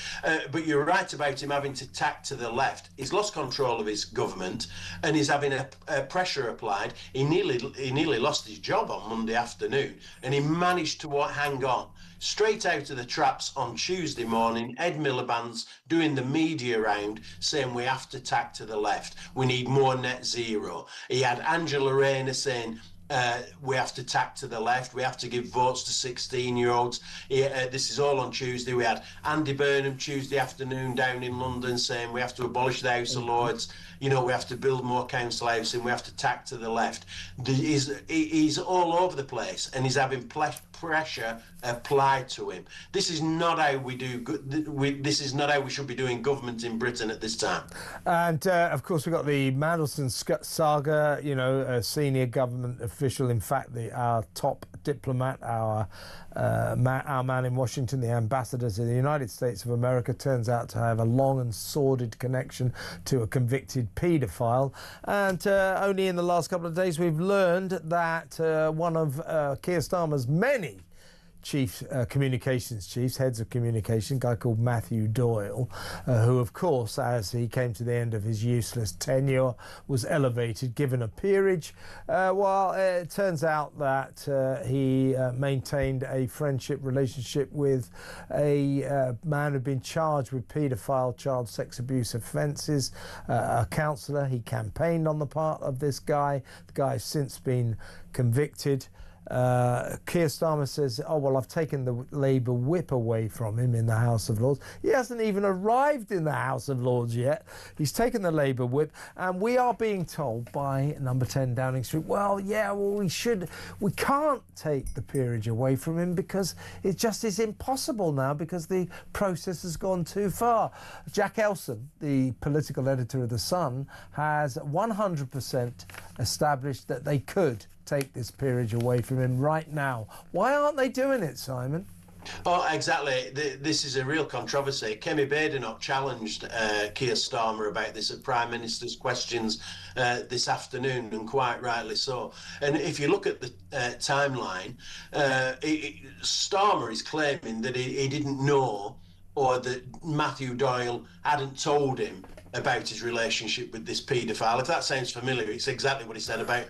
But you're right about him having to tack to the left. He's lost control of his government and he's having a pressure applied. He nearly lost his job on Monday afternoon, and he managed to hang on. Straight out of the traps on Tuesday morning, Ed Miliband's doing the media round saying we have to tack to the left. We need more net zero. He had Angela Rayner saying we have to tack to the left. We have to give votes to 16-year-olds. This is all on Tuesday. We had Andy Burnham Tuesday afternoon down in London saying we have to abolish the House of Lords. You know, we have to build more council housing. We have to tack to the left. He's all over the place, and he's having pressure applied to him. This is not how we do. This is not how we should be doing government in Britain at this time. And of course, we've got the Mandelson saga. You know, a senior government official, in fact, our top diplomat, our man in Washington, the ambassador to the United States of America, turns out to have a long and sordid connection to a convicted paedophile. And only in the last couple of days we've learned that one of Keir Starmer's many communications chiefs, heads of communication, a guy called Matthew Doyle, who of course, as he came to the end of his useless tenure, was elevated, given a peerage. Well, it turns out that he maintained a friendship relationship with a man who'd been charged with paedophile child sex abuse offences, a counsellor. He campaigned on the part of this guy. The guy has since been convicted. Keir Starmer says, oh, well, I've taken the Labour whip away from him in the House of Lords. He hasn't even arrived in the House of Lords yet. He's taken the Labour whip, and we are being told by number 10 Downing Street, well, yeah, well, we can't take the peerage away from him because it just is impossible now because the process has gone too far. Jack Elson, the political editor of The Sun, has 100% established that they could take this peerage away from him right now. Why aren't they doing it, Simon? Oh, exactly. This is a real controversy. Kemi Badenoch challenged Keir Starmer about this at Prime Minister's questions this afternoon, and quite rightly so. And if you look at the timeline, Starmer is claiming that he didn't know, or that Matthew Doyle hadn't told him about his relationship with this paedophile. If that sounds familiar, it's exactly what he said about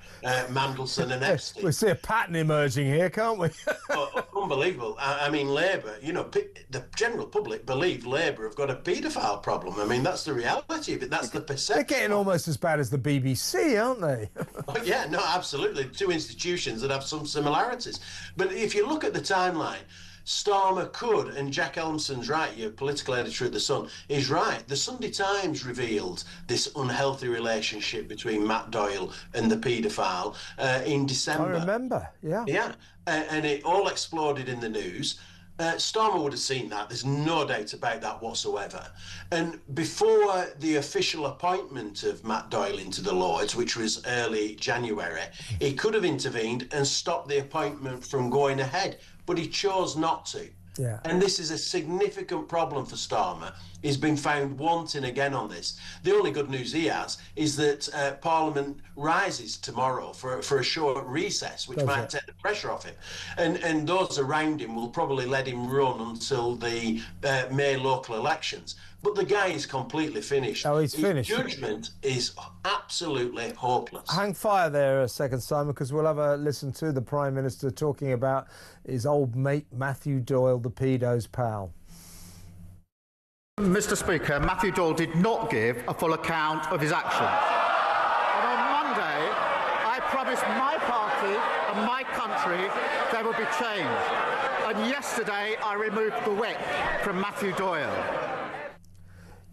Mandelson and Epstein. We see a pattern emerging here, can't we? Unbelievable. I mean, Labour, you know, the general public believe Labour have got a paedophile problem. I mean, that's the reality of it. That's the perception. They're getting almost as bad as the BBC, aren't they? Oh, yeah, no, absolutely. Two institutions that have some similarities. But if you look at the timeline, Starmer could, and Jack Elmson's right, your political editor at The Sun, is right. The Sunday Times revealed this unhealthy relationship between Matt Doyle and the paedophile in December. I remember, yeah. Yeah, and it all exploded in the news. Starmer would have seen that. There's no doubt about that whatsoever. And before the official appointment of Matt Doyle into the Lords, which was early January, he could have intervened and stopped the appointment from going ahead, but he chose not to. Yeah. And this is a significant problem for Starmer. He's been found wanting again on this. The only good news he has is that Parliament rises tomorrow for a short recess, which might take the pressure off him. And those around him will probably let him run until the May local elections. But the guy is completely finished. Oh, he's finished. His judgment is absolutely hopeless. Hang fire there a second, Simon, because we'll have a listen to the Prime Minister talking about his old mate Matthew Doyle, the pedo's pal. Mr. Speaker, Matthew Doyle did not give a full account of his actions. And on Monday, I promised my party and my country there would be change. And yesterday, I removed the whip from Matthew Doyle.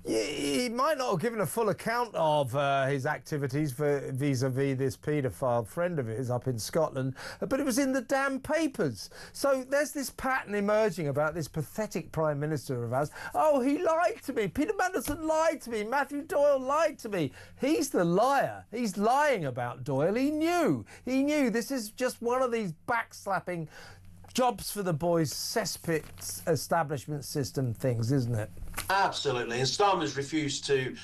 He might not have given a full account of his activities vis-a-vis this paedophile friend of his up in Scotland, but it was in the damn papers. So there's this pattern emerging about this pathetic Prime Minister of ours. Oh, he lied to me. Peter Mandelson lied to me. Matthew Doyle lied to me. He's the liar. He's lying about Doyle. He knew. He knew. This is just one of these backslapping jobs for the boys cesspit establishment system things, isn't it? Absolutely. And Starmer's refused to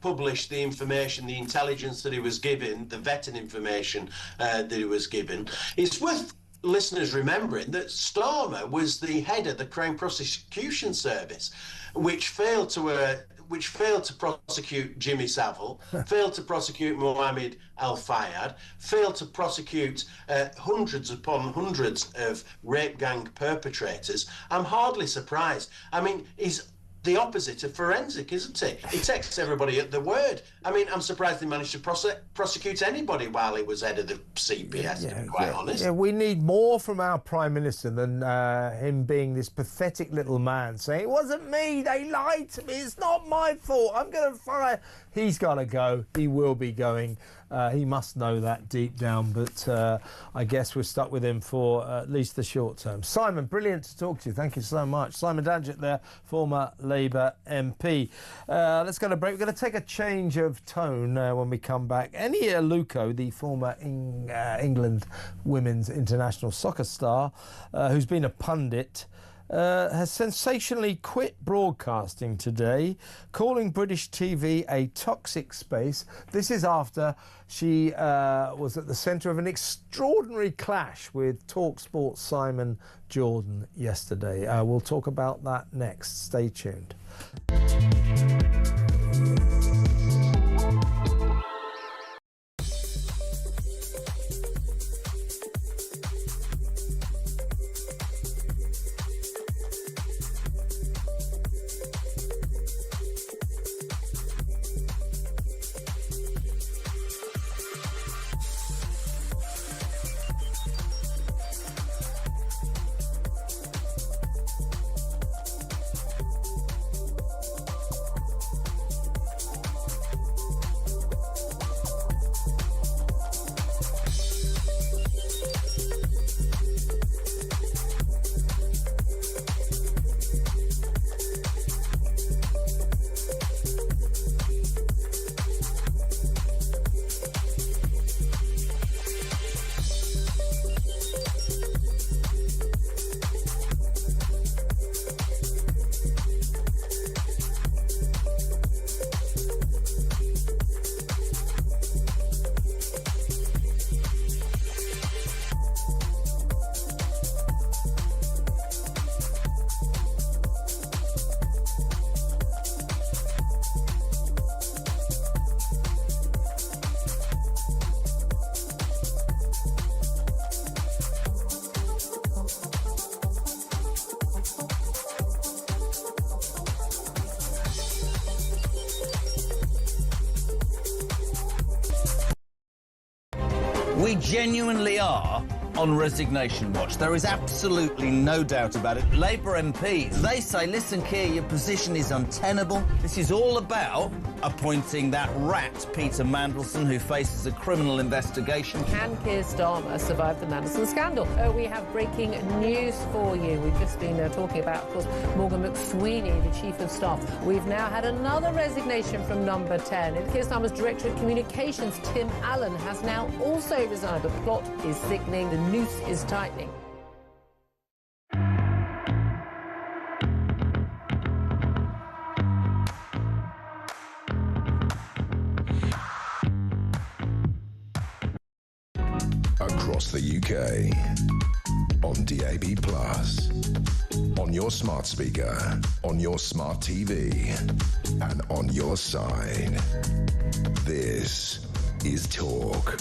publish the information, the intelligence that he was given, the vetting information that he was given. It's worth listeners remembering that Starmer was the head of the Crown Prosecution Service, which failed to prosecute Jimmy Savile, failed to prosecute Mohammed Al-Fayed, failed to prosecute hundreds upon hundreds of rape gang perpetrators. I'm hardly surprised. I mean, his the opposite of forensic, isn't it? He takes everybody at the word. I mean, I'm surprised they managed to prosecute anybody while he was head of the CPS, to be quite honest. Yeah, we need more from our Prime Minister than him being this pathetic little man saying, it wasn't me, they lied to me, it's not my fault, I'm going to fire. He's got to go. He will be going. He must know that deep down, but I guess we're stuck with him for at least the short term. Simon, brilliant to talk to you. Thank you so much. Simon Danjett there, former Labour MP. Let's go to break. We're going to take a change of tone when we come back. Eni Aluko, the former England women's international soccer star, who's been a pundit, has sensationally quit broadcasting today, calling British TV a toxic space. This is after she was at the centre of an extraordinary clash with talkSport's Simon Jordan yesterday. We'll talk about that next. Stay tuned. We genuinely are on resignation watch. There is absolutely no doubt about it. Labour MPs, they say, listen, Keir, your position is untenable. This is all about appointing that rat, Peter Mandelson, who faces a criminal investigation. Can Keir Starmer survive the Mandelson scandal? We have breaking news for you. We've just been talking about, of course, Morgan McSweeney, the Chief of Staff. We've now had another resignation from Number 10. And Keir Starmer's Director of Communications, Tim Allen, has now also resigned. The plot is thickening. The noose is tightening. Across the UK, on DAB+, on your smart speaker, on your smart TV, and on your side. This is Talk.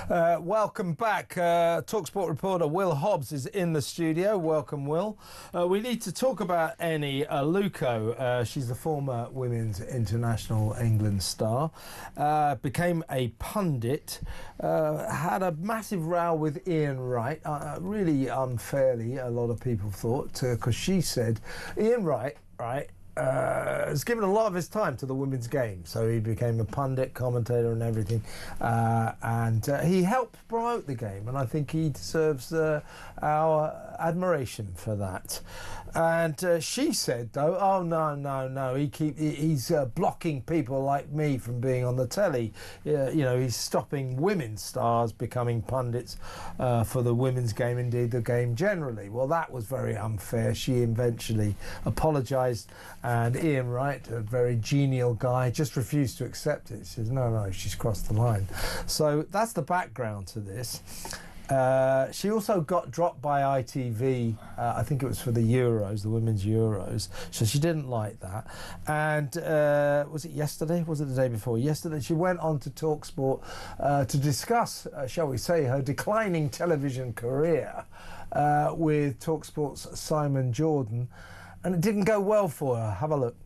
Welcome back. talkSPORT reporter Will Hobbs is in the studio. Welcome, Will. We need to talk about Eni Aluko. She's the former women's international England star. Became a pundit. Had a massive row with Ian Wright. Really unfairly, a lot of people thought, because she said Ian Wright, has given a lot of his time to the women's game, so he became a pundit, commentator and everything, and he helped promote the game, and I think he deserves our admiration for that. And she said, though, oh no, he's blocking people like me from being on the telly. He's stopping women's stars becoming pundits for the women's game, indeed the game generally. Well, that was very unfair. She eventually apologised, and Ian Wright, a very genial guy, just refused to accept it. He says, no, she's crossed the line. So that's the background to this. She also got dropped by ITV, I think it was for the Euros, the Women's Euros, so she didn't like that. And was it yesterday? Was it the day before? Yesterday she went on to talkSPORT to discuss, shall we say, her declining television career with talkSPORT's Simon Jordan. and it didn't go well for her. Have a look.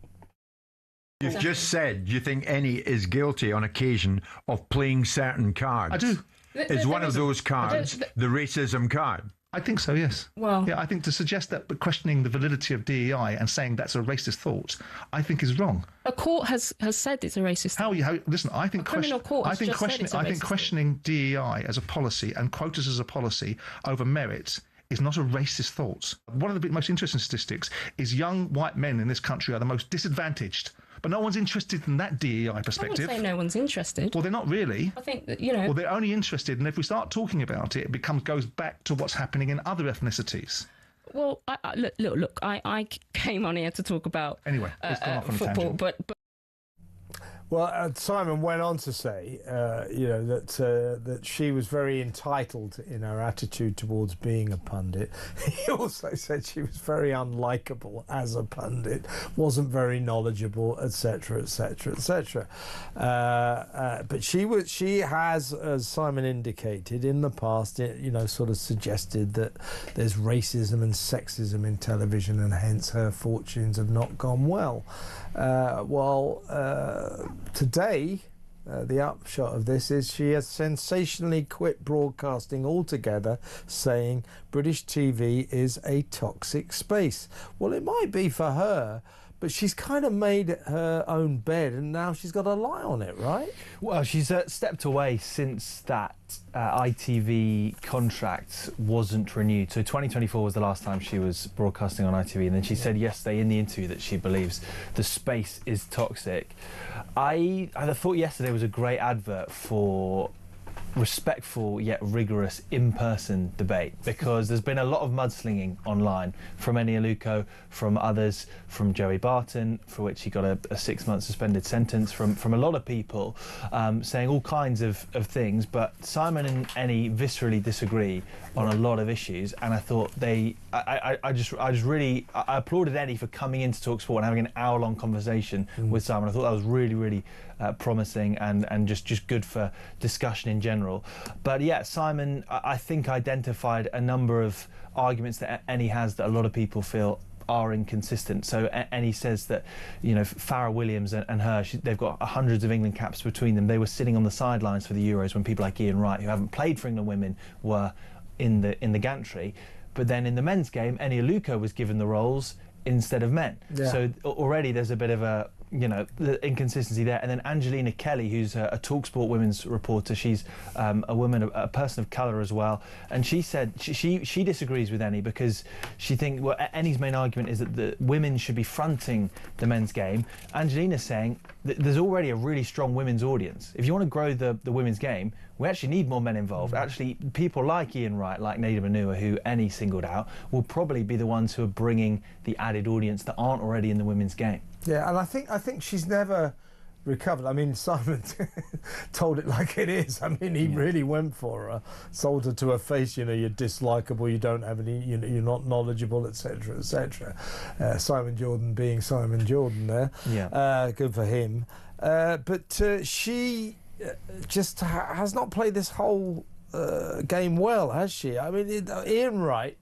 You've just said you think Annie is guilty on occasion of playing certain cards. I do. Is one of those cards the racism card? I think so, yes. Well, yeah, I think to suggest that, but questioning the validity of DEI and saying that's a racist thought, I think is wrong. A court has said it's a racist. Listen, I think criminal court has just said it's a racist questioning DEI as a policy and quotas as a policy over merit is not a racist thought. One of the most interesting statistics is young white men in this country are the most disadvantaged. But no one's interested in that DEI perspective. I wouldn't say no one's interested. Well, they're not really. I think that, Well, they're only interested, and if we start talking about it, it goes back to what's happening in other ethnicities. Well, look. I came on here to talk about football, but. Well, Simon went on to say, that she was very entitled in her attitude towards being a pundit. He also said she was very unlikable as a pundit, wasn't very knowledgeable, etc., etc., etc. But she has, as Simon indicated, in the past, sort of suggested that there's racism and sexism in television, and hence her fortunes have not gone well. Today, the upshot of this is she has sensationally quit broadcasting altogether, saying British TV is a toxic space. Well, it might be for her, but she's kind of made her own bed, and now she's got to lie on it, right? Well, she's stepped away since that ITV contract wasn't renewed. So 2024 was the last time she was broadcasting on ITV, and then she said yesterday in the interview that she believes the space is toxic. I thought yesterday was a great advert for respectful yet rigorous in-person debate, because there's been a lot of mudslinging online from Eni Aluko, from others, from Joey Barton, for which he got a 6-month suspended sentence, from a lot of people saying all kinds of things. But Simon and Eni viscerally disagree on a lot of issues, and I thought I applauded Eni for coming into TalkSport and having an hour-long conversation with Simon. I thought that was really promising and just good for discussion in general. But yeah, Simon, I think, identified a number of arguments that Eni has that a lot of people feel are inconsistent. So Eni says that, Farrah Williams and her, they've got hundreds of England caps between them. They were sitting on the sidelines for the Euros when people like Ian Wright, who haven't played for England women, were in the gantry. But then in the men's game, Eni Aluko was given the roles instead of men. Yeah. So already there's a bit of a the inconsistency there. And then Angelina Kelly, who's a TalkSport women's reporter, she's a woman, a person of colour as well, and she said she disagrees with Eni because she thinks, well, Eni's main argument is that the women should be fronting the men's game. Angelina's saying that there's already a really strong women's audience. If you want to grow the women's game, we actually need more men involved. Actually, people like Ian Wright, like Nadia Manua, who Eni singled out, will probably be the ones who are bringing the added audience that aren't already in the women's game. Yeah, and I think she's never recovered. I mean, Simon told it like it is. I mean, he really went for her, sold her to her face. You're dislikable. You don't have any. You're not knowledgeable, etc., etc. Simon Jordan being Simon Jordan there. Yeah. Good for him. But she just has not played this whole game well, has she? I mean, Ian Wright.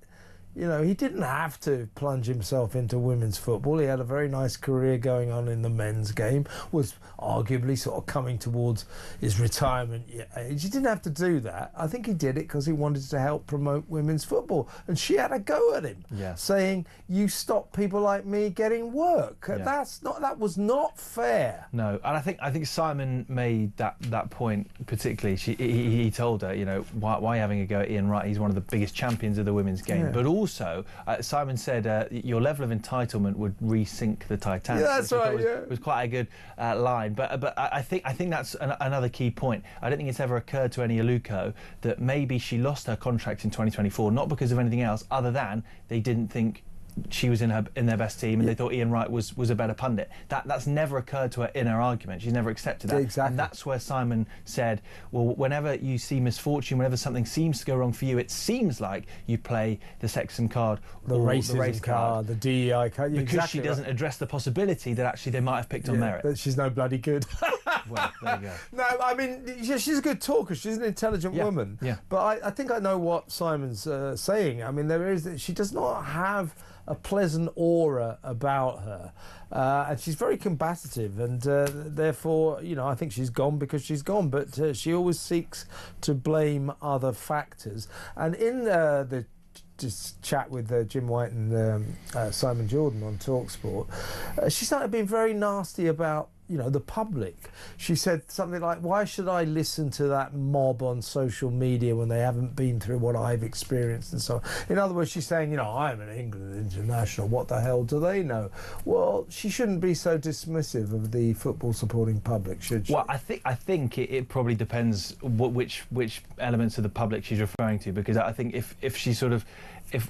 He didn't have to plunge himself into women's football. He had a very nice career going on in the men's game, was arguably sort of coming towards his retirement age. He didn't have to do that. I think he did it because he wanted to help promote women's football. And she had a go at him, saying, you stop people like me getting work. Yeah. That was not fair. No, and I think Simon made that point particularly. He told her, why are you having a go at Ian Wright? He's one of the biggest champions of the women's game. But also, Simon said your level of entitlement would re-sink the Titanic. Yeah, that's right. It was quite a good line. But I think that's another key point. I don't think it's ever occurred to Eni Aluko that maybe she lost her contract in 2024 not because of anything else other than they didn't think she was in their best team and they thought Ian Wright was a better pundit. That's never occurred to her in her argument. She's never accepted that. Exactly. And that's where Simon said, well, whenever you see misfortune, whenever something seems to go wrong for you, it seems like you play the sexism card, the racism card, the DEI card. Because she doesn't address the possibility that actually they might have picked on merit. But she's no bloody good. Well, there you go. No, I mean, she's a good talker. She's an intelligent woman. Yeah. But I think I know what Simon's saying. I mean, she does not have a pleasant aura about her. And she's very combative, and therefore, I think she's gone because she's gone. But she always seeks to blame other factors. And in this chat with Jim White and Simon Jordan on TalkSport, she started being very nasty about the public. She said something like, why should I listen to that mob on social media when they haven't been through what I've experienced and so on? In other words, she's saying, I'm an England international, what the hell do they know? Well, she shouldn't be so dismissive of the football supporting public, should she? Well, I think it probably depends which elements of the public she's referring to, because I think if she sort of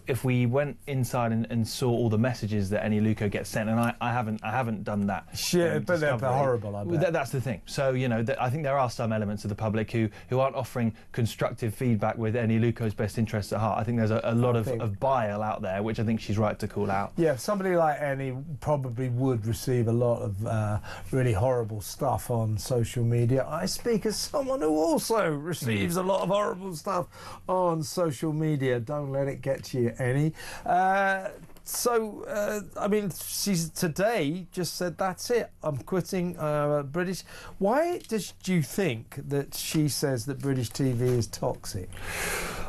if we went inside and saw all the messages that Eni Luco gets sent, and I haven't done that. Shit, but they're horrible, I bet. That's the thing. So, I think there are some elements of the public who aren't offering constructive feedback with Eni Luco's best interests at heart. I think there's a lot of bile out there, which I think she's right to call out. Yeah, somebody like Eni probably would receive a lot of really horrible stuff on social media. I speak as someone who also receives a lot of horrible stuff on social media. Don't let it get to you, Eni. She's today just said, that's it, I'm quitting British. Why do you think that she says that British TV is toxic?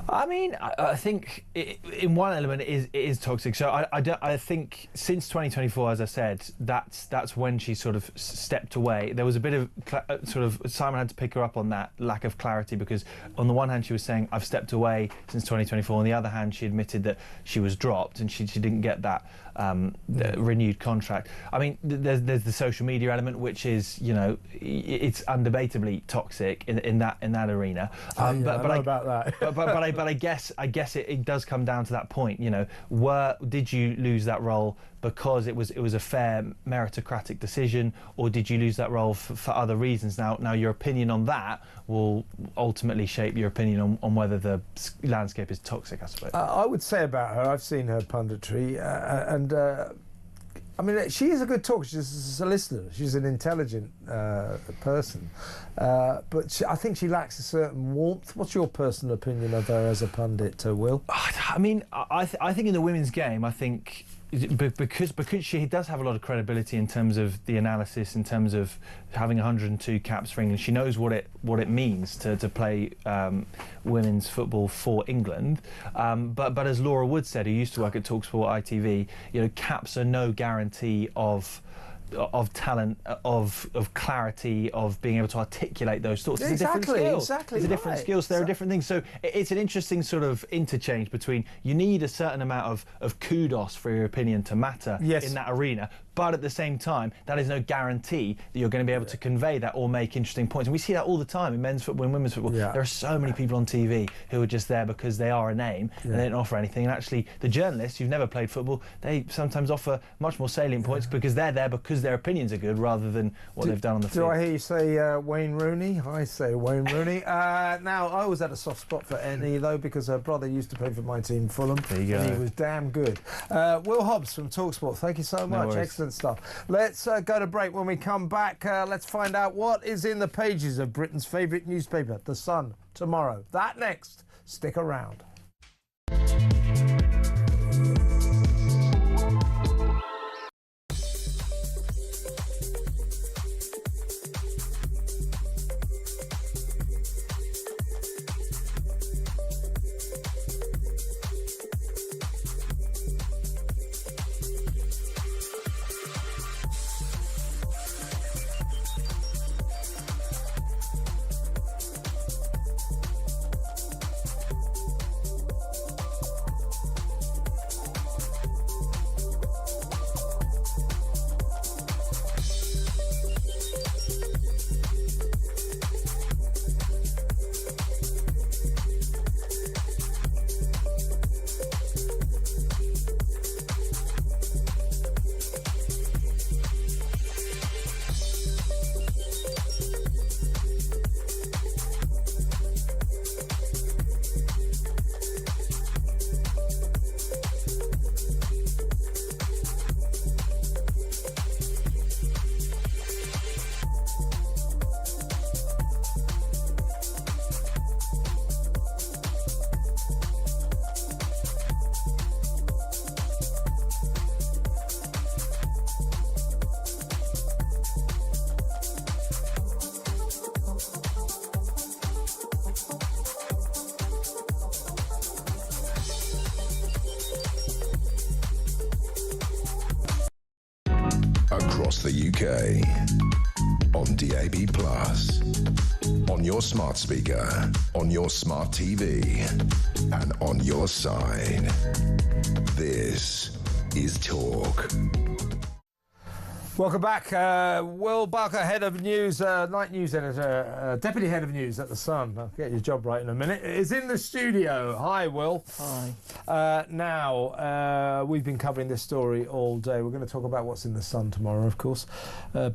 I think in one element it is toxic. So I think since 2024, as I said, that's when she sort of stepped away. There was a bit of Simon had to pick her up on that lack of clarity, because on the one hand she was saying, I've stepped away since 2024. On the other hand, she admitted that she was dropped and she didn't get that renewed contract. There's the social media element, which is it's undebatably toxic in that arena. I know about that. But I guess it does come down to that point. Did you lose that role because it was a fair meritocratic decision, or did you lose that role for other reasons? Now your opinion on that will ultimately shape your opinion on whether the landscape is toxic, I suppose. I would say about her, I've seen her punditry, she is a good talker. She's a listener. She's an intelligent person. But I think she lacks a certain warmth. What's your personal opinion of her as a pundit, Will? I think in the women's game, I think because she does have a lot of credibility in terms of the analysis, in terms of having 102 caps for England. She knows what it means to play women's football for England. But as Laura Wood said, who used to work at TalkSport ITV, caps are no guarantee of talent, of clarity, of being able to articulate those thoughts. It's a different skill. Exactly. It's a different skill, so there are different things. So it's an interesting sort of interchange between, you need a certain amount of kudos for your opinion to matter in that arena, but at the same time, that is no guarantee that you're going to be able to convey that or make interesting points. And we see that all the time in men's football and women's football. There are so many people on TV who are just there because they are a name and they don't offer anything. And actually, the journalists who've never played football, they sometimes offer much more salient points because they're there because their opinions are good rather than what they've done on the field. Do I hear you say Wayne Rooney? I say Wayne Rooney. Now, I always had a soft spot for Eni, though, because her brother used to play for my team, Fulham. There you go. And he was damn good. Will Hobbs from TalkSport, thank you so much. Excellent stuff. Let's go to break. When we come back, let's find out what is in the pages of Britain's favourite newspaper, The Sun, tomorrow. That next. Stick around. across the UK, on DAB+, on your smart speaker, on your smart TV, and on your side. This is Talk. Welcome back. Will Barker, head of news, night news editor, deputy head of news at The Sun. I'll get your job right in a minute. Is in the studio. Hi, Will. Hi. Now, we've been covering this story all day. We're going to talk about what's in The Sun tomorrow, of course.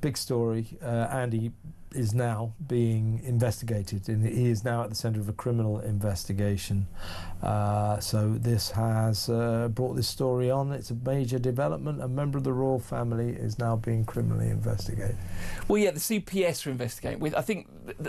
Big story. Andy is now being investigated, and he is now at the centre of a criminal investigation. So this has brought this story on. It's a major development. A member of the royal family is now being criminally investigated. Well, yeah, the CPS are investigating. I think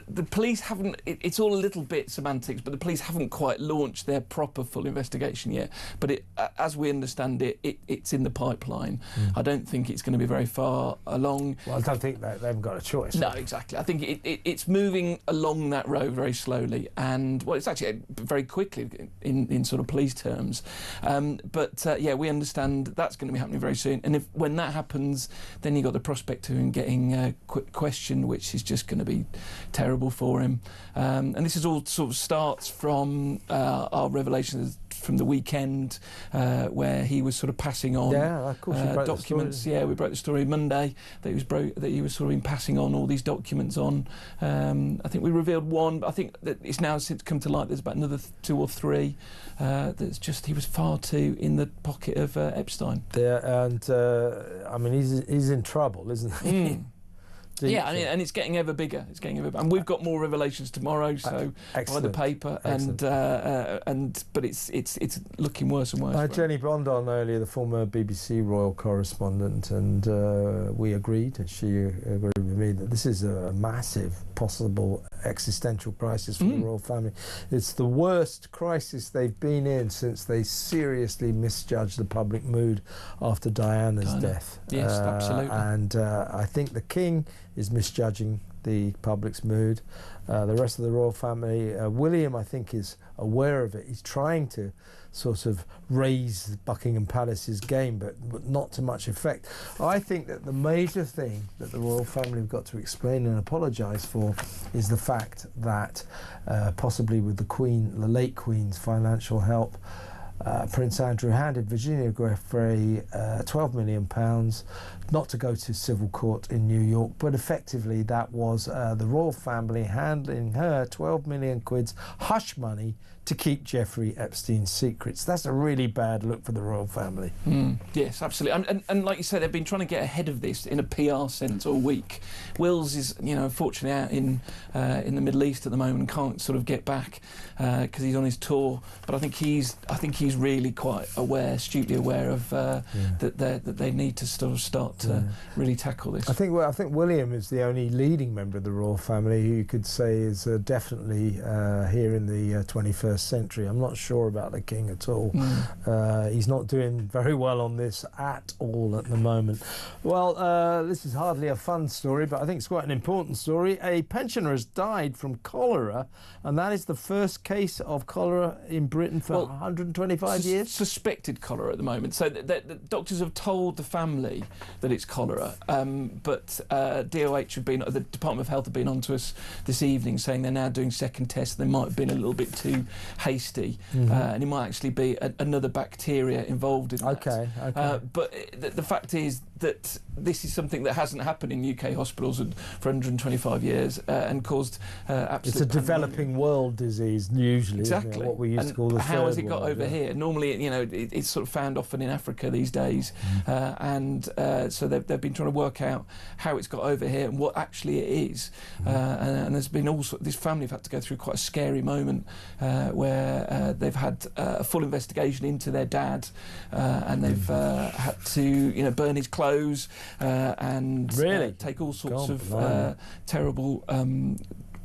the police haven't. It's all a little bit semantics, but the police haven't quite launched their proper full investigation yet. But as we understand it, it's in the pipeline. I don't think it's going to be very far along. Well, I don't think they haven't got a choice. No, exactly. I think it's moving along that road very slowly, and well, it's actually very quickly in sort of police terms. But yeah, we understand that's going to be happening very soon. And when that happens, then you've got the prospect of him getting questioned, which is just going to be terrible for him. And this is all sort of starts from our revelations from the weekend, where he was sort of passing on documents. Yeah, we broke the story Monday that he was sort of been passing on all these documents on. I think we revealed one, but I think that it's now since come to light there's about another 2 or 3. That's just he was far too in the pocket of Epstein. Yeah, and I mean he's in trouble, isn't he? Yeah, and it's getting ever bigger. It's getting ever bigger. And we've got more revelations tomorrow, so by the paper, but it's looking worse and worse. I had Jenny Bond on earlier, the former BBC royal correspondent, and we agreed, and she agreed with me, that this is a massive possible existential crisis for the royal family. It's the worst crisis they've been in since they seriously misjudged the public mood after Diana's death. Yes, absolutely. And I think the King is misjudging the public's mood. The rest of the royal family, William, I think, is aware of it. He's trying to sort of raise Buckingham Palace's game, but not to much effect. I think that the major thing that the royal family have got to explain and apologise for is the fact that possibly with the late Queen's financial help, Prince Andrew handed Virginia Giuffre £12 million not to go to civil court in New York, but effectively that was the royal family handing her 12 million quid's hush money to keep Jeffrey Epstein's secrets. That's a really bad look for the royal family. Yes, absolutely. And like you said, they've been trying to get ahead of this in a PR sense all week. Wills is, unfortunately out in the Middle East at the moment and can't sort of get back because he's on his tour. But I think he's really quite astutely aware of that they need to sort of start to really tackle this. I think William is the only leading member of the royal family who you could say is definitely here in the 21st century. I'm not sure about the King at all. He's not doing very well on this at all at the moment. Well, this is hardly a fun story, but I think it's quite an important story. A pensioner has died from cholera, and that is the first case of cholera in Britain for 125 years. Suspected cholera at the moment. So the doctors have told the family that it's cholera, but DOH the Department of Health have been on to us this evening saying they're now doing second tests. They might have been a little bit too hasty, and it might actually be another bacteria involved in that. Okay. But the fact is that this is something that hasn't happened in UK hospitals for 125 years and caused absolute It's a developing world disease, usually. Exactly. Isn't it? What we used to call the how third has it got world, over here? Normally, it's sort of found often in Africa these days, and so they've been trying to work out how it's got over here and what actually it is. And there's been this family have had to go through quite a scary moment where they've had a full investigation into their dad, and they've had to burn his clothes and take all sorts of terrible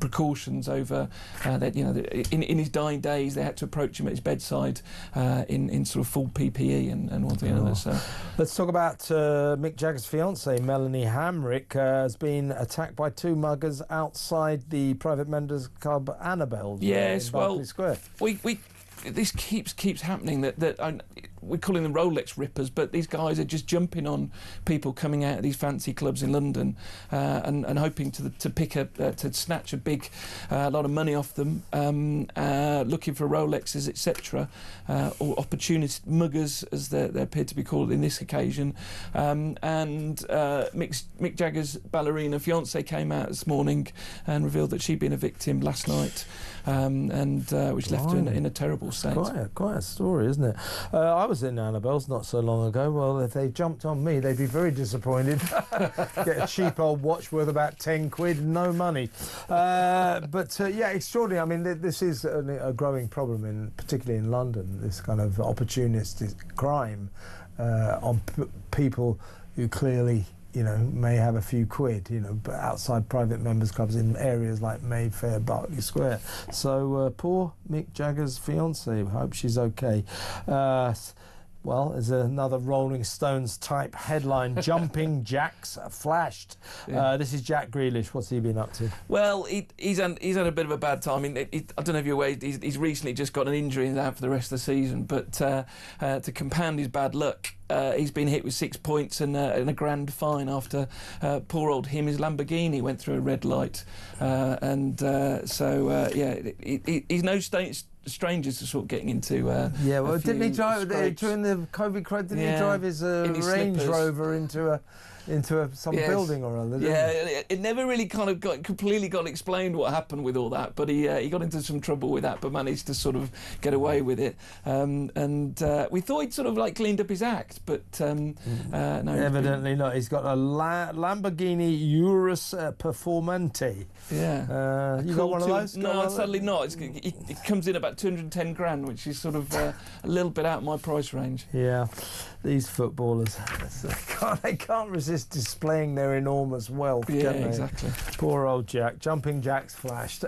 precautions over that. In his dying days they had to approach him at his bedside in sort of full PPE and one thing and another. So let's talk about Mick Jagger's fiancée Melanie Hamrick has been attacked by 2 muggers outside the private members club Annabelle's in Berkeley Square. This keeps happening. That we're calling them Rolex rippers, but these guys are just jumping on people coming out of these fancy clubs in London and hoping to snatch a big lot of money off them, looking for Rolexes, etc., or opportunist muggers, as they appear to be called in this occasion. And Mick Jagger's ballerina fiance came out this morning and revealed that she'd been a victim last night, which left her in a terrible state. Quite a story, isn't it? I was in Annabelle's not so long ago. Well, if they jumped on me, they'd be very disappointed. Get a cheap old watch worth about 10 quid, no money. But yeah, extraordinary. I mean, this is a growing problem, particularly in London, this kind of opportunistic crime on people who clearly, may have a few quid, but outside private members' clubs in areas like Mayfair, Berkeley Square. So poor Mick Jagger's fiancée, hope she's okay. Well, there's another Rolling Stones type headline, Jumping Jacks flashed. Yeah. This is Jack Grealish. What's he been up to? Well, he's had a bit of a bad time. I mean, I don't know if you're aware, he's recently just got an injury and out for the rest of the season, but to compound his bad luck, he's been hit with 6 points and a grand fine after poor old him, his Lamborghini went through a red light. He's no strangers to sort of getting into. Well, didn't he drive during the COVID crisis? Didn't he drive his Range Rover into some building or other? It never really kind of completely got explained what happened with all that, but he got into some trouble with that, but managed to sort of get away with it. We thought he'd sort of like cleaned up his act, but no. Evidently not. He's got a Lamborghini Urus Performante. Yeah. You got one of those? No, sadly not. It comes in about 210 grand, which is sort of a little bit out of my price range. Yeah, these footballers, they can't resist displaying their enormous wealth, can they? Exactly. Poor old Jack. Jumping Jacks flashed.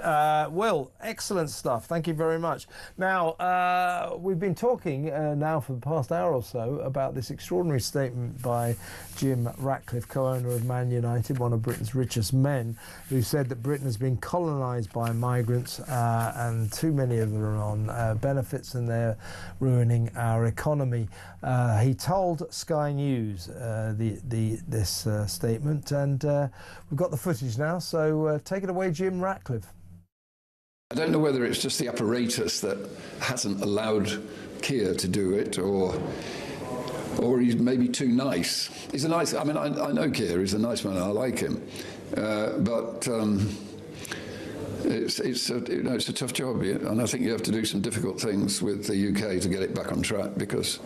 Will, excellent stuff. Thank you very much. Now, we've been talking now for the past hour or so about this extraordinary statement by Jim Ratcliffe, co-owner of Man United, one of Britain's richest men, who said that Britain has been colonised by migrants and too many of them are on benefits and they're ruining our economy. He told Sky News this statement, and we've got the footage now, so take it away, Jim Ratcliffe. I don't know whether it's just the apparatus that hasn't allowed Keir to do it, or he's maybe too nice. He's a nice, I mean, I know Keir, he's a nice man, I like him, but it's a tough job, and I think you have to do some difficult things with the UK to get it back on track, because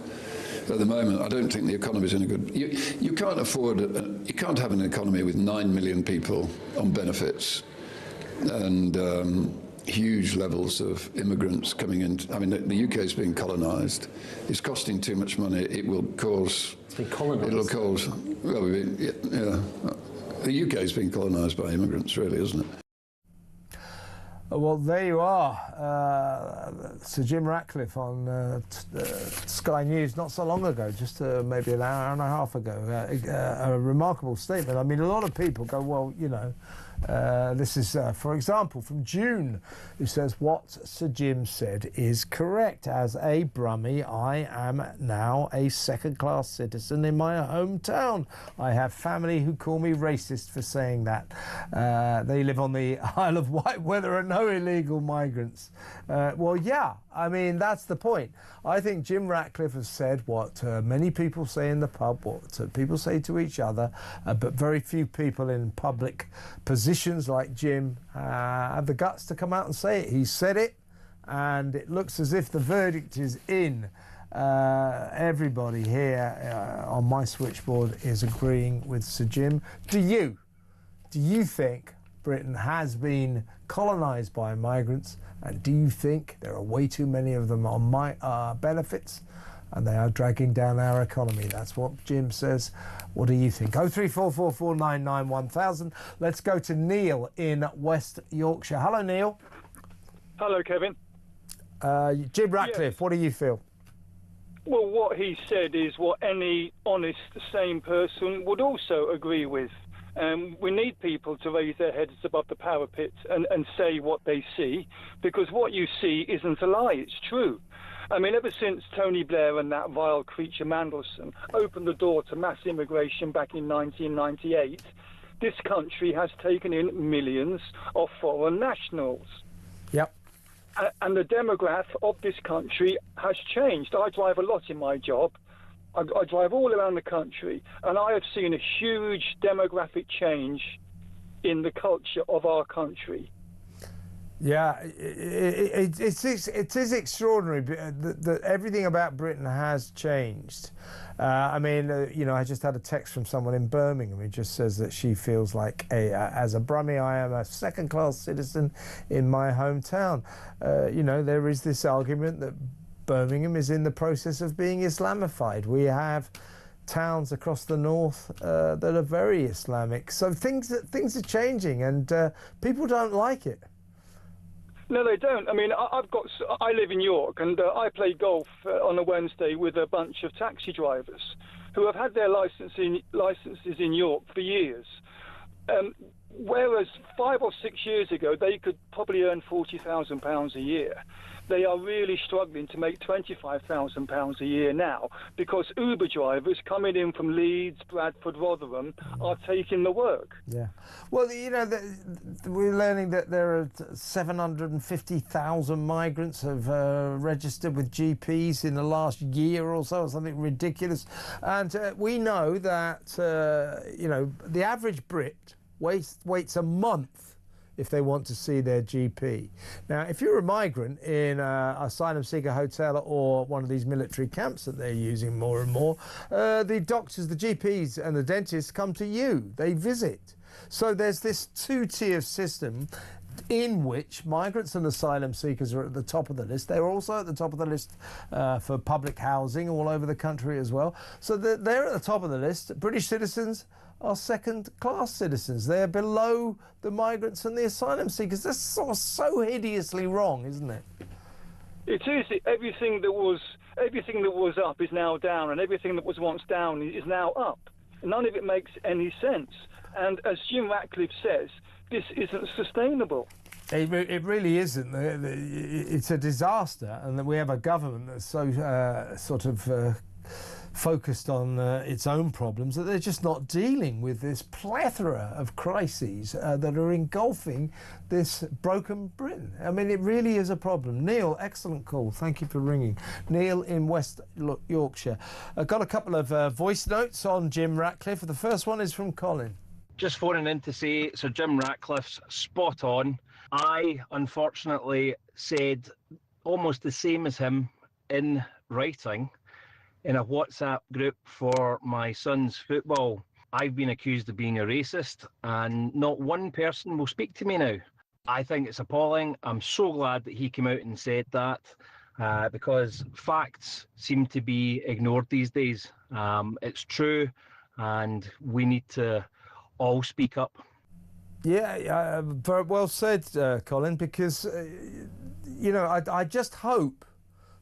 at the moment I don't think the economy is in a good. You can't afford. You can't have an economy with 9 million people on benefits, and huge levels of immigrants coming in. I mean, the UK is being colonised. It's costing too much money. It will cause. It's been colonised. It'll cause. Well, the UK is being colonised by immigrants, really, isn't it? Well, there you are, Sir Jim Ratcliffe on Sky News not so long ago, just maybe an hour and a half ago. A remarkable statement. I mean, a lot of people go, well, this is, for example, from June, who says, what Sir Jim said is correct. As a Brummie, I am now a second-class citizen in my hometown. I have family who call me racist for saying that. They live on the Isle of Wight where there are no illegal migrants. Well, yeah, I mean, that's the point. I think Jim Ratcliffe has said what many people say in the pub, what people say to each other, but very few people in public positions like Jim have the guts to come out and say it. He said it, and it looks as if the verdict is in. Everybody here on my switchboard is agreeing with Sir Jim. Do you think Britain has been colonised by migrants, and do you think there are way too many of them on benefits and they are dragging down our economy? That's what Jim says. What do you think? 03444991000. Let's go to Neil in West Yorkshire. Hello, Neil. Hello, Kevin. Jim Ratcliffe, what do you feel? Well, what he said is what any honest, sane person would also agree with. We need people to raise their heads above the parapet and say what they see, because what you see isn't a lie, it's true. I mean, ever since Tony Blair and that vile creature Mandelson opened the door to mass immigration back in 1998, this country has taken in millions of foreign nationals. Yep. And the demographic of this country has changed. I drive a lot in my job. I drive all around the country, and I have seen a huge demographic change in the culture of our country. Yeah, it is extraordinary that everything about Britain has changed. I mean, you know, I just had a text from someone in Birmingham who just says that she feels like, as a Brummie, I am a second-class citizen in my hometown. You know, there is this argument that Birmingham is in the process of being Islamified. We have towns across the north that are very Islamic. So things are changing, and people don't like it. No, they don't. I mean, I live in York, and I play golf on a Wednesday with a bunch of taxi drivers who have had their licenses in York for years. Whereas 5 or 6 years ago, they could probably earn £40,000 a year. They are really struggling to make £25,000 a year now because Uber drivers coming in from Leeds, Bradford, Rotherham are taking the work. Yeah. Well, you know, we're learning that there are 750,000 migrants have registered with GPs in the last year or so, something ridiculous. And we know that, you know, the average Brit waits a month if they want to see their GP. Now, if you're a migrant in an asylum seeker hotel or one of these military camps that they're using more and more, the doctors, the GPs and the dentists come to you. They visit. So there's this two-tier system in which migrants and asylum seekers are at the top of the list. They're also at the top of the list for public housing all over the country as well. So they're at the top of the list. British citizens are second-class citizens. They're below the migrants and the asylum seekers. That's so hideously wrong, isn't it? It is. Everything that was up is now down, and everything that was once down is now up. None of it makes any sense. And as Jim Ratcliffe says, this isn't sustainable. It really isn't. It's a disaster, and that we have a government that's so sort of focused on its own problems that they're just not dealing with this plethora of crises that are engulfing this broken Britain. I mean, it really is a problem. Neil, excellent call. Thank you for ringing. Neil in West Yorkshire. I've got a couple of voice notes on Jim Ratcliffe. The first one is from Colin. Just phoning in to say, so Jim Ratcliffe's spot on. I, unfortunately, said almost the same as him in writing in a WhatsApp group for my son's football. I've been accused of being a racist, and not one person will speak to me now. I think it's appalling. I'm so glad that he came out and said that, because facts seem to be ignored these days. It's true, and we need to all speak up. Yeah, very well said, Colin, because, you know, I just hope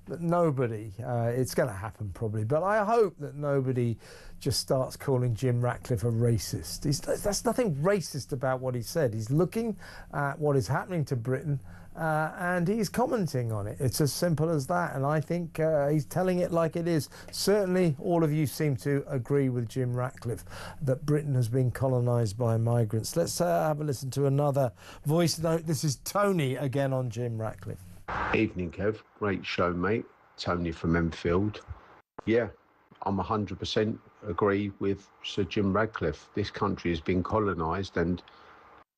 that nobody, it's going to happen probably, but I hope that nobody just starts calling Jim Ratcliffe a racist. There's nothing racist about what he said. He's looking at what is happening to Britain and he's commenting on it. It's as simple as that, and I think he's telling it like it is. Certainly all of you seem to agree with Jim Ratcliffe that Britain has been colonised by migrants. Let's have a listen to another voice note. This is Tony again on Jim Ratcliffe. Evening, Kev. Great show, mate. Tony from Enfield. Yeah, I'm 100% agree with Sir Jim Ratcliffe. This country has been colonised and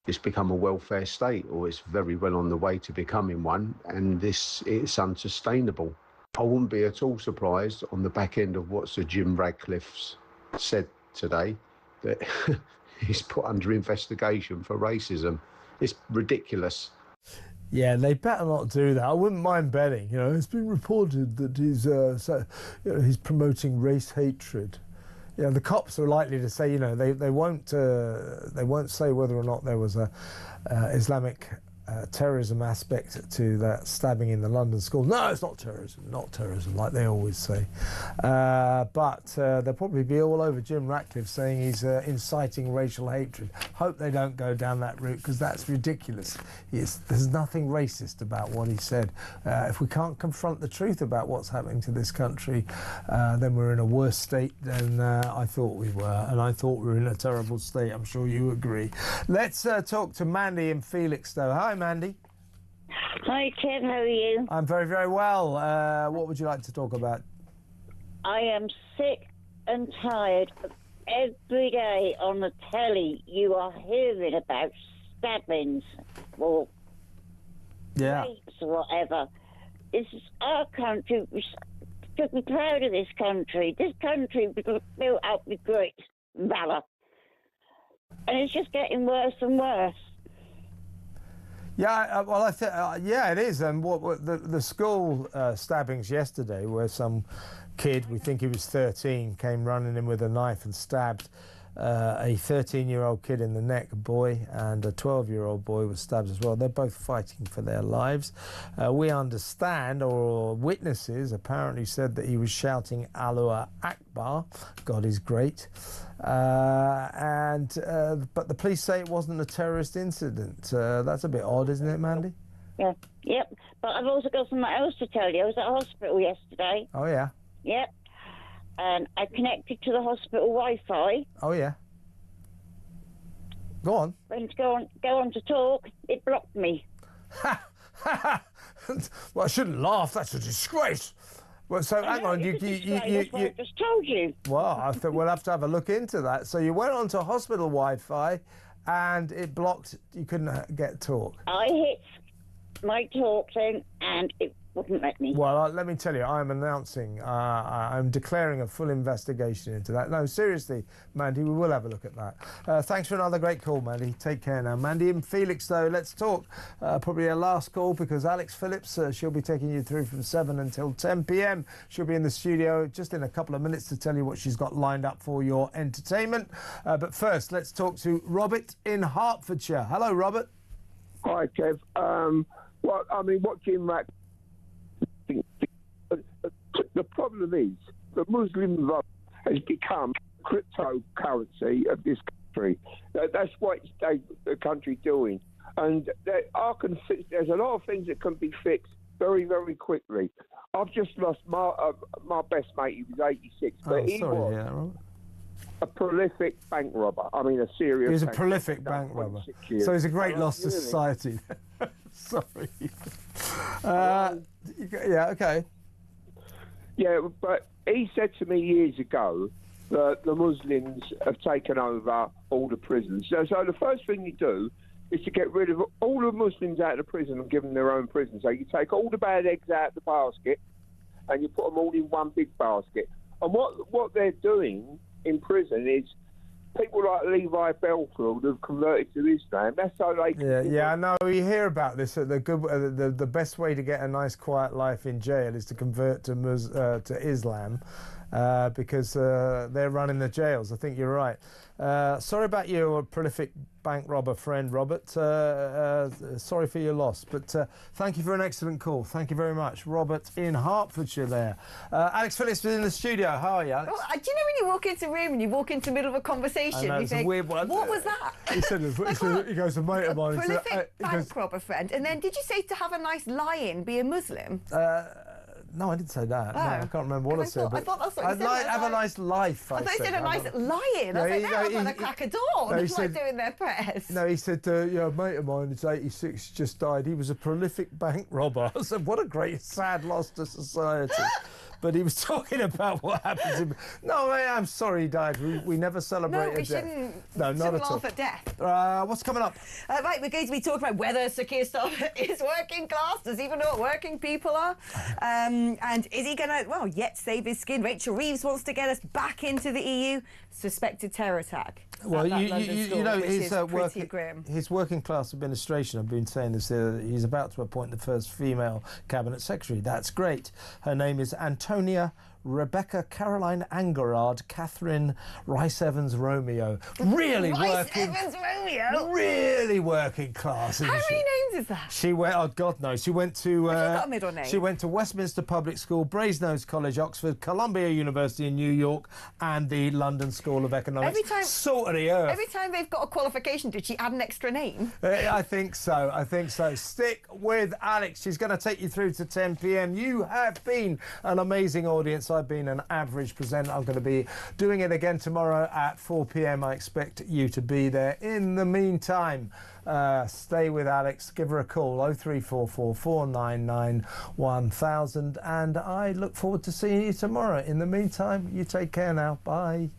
it's become a welfare state, or it's very well on the way to becoming one, and it's unsustainable. I wouldn't be at all surprised on the back end of what Sir Jim Ratcliffe's said today that he's put under investigation for racism. It's ridiculous. Yeah, they better not do that. I wouldn't mind betting. You know, it's been reported that he's promoting race hatred. You know, the cops are likely to say, you know, they won't say whether or not there was a Islamic terrorism aspect to that stabbing in the London school. No, it's not terrorism, like they always say. But they'll probably be all over Jim Ratcliffe saying he's inciting racial hatred. Hope they don't go down that route, because that's ridiculous. There's nothing racist about what he said. If we can't confront the truth about what's happening to this country, then we're in a worse state than I thought we were. And I thought we were in a terrible state. I'm sure you agree. Let's talk to Mandy in Felixstowe. Hi, Mandy. Hi, Kev. How are you? I'm very, very well. What would you like to talk about? I am sick and tired of every day on the telly you are hearing about stabbings or rapes or whatever. This is our country. We should be proud of this country. This country was built up with great valour. And it's just getting worse and worse. Yeah, well, I think yeah, it is. And the school stabbings yesterday, where some kid, we think he was 13, came running in with a knife and stabbed a 13-year-old kid in the neck, a boy, and a 12-year-old boy was stabbed as well. They're both fighting for their lives. We understand, or witnesses apparently said, that he was shouting Allahu Akbar, God is great. But the police say it wasn't a terrorist incident. That's a bit odd, isn't it, Mandy? Yeah, yep. But I've also got something else to tell you. I was at hospital yesterday. Oh, yeah? Yep. And I connected to the hospital Wi-Fi. Oh, yeah. Go on. Went to go on to talk. It blocked me. Well, I shouldn't laugh. That's a disgrace. Well, so hang on. That's what I just told you. Well, I think we'll have to have a look into that. So you went onto hospital Wi-Fi, and it blocked. You couldn't get talk. I hit my talk thing, and it wouldn't let me. Well, let me tell you, I'm announcing, I'm declaring a full investigation into that. No, seriously, Mandy, we will have a look at that. Thanks for another great call, Mandy. Take care now. Mandy in Felixstowe, let's talk. Probably a last call, because Alex Phillips, she'll be taking you through from 7 until 10 p.m. She'll be in the studio just in a couple of minutes to tell you what she's got lined up for your entertainment. But first, let's talk to Robert in Hertfordshire. Hello, Robert. Hi, Kev. What Jim Rack... The problem is that Muslim vote has become cryptocurrency of this country. That's what the country doing. And there's a lot of things that can be fixed very, very quickly. I've just lost my best mate. He was 86, but he was a prolific bank robber. I mean, a serious. He was a prolific bank robber. So he's a great loss to society. Sorry. Yeah, okay. Yeah, but he said to me years ago that the Muslims have taken over all the prisons. So the first thing you do is to get rid of all the Muslims out of the prison and give them their own prison. So you take all the bad eggs out of the basket and you put them all in one big basket. And what they're doing in prison is people like Levi Belfield have converted to Islam. That's how they can... Yeah, I know. You hear about this. The best way to get a nice, quiet life in jail is to convert to Islam, because they're running the jails. I think you're right. Sorry about your prolific bank robber friend, Robert. Sorry for your loss, but thank you for an excellent call. Thank you very much. Robert in Hertfordshire there. Alex Phillips is in the studio. How are you, Alex? Well, do you know when you walk into a room and you walk into the middle of a conversation, know, you it's think, a weird one. what was that? He said, he goes, a mate of mine. Prolific bank robber friend. And then did you say to have a nice lie-in, be a Muslim? No, I didn't say that. Oh. No, I can't remember what I said. I thought that's what you said. I'd have a nice life. I thought you said a nice lie-in. I was like, that was like a crack of dawn. It's like doing their prayers. No, he said, a mate of mine is 86, just died. He was a prolific bank robber. I said, what a great, sad loss to society. But he was talking about what happened to him. No, I'm sorry he died. We never celebrate a death. No, not at all. Laugh at death. What's coming up? Right, we're going to be talking about whether Sir Keir Starmer is working class. Does he even know what working people are? And is he going to, yet save his skin? Rachel Reeves wants to get us back into the EU. Suspected terror attack. Well, at that London school, you know, which his is pretty grim. his working class administration, I've been saying this, he's about to appoint the first female cabinet secretary. That's great. Her name is Antonia Rebecca Caroline Angerard Catherine Rice-Evans Romeo. Really working. Rice-Evans Romeo? Really working class. How many names is that? She went, oh God knows, she went to... Has she got a middle name? She went to Westminster Public School, Brasenose College, Oxford, Columbia University in New York, and the London School of Economics. Salt of the earth. Every time they've got a qualification, did she add an extra name? I think so. I think so. Stick with Alex. She's going to take you through to 10 p.m. You have been an amazing audience. I've been an average presenter. I'm going to be doing it again tomorrow at 4 p.m. I expect you to be there. In the meantime, stay with Alex. Give her a call, 0344 499 1000. And I look forward to seeing you tomorrow. In the meantime, you take care now. Bye.